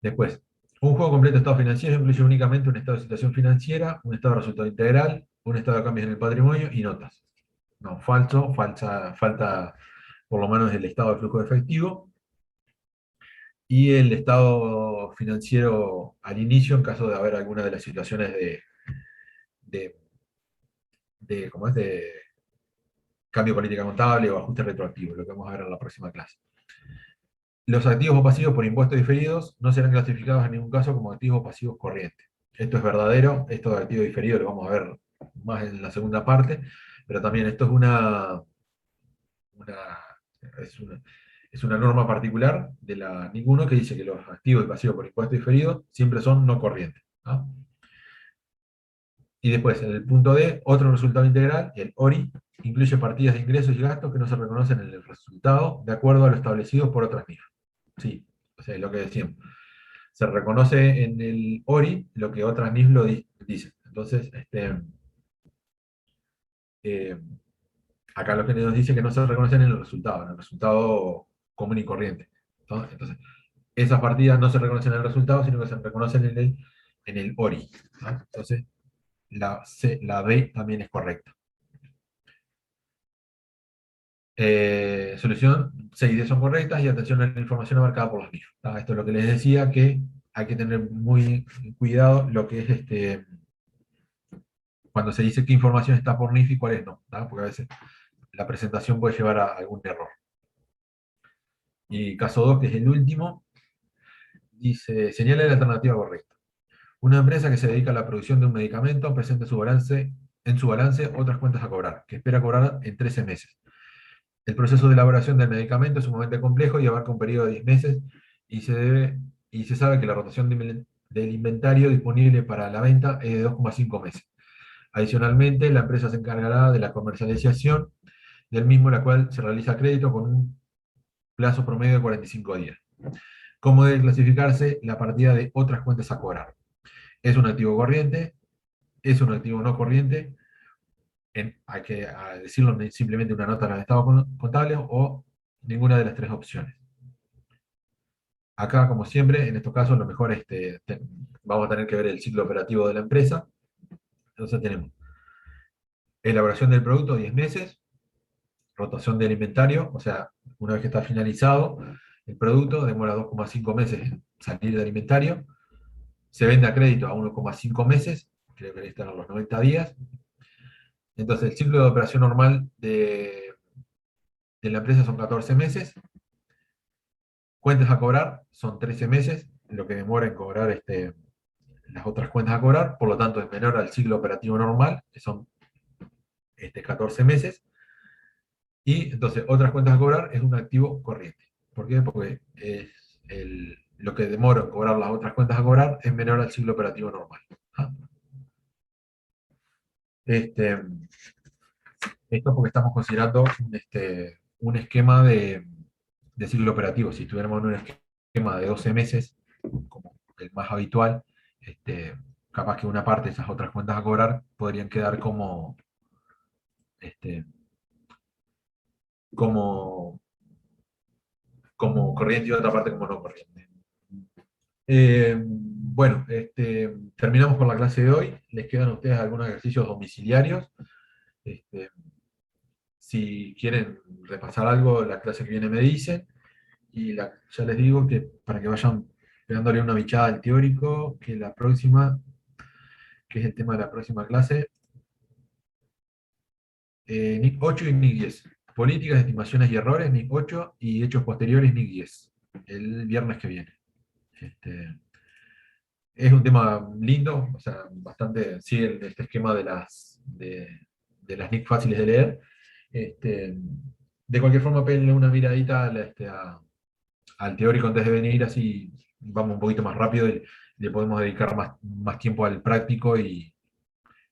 Speaker 1: Después, un juego completo de estado financiero incluye únicamente un estado de situación financiera, un estado de resultado integral, un estado de cambios en el patrimonio y notas. No, falso, falta por lo menos el estado de flujo de efectivo y el estado financiero al inicio en caso de haber alguna de las situaciones de, ¿cómo es? De cambio de política contable o ajuste retroactivo, lo que vamos a ver en la próxima clase. Los activos o pasivos por impuestos diferidos no serán clasificados en ningún caso como activos o pasivos corrientes. Esto es verdadero, esto de activo diferido lo vamos a ver más en la segunda parte, pero también esto es una- es una, es una norma particular de la ninguno que dice que los activos y pasivos por impuesto diferido siempre son no corrientes. ¿No? Y después, en el punto D, otro resultado integral, el ORI, incluye partidas de ingresos y gastos que no se reconocen en el resultado de acuerdo a lo establecido por otras NIF. Sí, o sea, es lo que decíamos. Se reconoce en el ORI lo que otras NIF lo dicen. Entonces, eh, acá lo que nos dice que no se reconocen en el resultado común y corriente. ¿No? Entonces, esas partidas no se reconocen en el resultado, sino que se reconocen en el ORI. ¿No? Entonces, la B también es correcta. Solución 6 y D son correctas y atención a la información abarcada por los NIF. ¿Tá? Esto es lo que les decía, que hay que tener muy cuidado lo que es cuando se dice qué información está por NIF y cuáles no, ¿tá? Porque a veces la presentación puede llevar a algún error. Y caso 2, que es el último, dice, señala la alternativa correcta. Una empresa que se dedica a la producción de un medicamento presenta en su balance otras cuentas a cobrar, que espera cobrar en 13 meses. El proceso de elaboración del medicamento es sumamente complejo y abarca un periodo de 10 meses y se sabe que la rotación del inventario disponible para la venta es de 2,5 meses. Adicionalmente, la empresa se encargará de la comercialización del mismo, la cual se realiza a crédito con un plazo promedio de 45 días. ¿Cómo debe clasificarse la partida de otras cuentas a cobrar? ¿Es un activo corriente? ¿Es un activo no corriente? Hay que decirlo simplemente una nota en el estado contable o ninguna de las tres opciones. Acá, como siempre, en estos casos, lo mejor es vamos a tener que ver el ciclo operativo de la empresa. Entonces tenemos elaboración del producto, 10 meses, rotación del inventario, o sea, una vez que está finalizado el producto, demora 2,5 meses en salir del inventario, se vende a crédito a 1,5 meses, creo que ahí están los 90 días. Entonces, el ciclo de operación normal de la empresa son 14 meses, cuentas a cobrar son 13 meses, lo que demora en cobrar las otras cuentas a cobrar, por lo tanto es menor al ciclo operativo normal, que son 14 meses, y entonces otras cuentas a cobrar es un activo corriente. ¿Por qué? Porque lo que demora en cobrar las otras cuentas a cobrar es menor al ciclo operativo normal. ¿Ah? Esto porque estamos considerando un esquema de ciclo operativo. Si estuviéramos en un esquema de 12 meses, como el más habitual, capaz que una parte de esas otras cuentas a cobrar podrían quedar este, como, como corriente y otra parte como no corriente. Bueno, terminamos con la clase de hoy. Les quedan a ustedes algunos ejercicios domiciliarios. Este, si quieren repasar algo, la clase que viene me dicen. Y ya les digo que para que vayan pegándole una bichada al teórico, que la próxima, que es el tema de la próxima clase, NIC 8 y NIC 10. Políticas, estimaciones y errores, NIC 8, y hechos posteriores, NIC 10. El viernes que viene. Es un tema lindo, o sea, bastante, sigue este esquema de las NIC fáciles de leer. De cualquier forma, péguenle una miradita al teórico antes de venir, así vamos un poquito más rápido y le podemos dedicar más tiempo al práctico y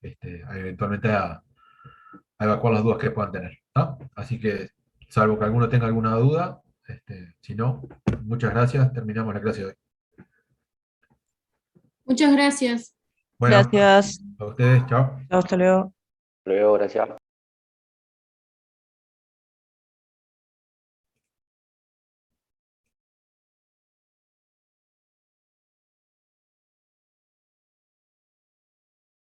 Speaker 1: eventualmente a evacuar las dudas que puedan tener. ¿Tá? Así que, salvo que alguno tenga alguna duda, si no, muchas gracias, terminamos la clase de hoy.
Speaker 2: Muchas gracias.
Speaker 1: Bueno,
Speaker 3: Gracias.
Speaker 1: a ustedes, chao.
Speaker 3: Hasta luego.
Speaker 4: Luego, gracias.